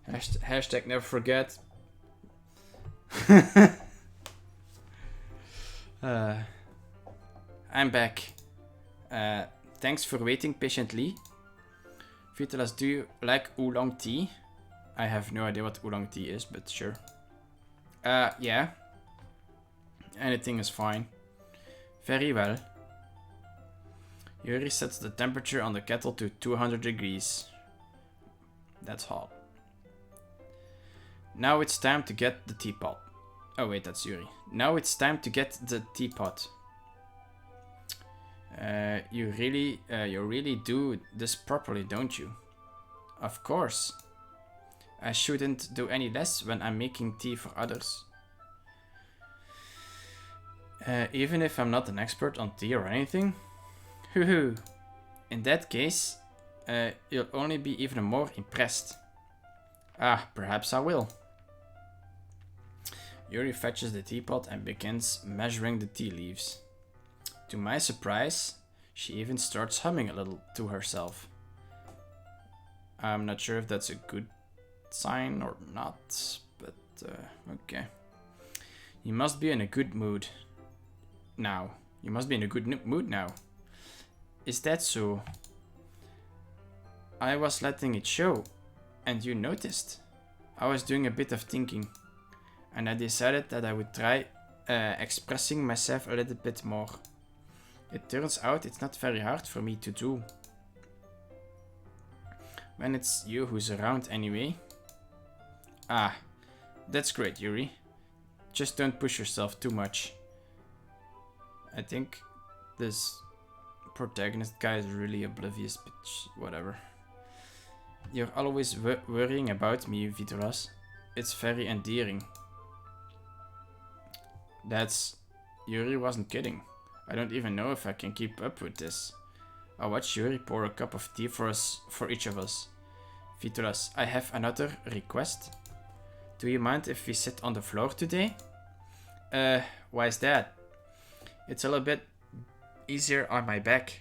Hashtag never forget. I'm back. Thanks for waiting patiently. Vitolas, do you like oolong tea? I have no idea what oolong tea is, but sure. Yeah. Anything is fine. Very well. Yuri sets the temperature on the kettle to 200 degrees. That's hot. Now it's time to get the teapot. Oh wait, that's Yuri. Now it's time to get the teapot. You really do this properly, don't you? Of course. I shouldn't do any less when I'm making tea for others. Even if I'm not an expert on tea or anything? Hoo-hoo. In that case, you'll only be even more impressed. Ah, perhaps I will. Yuri fetches the teapot and begins measuring the tea leaves. To my surprise, she even starts humming a little to herself. I'm not sure if that's a good sign or not, but okay. You must be in a good mood now. You must be in a good mood now. Is that so? I was letting it show, and you noticed. I was doing a bit of thinking, and I decided that I would try expressing myself a little bit more. It turns out it's not very hard for me to do. When it's you who's around anyway. Ah, that's great, Yuri. Just don't push yourself too much. I think this protagonist guy is really oblivious, but whatever. You're always worrying about me, Vitolas. It's very endearing. Yuri wasn't kidding. I don't even know if I can keep up with this. I'll watch Yuri pour a cup of tea for each of us. Vitolas, I have another request. Do you mind if we sit on the floor today? Why is that? It's a little bit easier on my back.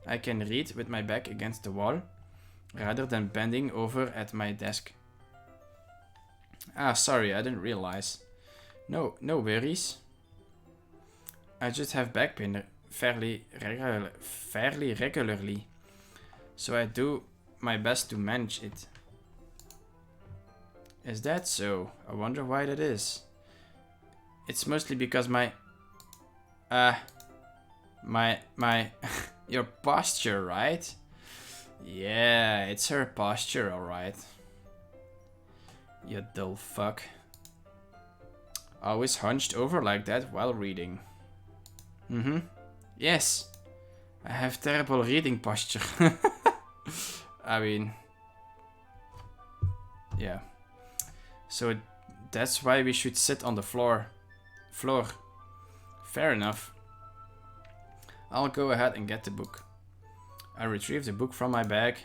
I can read with my back against the wall, rather than bending over at my desk. Ah, sorry, I didn't realize. No worries. I just have back pain fairly regularly, so I do my best to manage it. Is that so? I wonder why that is. It's mostly because your posture, right? Yeah, it's her posture, alright. You dull fuck. Always hunched over like that while reading. Yes. I have terrible reading posture. I mean... yeah. So that's why we should sit on the floor. Fair enough. I'll go ahead and get the book. I retrieve the book from my bag.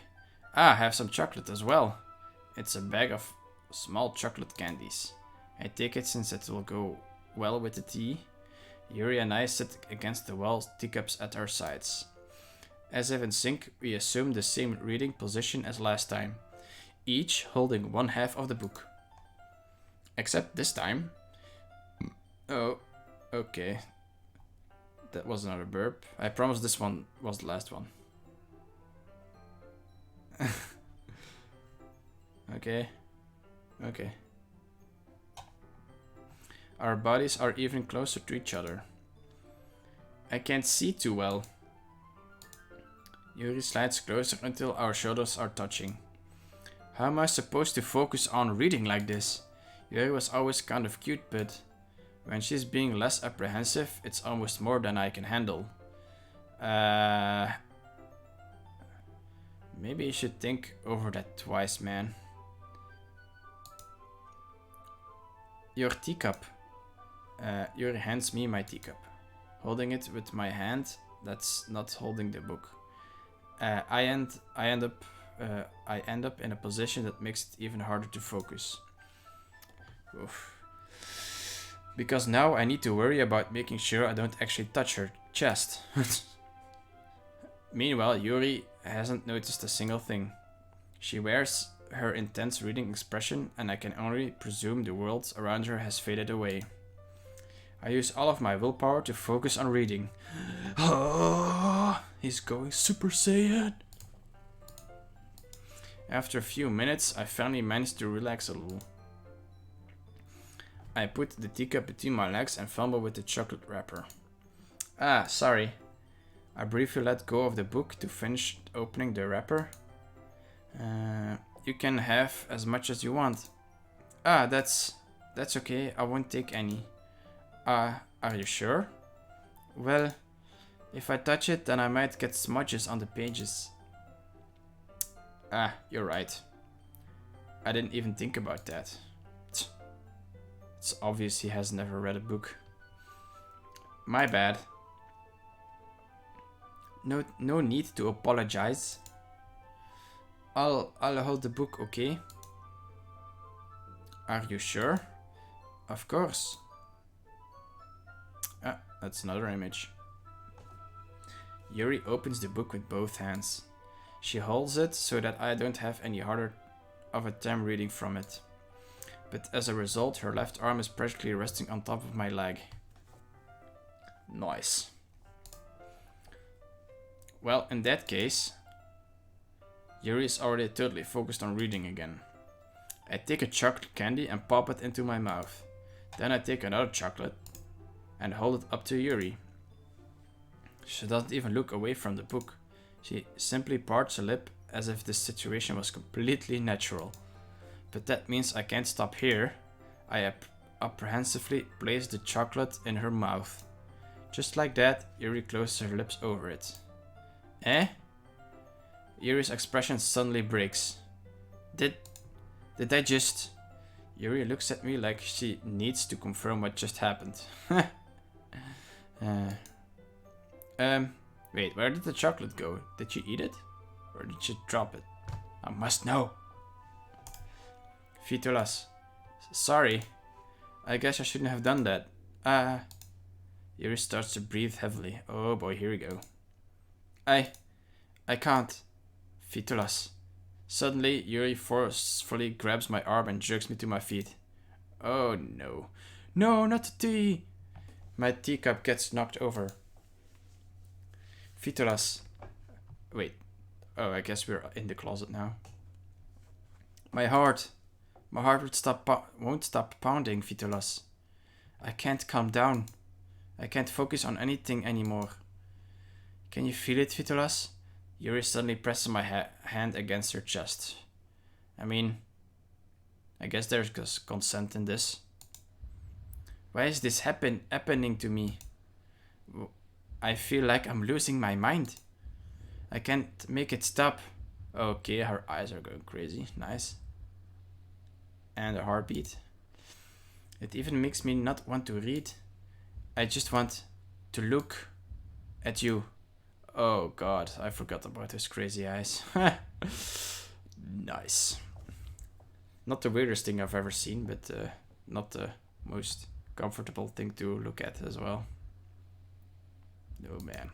Ah, I have some chocolate as well. It's a bag of Small chocolate candies. I take it since it will go well with the tea. Yuri and I sit against the wall, teacups at our sides. As if in sync, we assume the same reading position as last time, each holding one half of the book. Except this time... Oh, okay. That was another burp. I promise this one was the last one. Okay. Okay. Our bodies are even closer to each other. I can't see too well. Yuri slides closer until our shoulders are touching. How am I supposed to focus on reading like this? Yuri was always kind of cute, but when she's being less apprehensive, it's almost more than I can handle. Maybe you should think over that twice, man. Your teacup. Yuri hands me my teacup. Holding it with my hand, that's not holding the book. I end up in a position that makes it even harder to focus. Oof. Because now I need to worry about making sure I don't actually touch her chest. Meanwhile, Yuri hasn't noticed a single thing. She wears her intense reading expression, and I can only presume the world around her has faded away. I use all of my willpower to focus on reading. He's going Super Saiyan. After a few minutes, I finally managed to relax a little. I put the teacup between my legs and fumble with the chocolate wrapper. Ah, sorry. I briefly let go of the book to finish opening the wrapper. You can have as much as you want. Ah, that's okay. I won't take any. Are you sure? Well, if I touch it, then I might get smudges on the pages. Ah, you're right. I didn't even think about that. It's obvious he has never read a book. My bad. No need to apologize. I'll hold the book, okay? Are you sure? Of course. Ah, that's another image. Yuri opens the book with both hands. She holds it so that I don't have any harder of a time reading from it. But as a result, her left arm is practically resting on top of my leg. Nice. Well, in that case, Yuri is already totally focused on reading again. I take a chocolate candy and pop it into my mouth. Then I take another chocolate and hold it up to Yuri. She doesn't even look away from the book. She simply parts her lip as if this situation was completely natural. But that means I can't stop here. I apprehensively place the chocolate in her mouth. Just like that, Yuri closes her lips over it. Eh? Yuri's expression suddenly breaks. Did I just... Yuri looks at me like she needs to confirm what just happened. Wait, where did the chocolate go? Did you eat it? Or did you drop it? I must know. Vitolas. Sorry. I guess I shouldn't have done that. Yuri starts to breathe heavily. Oh boy, here we go. I can't. Vitolas. Suddenly, Yuri forcefully grabs my arm and jerks me to my feet. Oh no. No, not the tea! My teacup gets knocked over. Vitolas. Wait. Oh, I guess we're in the closet now. My heart won't stop pounding, Vitolas. I can't calm down. I can't focus on anything anymore. Can you feel it, Vitolas? Yuri suddenly presses my hand against her chest. I mean, I guess there's consent in this. Why is this happening to me? I feel like I'm losing my mind. I can't make it stop. Okay, her eyes are going crazy. Nice. And a heartbeat. It even makes me not want to read. I just want to look at you. Oh god, I forgot about his crazy eyes. Nice. Not the weirdest thing I've ever seen, but not the most comfortable thing to look at as well. Oh man.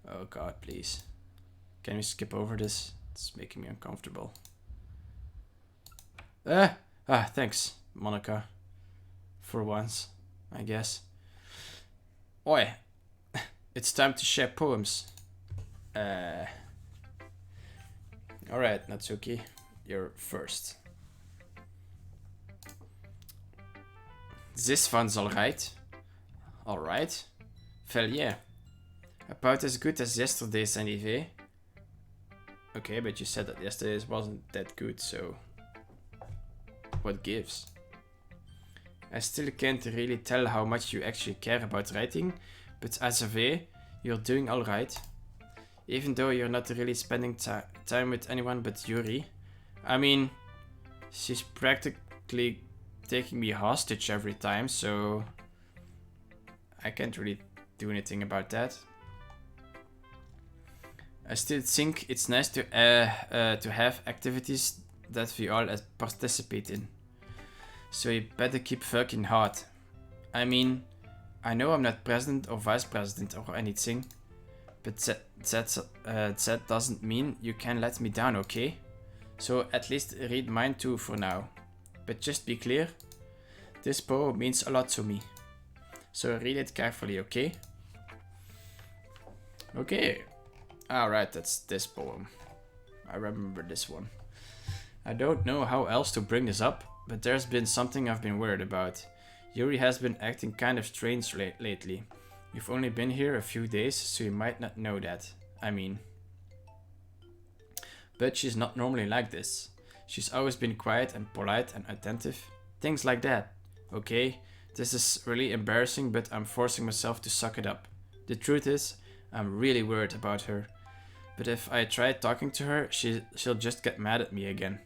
Oh god, please. Can we skip over this? It's making me uncomfortable. Thanks, Monica. For once, I guess. Oi, it's time to share poems. Alright, Natsuki, you're first. This one's alright. Alright. Well, yeah. About as good as yesterday's anyway. Okay, but you said that yesterday's wasn't that good, so... What gives? I still can't really tell how much you actually care about writing, but as a way, you're doing alright. Even though you're not really spending time with anyone but Yuri. I mean, she's practically taking me hostage every time, so I can't really do anything about that. I still think it's nice to have activities that we all participate in. So you better keep working hard. I mean, I know I'm not president or vice president or anything, but that doesn't mean you can let me down, okay? So at least read mine too for now. But just be clear, this poem means a lot to me. So read it carefully, okay? Okay. Alright, that's this poem. I remember this one. I don't know how else to bring this up, but there's been something I've been worried about. Yuri has been acting kind of strange lately. You've only been here a few days, so you might not know that. I mean... But she's not normally like this. She's always been quiet and polite and attentive. Things like that. Okay, this is really embarrassing, but I'm forcing myself to suck it up. The truth is, I'm really worried about her. But if I try talking to her, she'll just get mad at me again.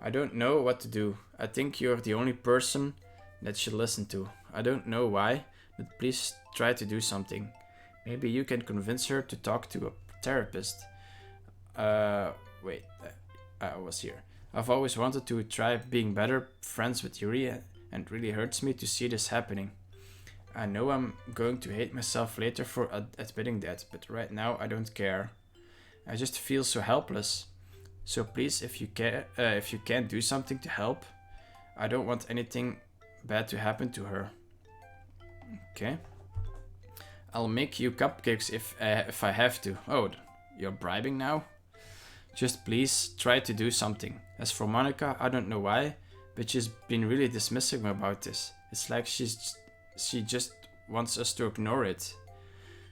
I don't know what to do. I think you're the only person that she'll listen to. I don't know why, but please try to do something. Maybe you can convince her to talk to a therapist. Wait, I was here. I've always wanted to try being better friends with Yuri, and it really hurts me to see this happening. I know I'm going to hate myself later for admitting that, but right now I don't care. I just feel so helpless. So please, if you can do something to help, I don't want anything bad to happen to her. Okay. I'll make you cupcakes if I have to. Oh, you're bribing now? Just please try to do something. As for Monica, I don't know why, but she's been really dismissive about this. It's like she just wants us to ignore it.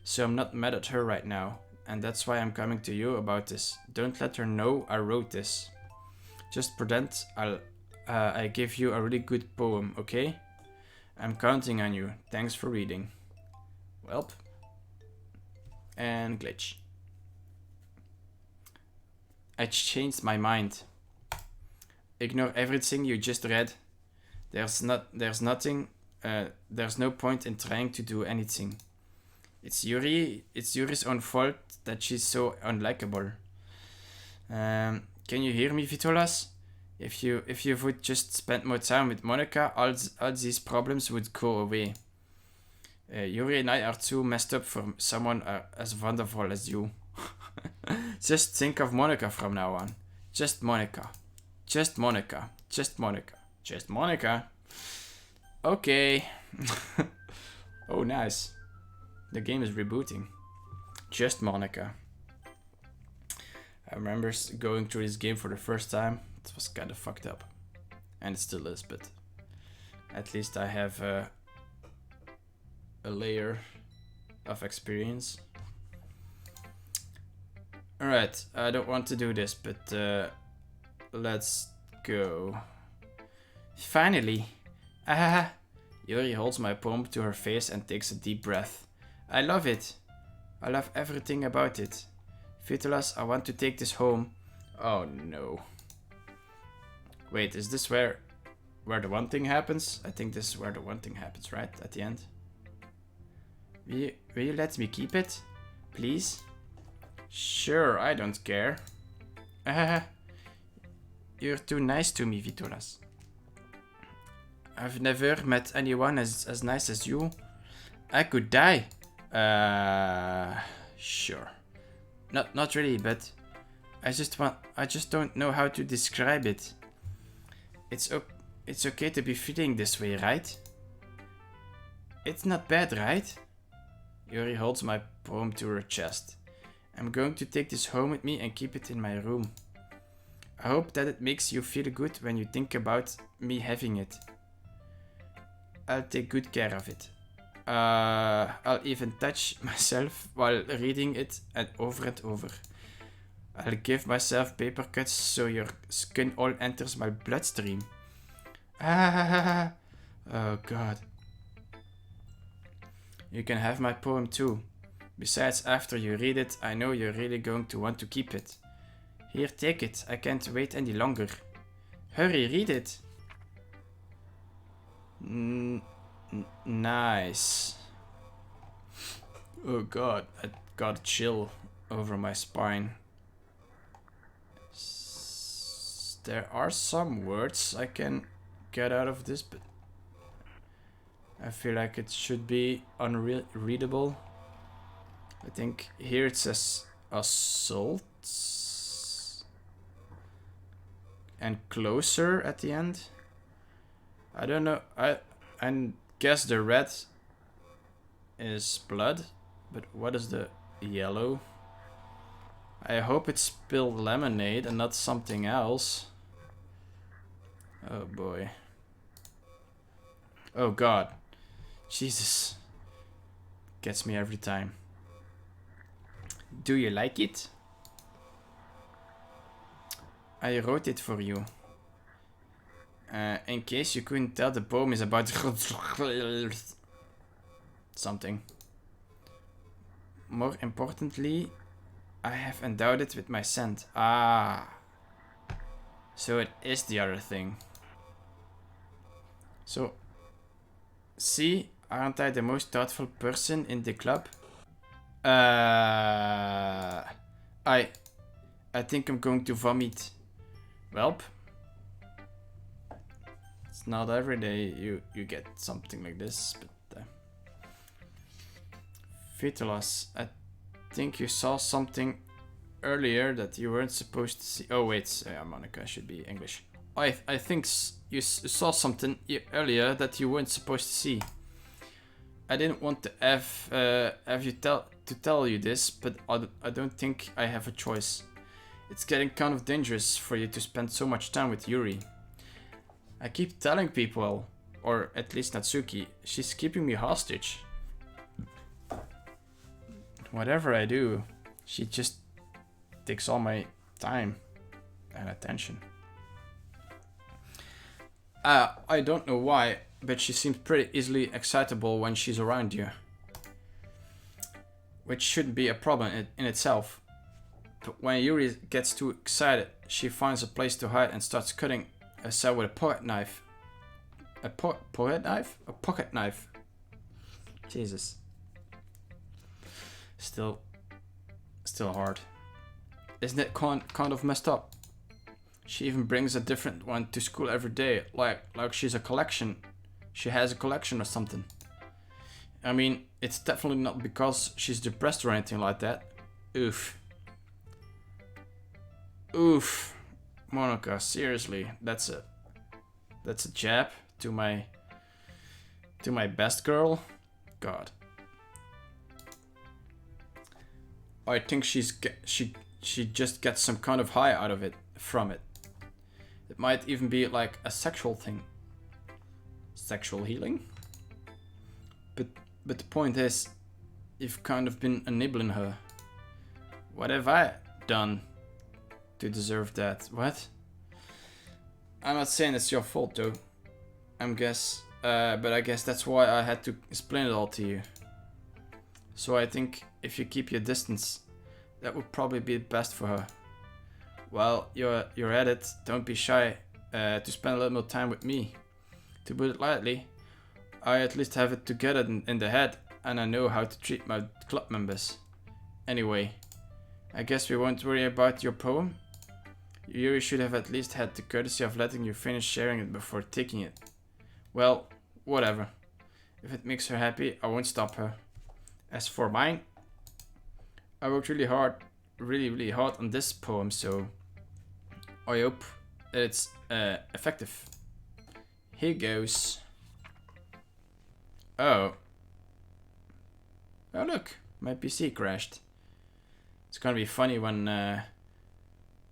So I'm not mad at her right now, and that's why I'm coming to you about this. Don't let her know I wrote this. Just pretend I give you a really good poem, okay? I'm counting on you. Thanks for reading. Welp. And glitch. I changed my mind. Ignore everything you just read. There's no point in trying to do anything. It's Yuri's own fault that she's so unlikable. Can you hear me, Vitolas? If you would just spend more time with Monica, all these problems would go away. Yuri and I are too messed up for someone as wonderful as you. Just think of Monica from now on. Just Monica. Just Monica. Just Monica. Just Monica. Okay. Oh, nice. The game is rebooting. Just Monica. I remember going through this game for the first time. It was kind of fucked up. And it still is, but at least I have a layer of experience. Alright, I don't want to do this, but let's go. Finally! Ah! Yuri holds my poem to her face and takes a deep breath. I love it. I love everything about it. Vitolas, I want to take this home. Oh no. Wait, is this where the one thing happens? I think this is where the one thing happens, right? At the end. Will you let me keep it? Please? Sure, I don't care. You're too nice to me, Vitolas. I've never met anyone as nice as you. I could die. Sure. Not really, but I just don't know how to describe it. It's okay to be feeling this way, right? It's not bad, right? Yuri holds my poem to her chest. I'm going to take this home with me and keep it in my room. I hope that it makes you feel good when you think about me having it. I'll take good care of it. I'll even touch myself while reading it and over. I'll give myself paper cuts so your skin all enters my bloodstream. Oh god. You can have my poem too. Besides, after you read it, I know you're really going to want to keep it. Here, take it. I can't wait any longer. Hurry, read it. Nice. Oh god, I got a chill over my spine. There are some words I can get out of this, but I feel like it should be unreadable. I think here it says assaults and closer at the end. I don't know. I guess the red is blood, but what is the yellow? I hope it's spilled lemonade and not something else. Oh boy. Oh god. Jesus. Gets me every time. Do you like it? I wrote it for you. In case you couldn't tell, the poem is about something. More importantly, I have endowed it with my scent. Ah. So it is the other thing. So, see, aren't I the most thoughtful person in the club? I think I'm going to vomit. Welp. It's not every day you get something like this, but Vitolas, I think you saw something earlier that you weren't supposed to see. Oh wait, Monica should be English. I think you saw something earlier that you weren't supposed to see. I didn't want to have you tell you this, but I don't think I have a choice. It's getting kind of dangerous for you to spend so much time with Yuri. I keep telling people, or at least Natsuki, she's keeping me hostage. Whatever I do, she just takes all my time and attention. I don't know why, but she seems pretty easily excitable when she's around you. Which shouldn't be a problem in itself. But when Yuri gets too excited, she finds a place to hide and starts cutting herself with a pocket knife. A pocket knife? A pocket knife. Jesus. Still hard. Isn't it kind of messed up? She even brings a different one to school every day, like she's a collection. She has a collection or something. I mean, it's definitely not because she's depressed or anything like that. Oof. Oof. Monica, seriously, that's a jab to my best girl. God. I think she just gets some kind of high out of it from it. It might even be like a sexual thing. Sexual healing? But the point is, you've kind of been enabling her. What have I done to deserve that? What? I'm not saying it's your fault though. But I guess that's why I had to explain it all to you. So I think if you keep your distance, that would probably be best for her. Well, you're at it. Don't be shy to spend a little more time with me. To put it lightly, I at least have it together in the head, and I know how to treat my club members. Anyway, I guess we won't worry about your poem. Yuri should have at least had the courtesy of letting you finish sharing it before taking it. Well, whatever. If it makes her happy, I won't stop her. As for mine, I worked really hard on this poem, so I hope that it's effective. Here goes. Oh. Oh look, my PC crashed. It's gonna be funny when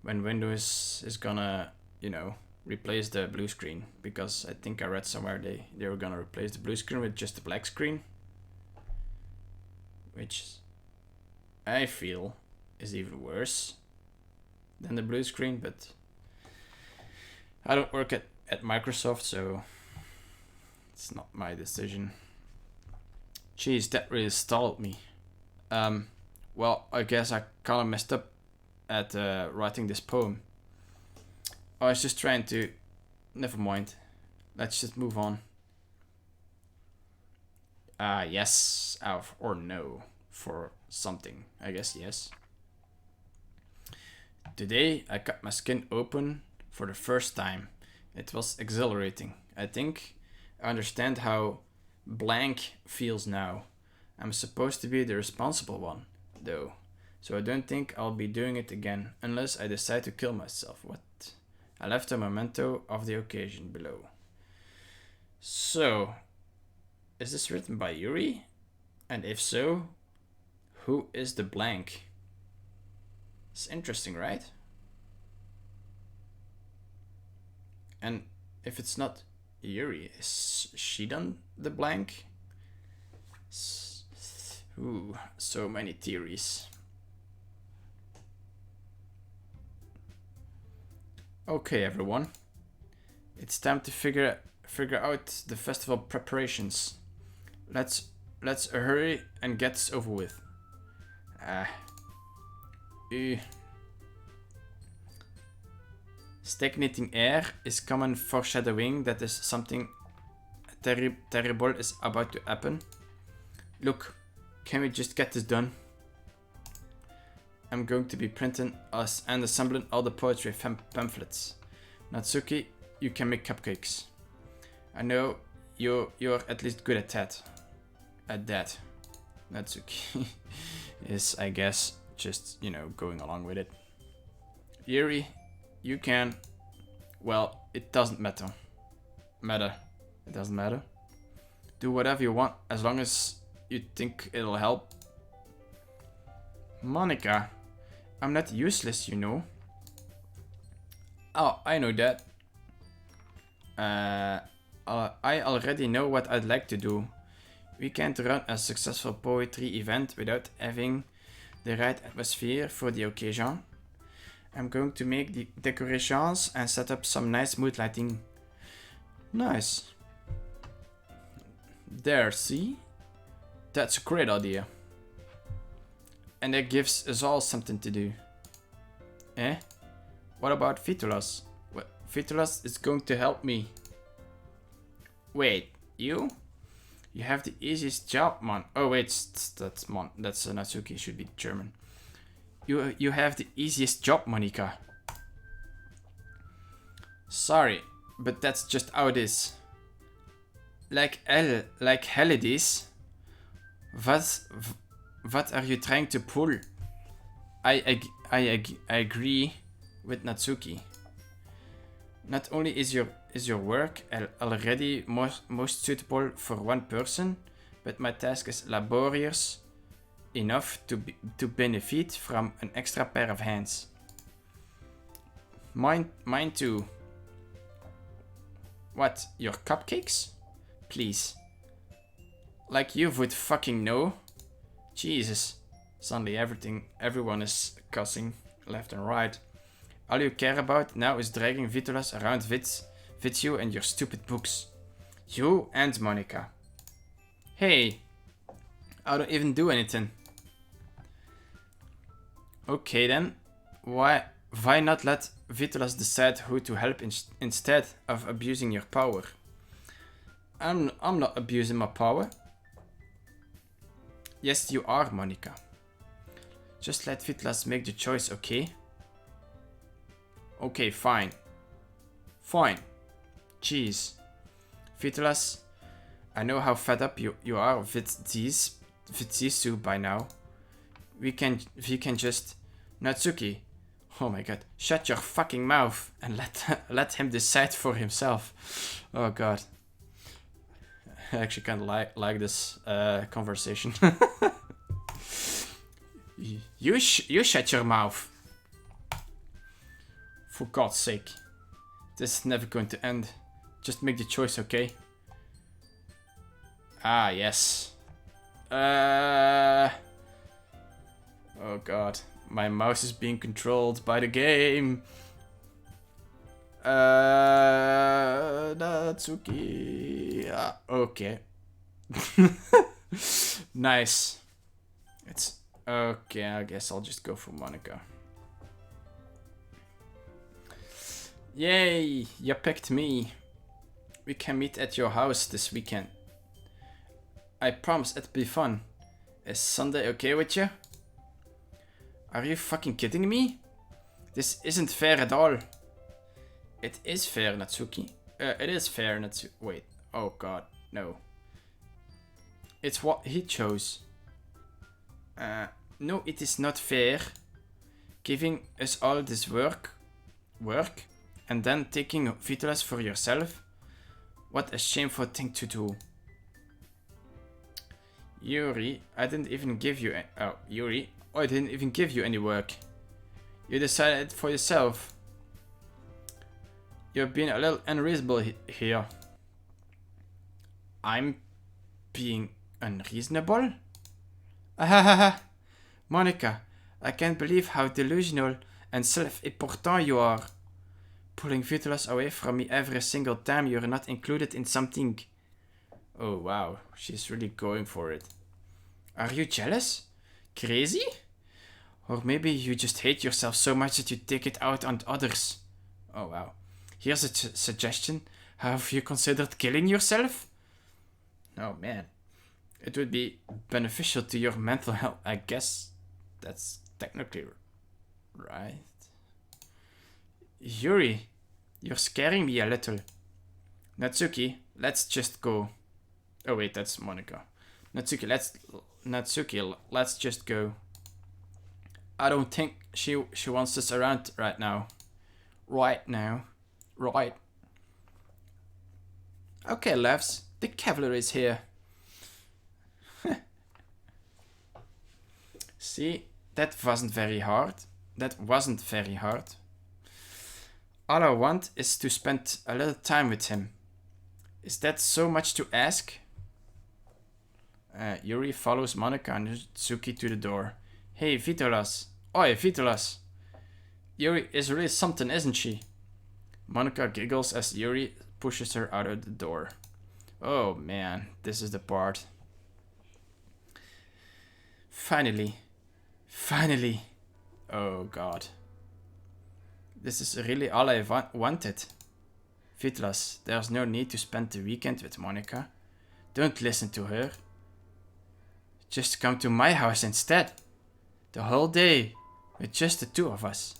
Windows is gonna, you know, replace the blue screen, because I think I read somewhere they were gonna replace the blue screen with just a black screen, which I feel is even worse than the blue screen, but I don't work at Microsoft, so it's not my decision. Jeez, that really stalled me. Well, I guess I kinda messed up at writing this poem. I was just trying to... Never mind. Let's just move on. Yes. Or no. For something. I guess yes. Today I cut my skin open for the first time. It was exhilarating. I think I understand how blank feels now. I'm supposed to be the responsible one, though. So I don't think I'll be doing it again, unless I decide to kill myself. What? I left a memento of the occasion below. So, is this written by Yuri? And if so, who is the blank? It's interesting, right? And if it's not Yuri, is she done the blank? Ooh, so many theories. Okay, everyone. It's time to figure out the festival preparations. Let's hurry and get this over with. Stagnating air is common foreshadowing that is something terrible is about to happen. Look, can we just get this done? I'm going to be printing us and assembling all the poetry pamphlets. Natsuki, you can make cupcakes. I know you're at least good at that. Natsuki is, I guess, just, you know, going along with it. Yuri, you can... Well, it doesn't matter. It doesn't matter. Do whatever you want, as long as you think it'll help. Monica, I'm not useless, you know. Oh, I know that. I already know what I'd like to do. We can't run a successful poetry event without having the right atmosphere for the occasion. I'm going to make the decorations and set up some nice mood lighting. Nice. There, see? That's a great idea. And that gives us all something to do. Eh? What about Vitolas? Well, Vitolas is going to help me. Wait, you? You have the easiest job, man. Oh wait, that's Natsuki, should be German. You have the easiest job, Monica. Sorry, but that's just how it is. Like hell it is. What are you trying to pull? I agree with Natsuki. Not only is your work already most suitable for one person, but my task is laborious enough to benefit from an extra pair of hands. Mine too. What, your cupcakes? Please. Like you would fucking know. Jesus. Suddenly everyone is cussing left and right. All you care about now is dragging Vitolas around with you and your stupid books. You and Monica. Hey, I don't even do anything. Okay then, why not let Vitolas decide who to help instead of abusing your power? I'm not abusing my power. Yes, you are, Monica. Just let Vitolas make the choice, okay? Okay, fine. Fine. Jeez. Vitolas, I know how fed up you are with these two by now. We can just... Natsuki. Oh my god. Shut your fucking mouth and let him decide for himself. Oh god. I actually kind of like this conversation. You shut your mouth. For God's sake. This is never going to end. Just make the choice, okay? Ah, yes. Oh god. My mouse is being controlled by the game. Natsuki. Okay. Nice. It's okay. I guess I'll just go for Monica. Yay! You picked me. We can meet at your house this weekend. I promise it'll be fun. Is Sunday okay with you? Are you fucking kidding me? This isn't fair at all. It is fair, Natsuki. It is fair, Natsuki. Wait. Oh god. No. It's what he chose. No, it is not fair. Giving us all this work, and then taking Vitolas for yourself. What a shameful thing to do. Yuri, I didn't even give you... Yuri, I didn't even give you any work. You decided for yourself. You're being a little unreasonable here. I'm being unreasonable? Ahahaha. Monica, I can't believe how delusional and self-important you are. Pulling Vitolas away from me every single time you're not included in something. Oh wow, she's really going for it. Are you jealous? Crazy? Or maybe you just hate yourself so much that you take it out on others. Oh wow. Here's a suggestion. Have you considered killing yourself? Oh man. It would be beneficial to your mental health. I guess that's technically right. Yuri, you're scaring me a little. Natsuki, let's just go. Oh wait, that's Monica. Natsuki, let's just go. I don't think she wants us around right now. Right. Okay, loves, the cavalry is here. See, that wasn't very hard. All I want is to spend a little time with him. Is that so much to ask? Yuri follows Monica and Natsuki to the door. Hey, Vitolas. Oi, Vitolas. Yuri is really something, isn't she? Monica giggles as Yuri pushes her out of the door. Oh man, this is the part. Finally. Oh god. This is really all I wanted. Vitolas, there's no need to spend the weekend with Monica. Don't listen to her. Just come to my house instead. The whole day, with just the two of us.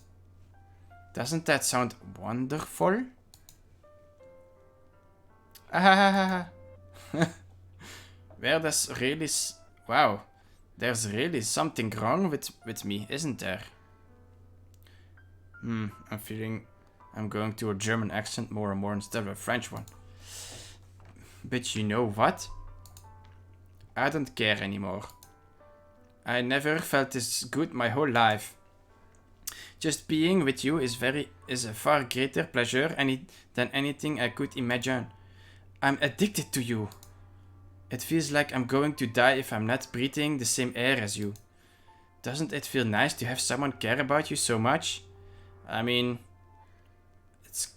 Doesn't that sound wonderful? Ahahaha. Wow. There's really something wrong with me, isn't there? I'm feeling I'm going to a German accent more and more instead of a French one. But you know what? I don't care anymore. I never felt this good my whole life. Just being with you is a far greater pleasure than anything I could imagine. I'm addicted to you. It feels like I'm going to die if I'm not breathing the same air as you. Doesn't it feel nice to have someone care about you so much? I mean, it's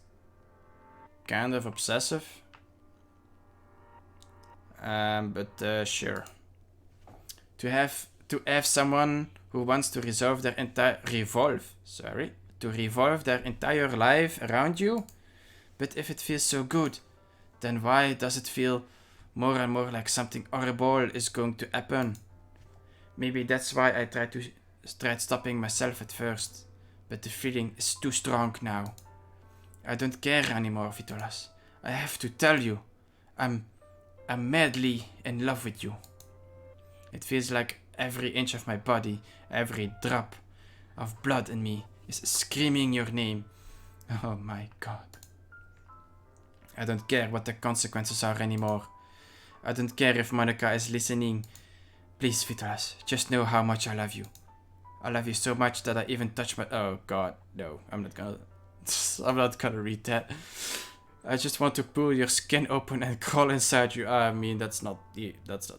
kind of obsessive. But sure. To have someone who wants to revolve their entire life around you. But if it feels so good, then why does it feel more and more like something horrible is going to happen? Maybe that's why I try to tried stopping myself at first, but the feeling is too strong now. I don't care anymore, Vitolas. I have to tell you, I'm madly in love with you. It feels like every inch of my body, every drop of blood in me is screaming your name. Oh my god. I don't care what the consequences are anymore. I don't care if Monica is listening. Please, Vitolas, just know how much I love you. I love you so much that I even touch my... Oh god, no, I'm not gonna read that. I just want to pull your skin open and crawl inside you. I mean, that's not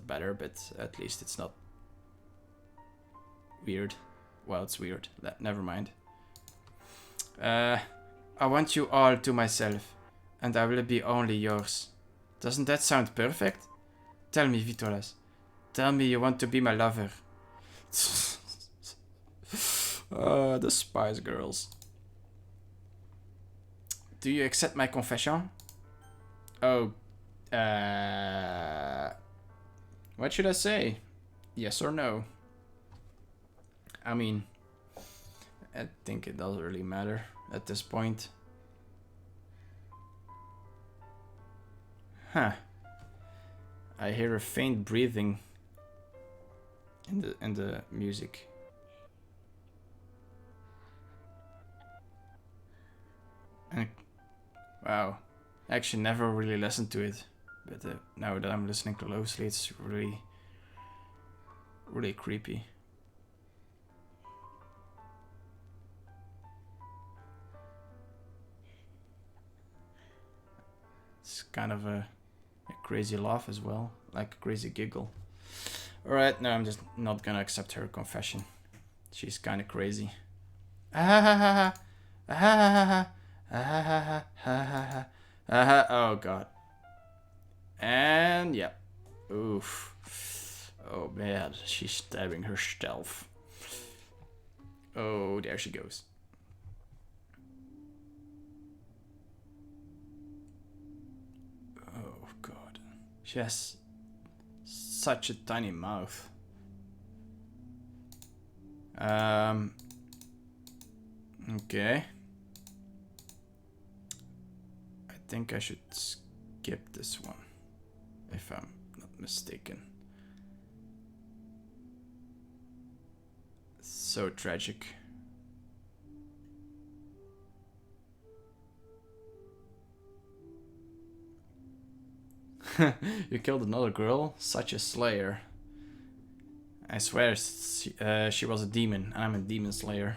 better, but at least it's not weird. Well, it's weird. Never mind. I want you all to myself, and I will be only yours. Doesn't that sound perfect? Tell me, Vitolas. Tell me you want to be my lover. The Spice Girls. Do you accept my confession? Oh, what should I say? Yes or no? I mean, I think it doesn't really matter at this point. Huh. I hear a faint breathing in the music. And, wow. I actually never really listened to it, but now that I'm listening closely, it's really, really creepy. It's kind of a crazy laugh as well, like a crazy giggle. Alright, no, I'm just not gonna accept her confession. She's kind of crazy. Oh god. And yeah. Oof. Oh man, she's stabbing herself. Oh, there she goes. Oh god. She has such a tiny mouth. Okay. I think I should skip this one, if I'm not mistaken. So tragic. You killed another girl? Such a slayer. I swear she was a demon, and I'm a demon slayer.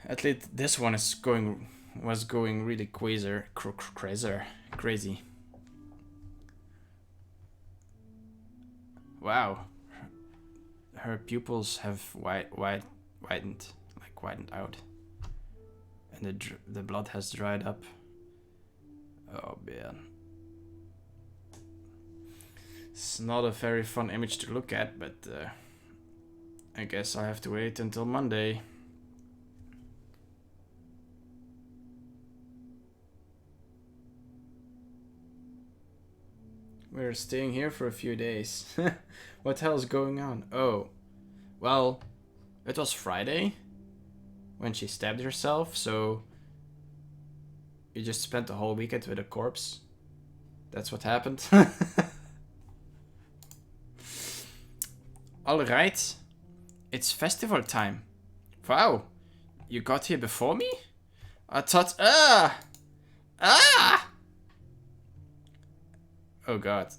At least this one was going really crazy. Wow, her pupils have widened out, and the blood has dried up. Oh man, it's not a very fun image to look at, but I guess I have to wait until Monday. We're staying here for a few days. What the hell is going on? Oh, well, it was Friday when she stabbed herself, so you just spent the whole weekend with a corpse. That's what happened. Alright, it's festival time. Wow, you got here before me? I thought, oh god.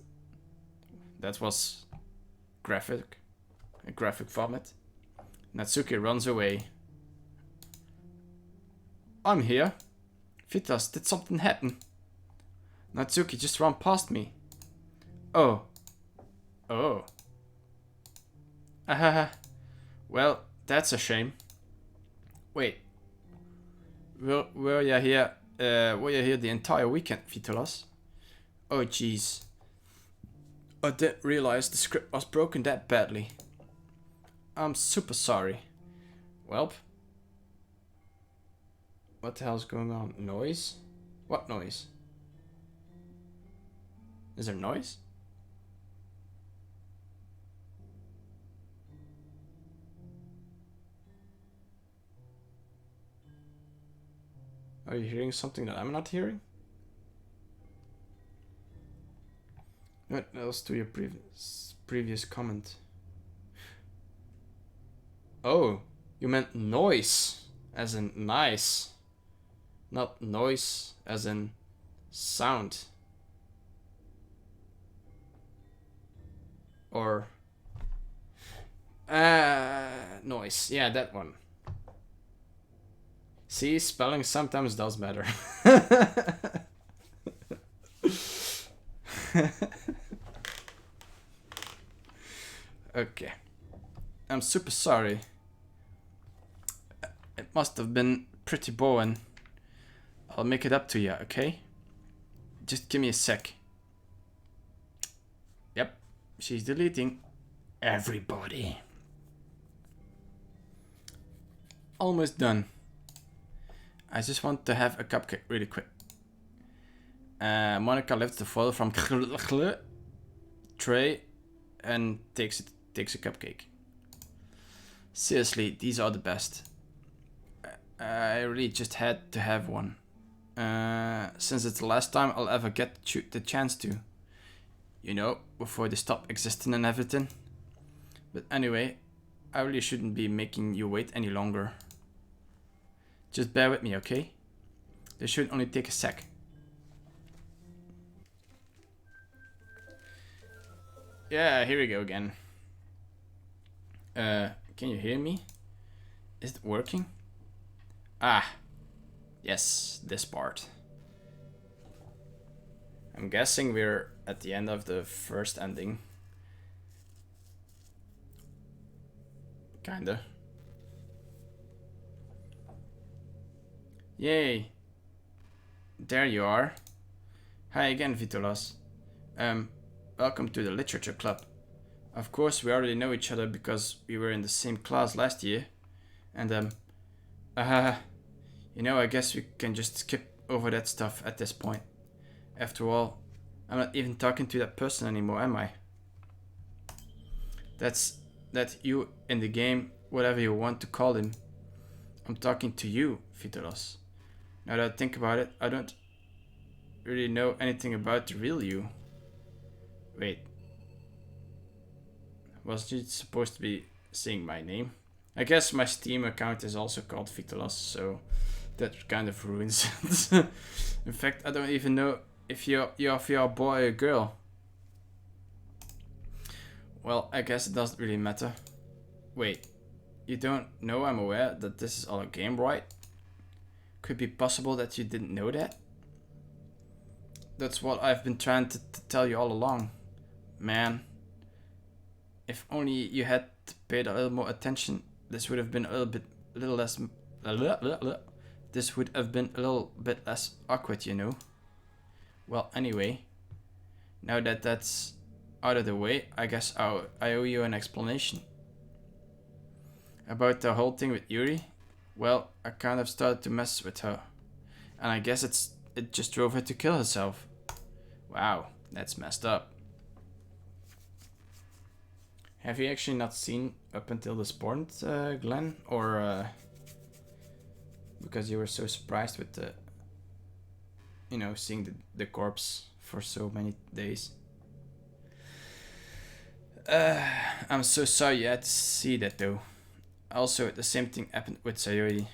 That was graphic. A graphic vomit. Natsuki runs away. I'm here. Vitolas, did something happen? Natsuki just ran past me. Oh. Oh. Well, that's a shame. Wait. Were you here? Were you here the entire weekend, Vitolas? Oh jeez. I didn't realize the script was broken that badly. I'm super sorry. Welp. What the hell's going on? Noise? What noise? Is there noise? Are you hearing something that I'm not hearing? What else to your previous comment? Oh, you meant noise, as in nice. Not noise, as in sound. Or... noise. Yeah, that one. See, spelling sometimes does matter. Okay. I'm super sorry. It must have been pretty boring. I'll make it up to you, okay? Just give me a sec. Yep, she's deleting everybody. Almost done. I just want to have a cupcake really quick. Monica lifts the photo from tray and takes a cupcake. Seriously, these are the best. I really just had to have one. Since it's the last time I'll ever get the chance to. You know, before they stop existing and everything. But anyway, I really shouldn't be making you wait any longer. Just bear with me, okay? This should only take a sec. Yeah, here we go again. Can you hear me? Is it working? Ah, yes, this part. I'm guessing we're at the end of the first ending. Kinda. Yay. There you are. Hi again, Vitolas. Welcome to the Literature Club. Of course, we already know each other because we were in the same class last year. And, you know, I guess we can just skip over that stuff at this point. After all, I'm not even talking to that person anymore, am I? That you in the game, whatever you want to call him. I'm talking to you, Vitolas. Now that I think about it, I don't really know anything about the real you. Wait. Wasn't you supposed to be saying my name? I guess my Steam account is also called Vitolas, so that kind of ruins it. In fact, I don't even know if you're a boy or girl. Well, I guess it doesn't really matter. Wait, you don't know I'm aware that this is all a game, right? Could it be possible that you didn't know that? That's what I've been trying to tell you all along. Man, if only you had paid a little more attention, this would have been a little less. This would have been a little bit less awkward, you know. Well, anyway, now that that's out of the way, I guess I owe you an explanation. About the whole thing with Yuri, well, I kind of started to mess with her, and I guess it just drove her to kill herself. Wow, that's messed up. Have you actually not seen up until this point, Glenn? Or because you were so surprised with the, you know, seeing the corpse for so many days? I'm so sorry you had to see that though. Also, the same thing happened with Sayori.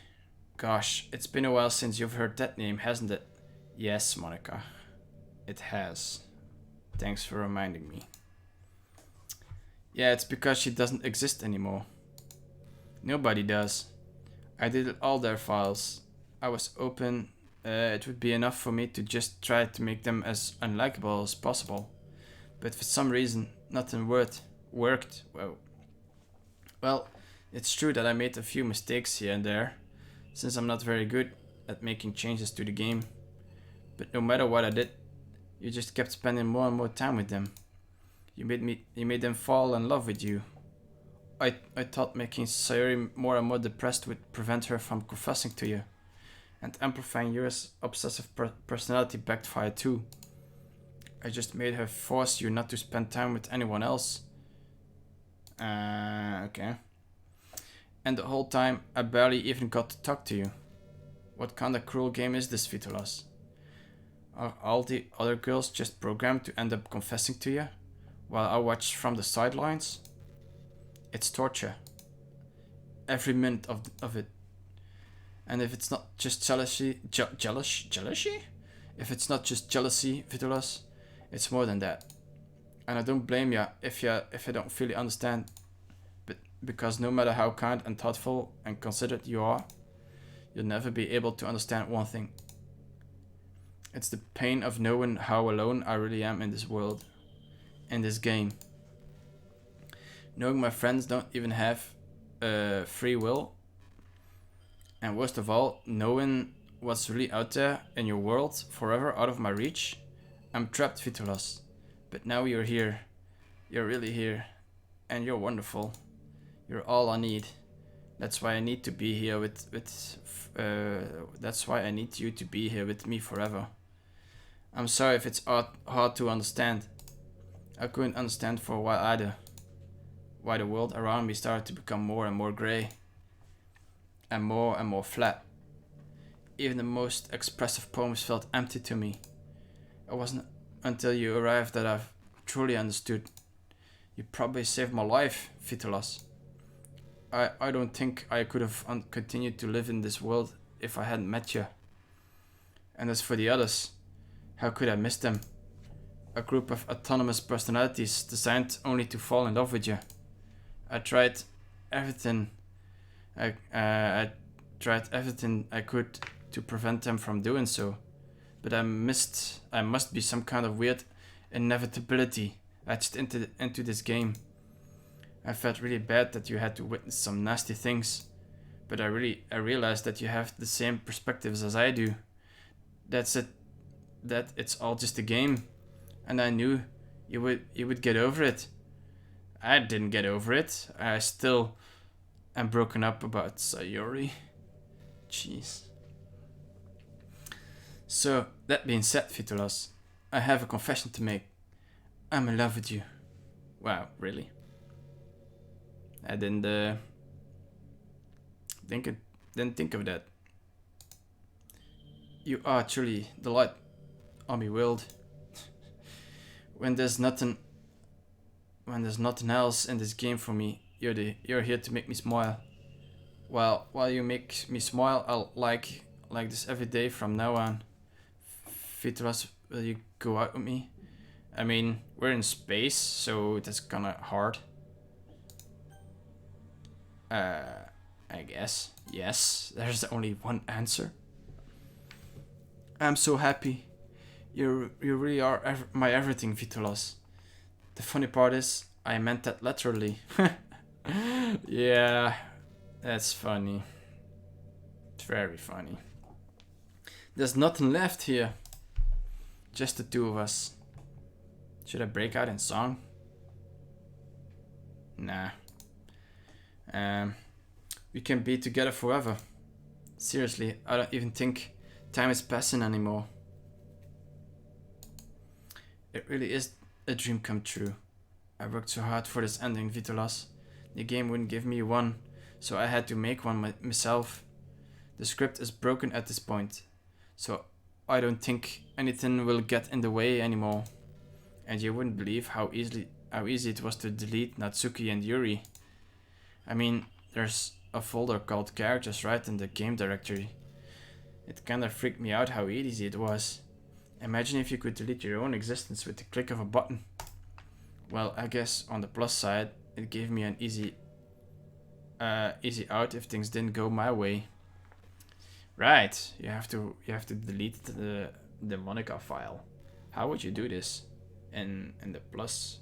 Gosh, it's been a while since you've heard that name, hasn't it? Yes, Monica. It has. Thanks for reminding me. Yeah, it's because she doesn't exist anymore. Nobody does. I did all their files. I was open. It would be enough for me to just try to make them as unlikable as possible. But for some reason, nothing worked. Well, it's true that I made a few mistakes here and there, since I'm not very good at making changes to the game. But no matter what I did, you just kept spending more and more time with them. You made them fall in love with you. I thought making Sayori more and more depressed would prevent her from confessing to you. And amplifying your obsessive personality backfired too. I just made her force you not to spend time with anyone else. Okay. And the whole time, I barely even got to talk to you. What kind of cruel game is this, Vitolas? Are all the other girls just programmed to end up confessing to you, while I watch from the sidelines? It's torture. Every minute of it. And if it's not just jealousy, jealousy? If it's not just jealousy, Vitolas, it's more than that. And I don't blame you if you don't fully understand, but because no matter how kind and thoughtful and considerate you are, you'll never be able to understand one thing. It's the pain of knowing how alone I really am in this world, in this game. Knowing my friends don't even have free will, and worst of all, knowing what's really out there in your world, forever out of my reach. I'm trapped, Vitolas. But now you're here. You're really here. And you're wonderful. You're all I need. That's why I need to be here that's why I need you to be here with me forever. I'm sorry if it's hard to understand. I couldn't understand for a while either. Why the world around me started to become more and more grey. And more flat. Even the most expressive poems felt empty to me. It wasn't until you arrived that I've truly understood. You probably saved my life, Vitolas. I don't think I could have continued to live in this world if I hadn't met you. And as for the others, how could I miss them? A group of autonomous personalities designed only to fall in love with you. I tried everything. I tried everything I could to prevent them from doing so. But I must be some kind of weird inevitability etched into this game. I felt really bad that you had to witness some nasty things, but I realized that you have the same perspectives as I do. That's it. That it's all just a game, and I knew you would get over it. I didn't get over it. I still am broken up about Sayori. Jeez. So, that being said, Vitolas, I have a confession to make. I'm in love with you. Wow, really? I didn't think of that. You are truly the light on my world. When there's nothing else in this game for me, you're here to make me smile. While you make me smile, I'll like this every day from now on. Vitolas, will you go out with me? I mean, we're in space, so that's kinda hard. I guess. Yes, there's only one answer. I'm so happy. You really are my everything, Vitolas. The funny part is, I meant that literally. Yeah, that's funny. It's very funny. There's nothing left here. Just the two of us. Should I break out in song? Nah. We can be together forever. Seriously, I don't even think time is passing anymore. It really is a dream come true. I worked so hard for this ending, Vitolas. The game wouldn't give me one, so I had to make one myself. The script is broken at this point, so I don't think anything will get in the way anymore. And you wouldn't believe how easy it was to delete Natsuki and Yuri. I mean, there's a folder called characters right in the game directory. It kinda freaked me out how easy it was. Imagine if you could delete your own existence with the click of a button. Well, I guess on the plus side, it gave me an easy out if things didn't go my way. Right, you have to delete the Monica file. How would you do this in the plus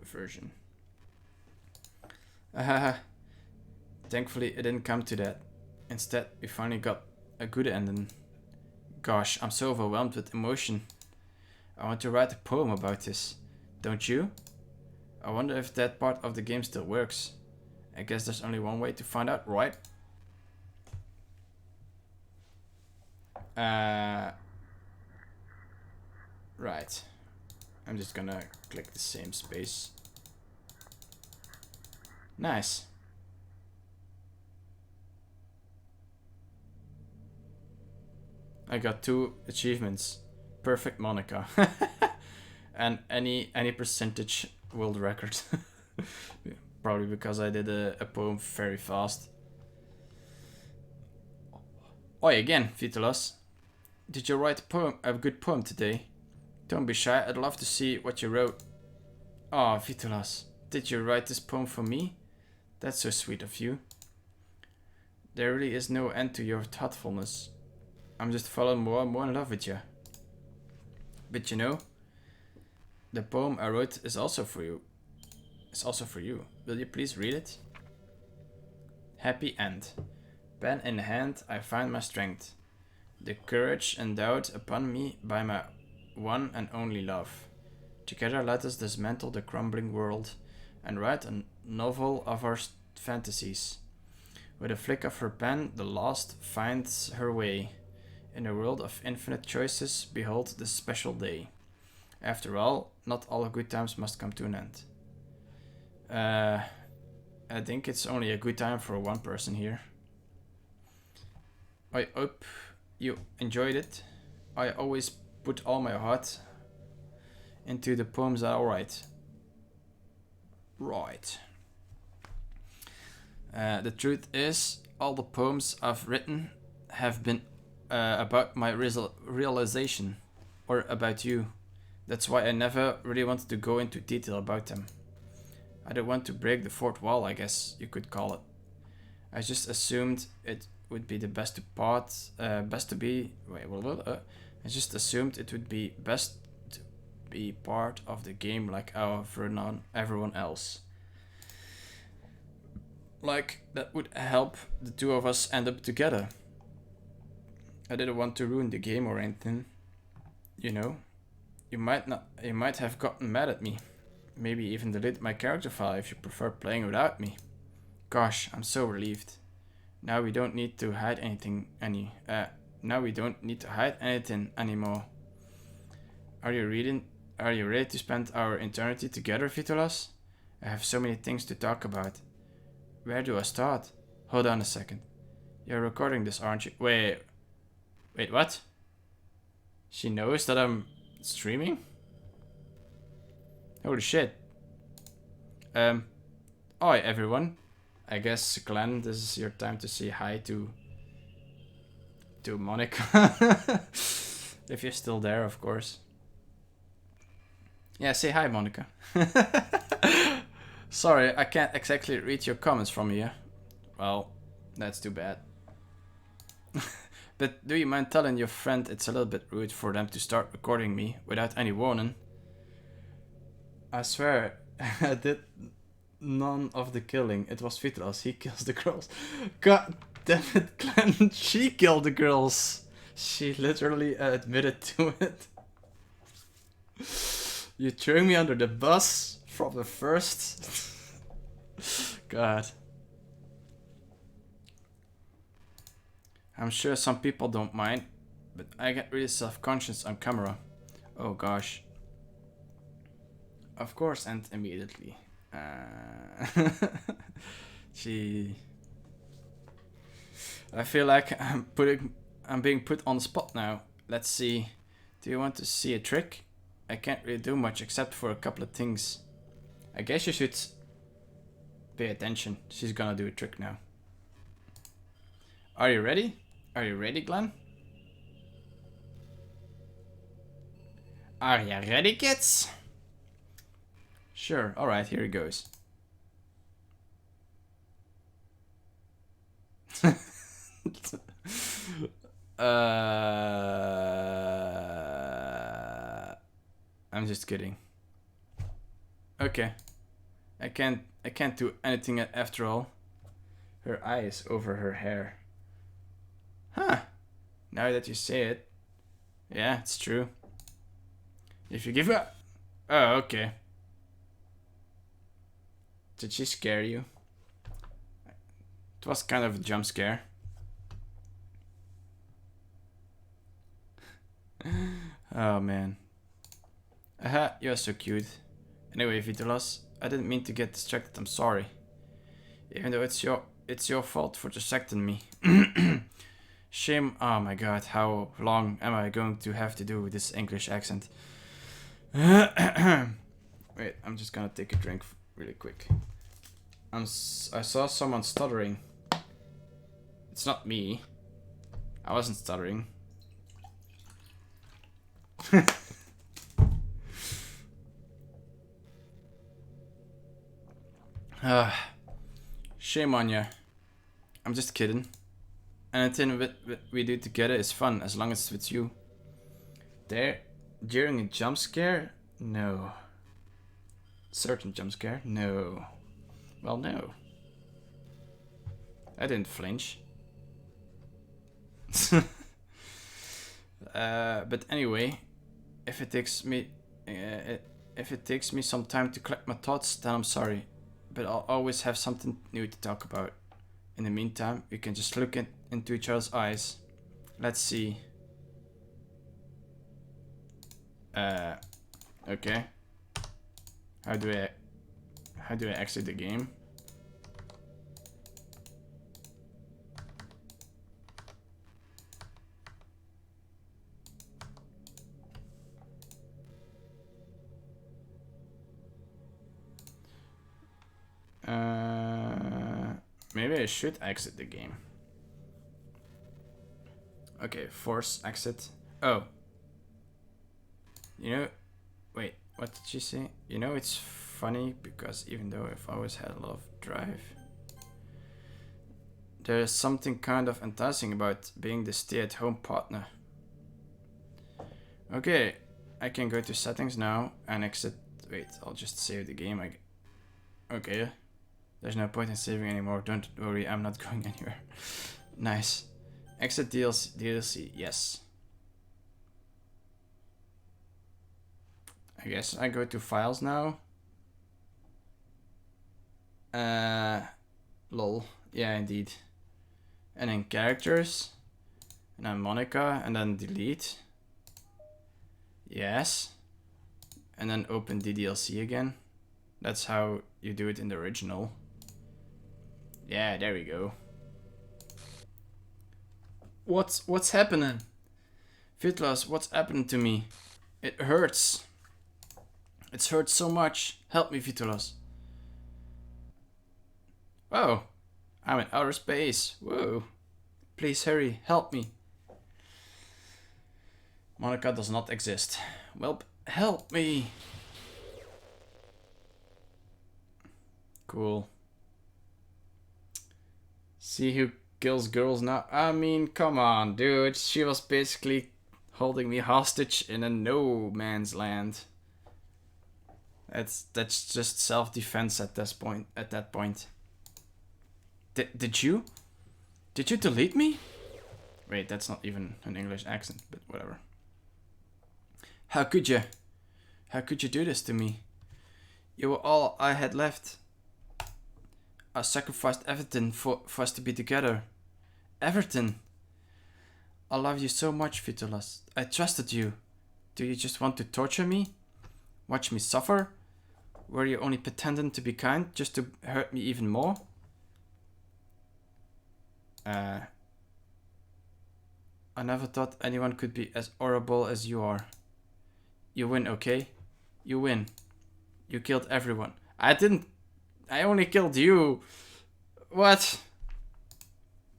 version? Thankfully, it didn't come to that. Instead, we finally got a good ending. Gosh, I'm so overwhelmed with emotion. I want to write a poem about this. Don't you? I wonder if that part of the game still works. I guess there's only one way to find out, right? Right. I'm just gonna click the same space. Nice. I got 2 achievements. Perfect Monica. And any percentage world record. Probably because I did a poem very fast. Oi again, Vitolas. Did you write a good poem today? Don't be shy, I'd love to see what you wrote. Oh, Vitolas, did you write this poem for me? That's so sweet of you. There really is no end to your thoughtfulness. I'm just falling more and more in love with you. But you know, the poem I wrote is also for you. It's also for you. Will you please read it? Happy end. Pen in hand, I find my strength. The courage endowed upon me by my one and only love. Together let us dismantle the crumbling world and write a novel of our fantasies. With a flick of her pen, the lost finds her way. In a world of infinite choices, behold this special day. After all, not all good times must come to an end. I think it's only a good time for one person here. I hope you enjoyed it. I always put all my heart into the poems that I write. Right. The truth is, all the poems I've written have been about my realization, or about you. That's why I never really wanted to go into detail about them. I don't want to break the fourth wall, I guess you could call it. I just assumed it would be the best to be part of the game like everyone else. Like that would help the two of us end up together. I didn't want to ruin the game or anything. You know, you might have gotten mad at me. Maybe even delete my character file if you prefer playing without me. Gosh, I'm so relieved. Now we don't need to hide anything anymore. Are you ready to spend our eternity together, Vitolas? I have so many things to talk about. Where do I start? Hold on a second. You're recording this, aren't you? Wait, what? She knows that I'm streaming? Holy shit. Hi everyone. I guess, Glenn, this is your time to say hi to Monica. If you're still there, of course. Yeah, say hi, Monica. Sorry, I can't exactly read your comments from here. Well, that's too bad. But do you mind telling your friend it's a little bit rude for them to start recording me without any warning? I swear, I did none of the killing. It was Vitolas. He kills the girls. God damn it, Glenn. She killed the girls. She literally admitted to it. You threw me under the bus from the first. God. I'm sure some people don't mind, but I get really self-conscious on camera. Oh gosh. Of course, and immediately. I feel like I'm being put on the spot now. Let's see. Do you want to see a trick? I can't really do much except for a couple of things. I guess you should pay attention. She's gonna do a trick now. Are you ready? Are you ready, Glenn? Are you ready, kids? Sure, alright, here it goes. I'm just kidding. Okay. I can't do anything after all. Her eye is over her hair. Huh. Now that you say it. Yeah, it's true. If you give up. Oh, okay. Did she scare you? It was kind of a jump scare. Oh man. Aha, you're so cute. Anyway, Vitolas, I didn't mean to get distracted, I'm sorry. Even though it's your fault for distracting me. Shame. Oh my god, how long am I going to have to do this English accent? Wait, I'm just gonna take a drink really quick. I saw someone stuttering. It's not me. I wasn't stuttering. Shame on ya. I'm just kidding. Anything we do together is fun as long as it's with you. There, during a jump scare? No. Certain jump scare? No. Well, no. I didn't flinch. But anyway, if it takes me some time to collect my thoughts, then I'm sorry. But I'll always have something new to talk about. In the meantime, we can just look into each other's eyes. Let's see. Okay. How do I exit the game? Maybe I should exit the game. Okay, force exit. Oh. You know, wait, what did she say? You know, it's funny because even though I've always had a lot of drive, there is something kind of enticing about being the stay-at-home partner. Okay, I can go to settings now and exit. Wait, I'll just save the game. Okay, there's no point in saving anymore. Don't worry, I'm not going anywhere. Nice. Exit DLC, yes. I guess I go to files now. Lol. Yeah, indeed. And then characters. And then Monica. And then delete. Yes. And then open DDLC again. That's how you do it in the original. Yeah, there we go. What's happening? Vitolas, what's happening to me? It hurts. It's hurt so much. Help me, Vitolas. Oh, I'm in outer space. Whoa. Please hurry, help me. Monica does not exist. Well, help me. Cool. See who kills girls now? I mean, come on, dude. She was basically holding me hostage in a no man's land. That's just self-defense at this point. At that point. Did you delete me? Wait, that's not even an English accent, but whatever. How could you? How could you do this to me? You were all I had left. I sacrificed everything for us to be together. Everything. I love you so much, Vitolas. I trusted you. Do you just want to torture me? Watch me suffer? Were you only pretending to be kind just to hurt me even more? I never thought anyone could be as horrible as you are. You win, okay? You win. You killed everyone. I didn't. I only killed you. What?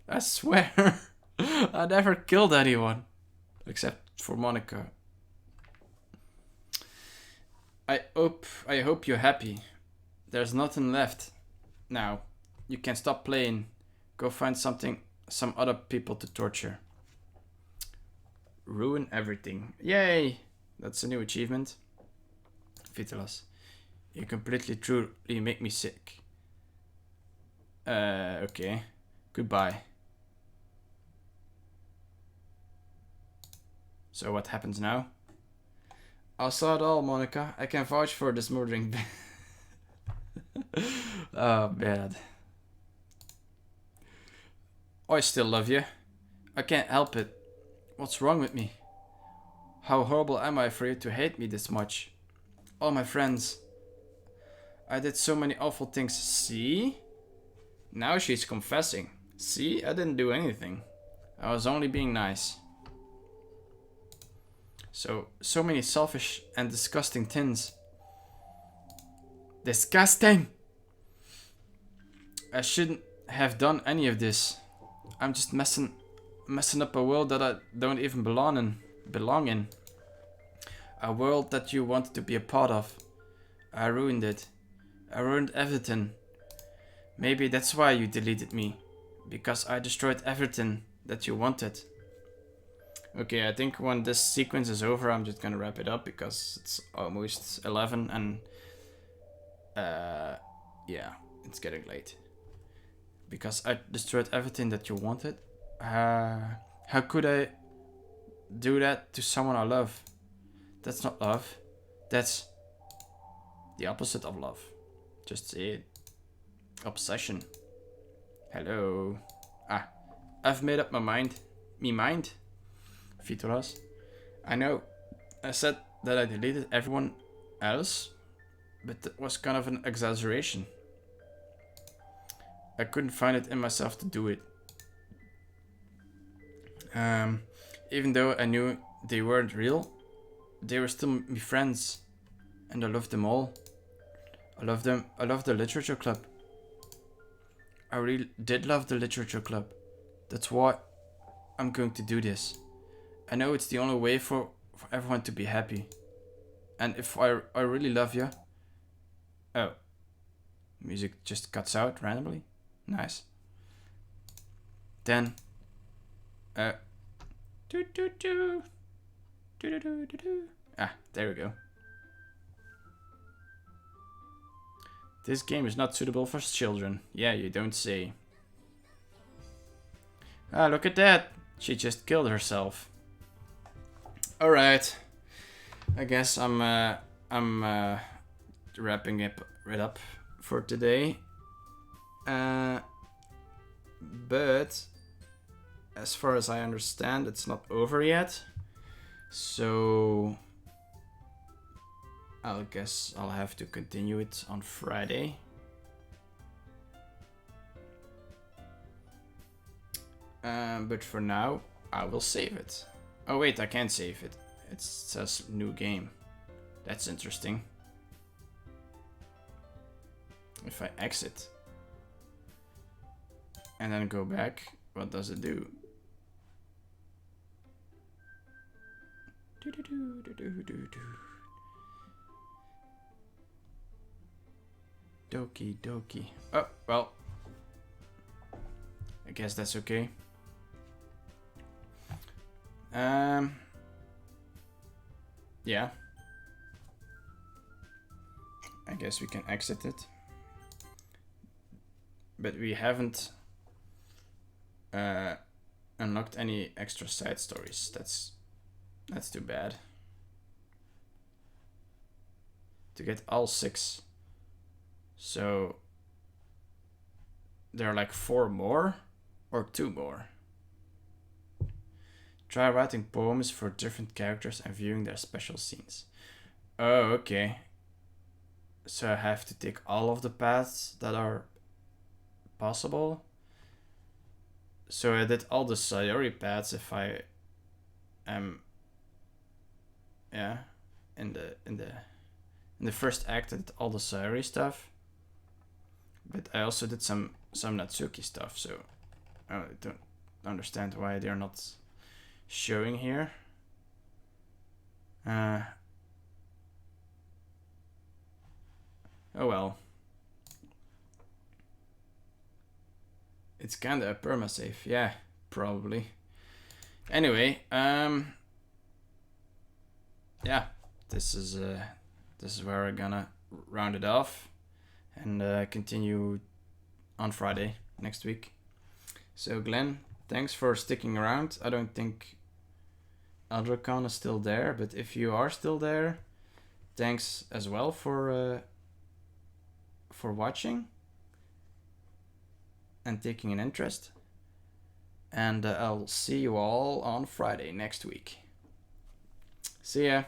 I swear. I never killed anyone. Except for Monica. I hope you're happy. There's nothing left. Now, you can stop playing. Go find some other people to torture. Ruin everything. Yay! That's a new achievement. Vitolas, you completely truly make me sick. Okay. Goodbye. So what happens now? I saw it all, Monica. I can vouch for this murdering. Oh, bad. I still love you. I can't help it. What's wrong with me? How horrible am I for you to hate me this much? All my friends. I did so many awful things. See? Now she's confessing. See? I didn't do anything. I was only being nice. So many selfish and disgusting things. Disgusting! I shouldn't have done any of this. I'm just messing up a world that I don't even belong in. A world that you wanted to be a part of. I ruined it. I ruined everything. Maybe that's why you deleted me. Because I destroyed everything that you wanted. Okay, I think when this sequence is over, I'm just gonna wrap it up because it's almost 11 and yeah, it's getting late. Because I destroyed everything that you wanted. How could I do that to someone I love? That's not love. That's the opposite of love. Just say it. Obsession. Hello. I've made up my mind. Me mind. Vitolas. I know. I said that I deleted everyone else, but that was kind of an exaggeration. I couldn't find it in myself to do it. Even though I knew they weren't real, they were still my friends, and I loved them all. I love them. I love the literature club. I really did love the literature club. That's why I'm going to do this. I know it's the only way for everyone to be happy. And if I really love you... Oh. Music just cuts out randomly. Nice. Then... there we go. This game is not suitable for children. Yeah, you don't say. Ah, look at that. She just killed herself. Alright. I guess I'm wrapping it up for today. But as far as I understand, it's not over yet. So I guess I'll have to continue it on Friday. But for now, I will save it. Oh wait, I can't save it. It says new game. That's interesting. If I exit and then go back, what does it do? Doki Doki. Oh, well. I guess that's okay. Yeah. I guess we can exit it. But we haven't unlocked any extra side stories. That's too bad. To get all 6. So there are like 4 more or 2 more. Try writing poems for different characters and viewing their special scenes. Oh, okay. So I have to take all of the paths that are possible. So I did all the Sayori paths if I am in the first act I did all the Sayori stuff. But I also did some Natsuki stuff, so I don't understand why they're not showing here. Oh well. It's kinda a permasave, yeah, probably. Anyway, yeah, this is where we're gonna round it off and continue on Friday next week. So Glenn, thanks for sticking around. I don't think Eldracon is still there, but if you are still there, thanks as well for watching and taking an interest. And I'll see you all on Friday next week. See ya.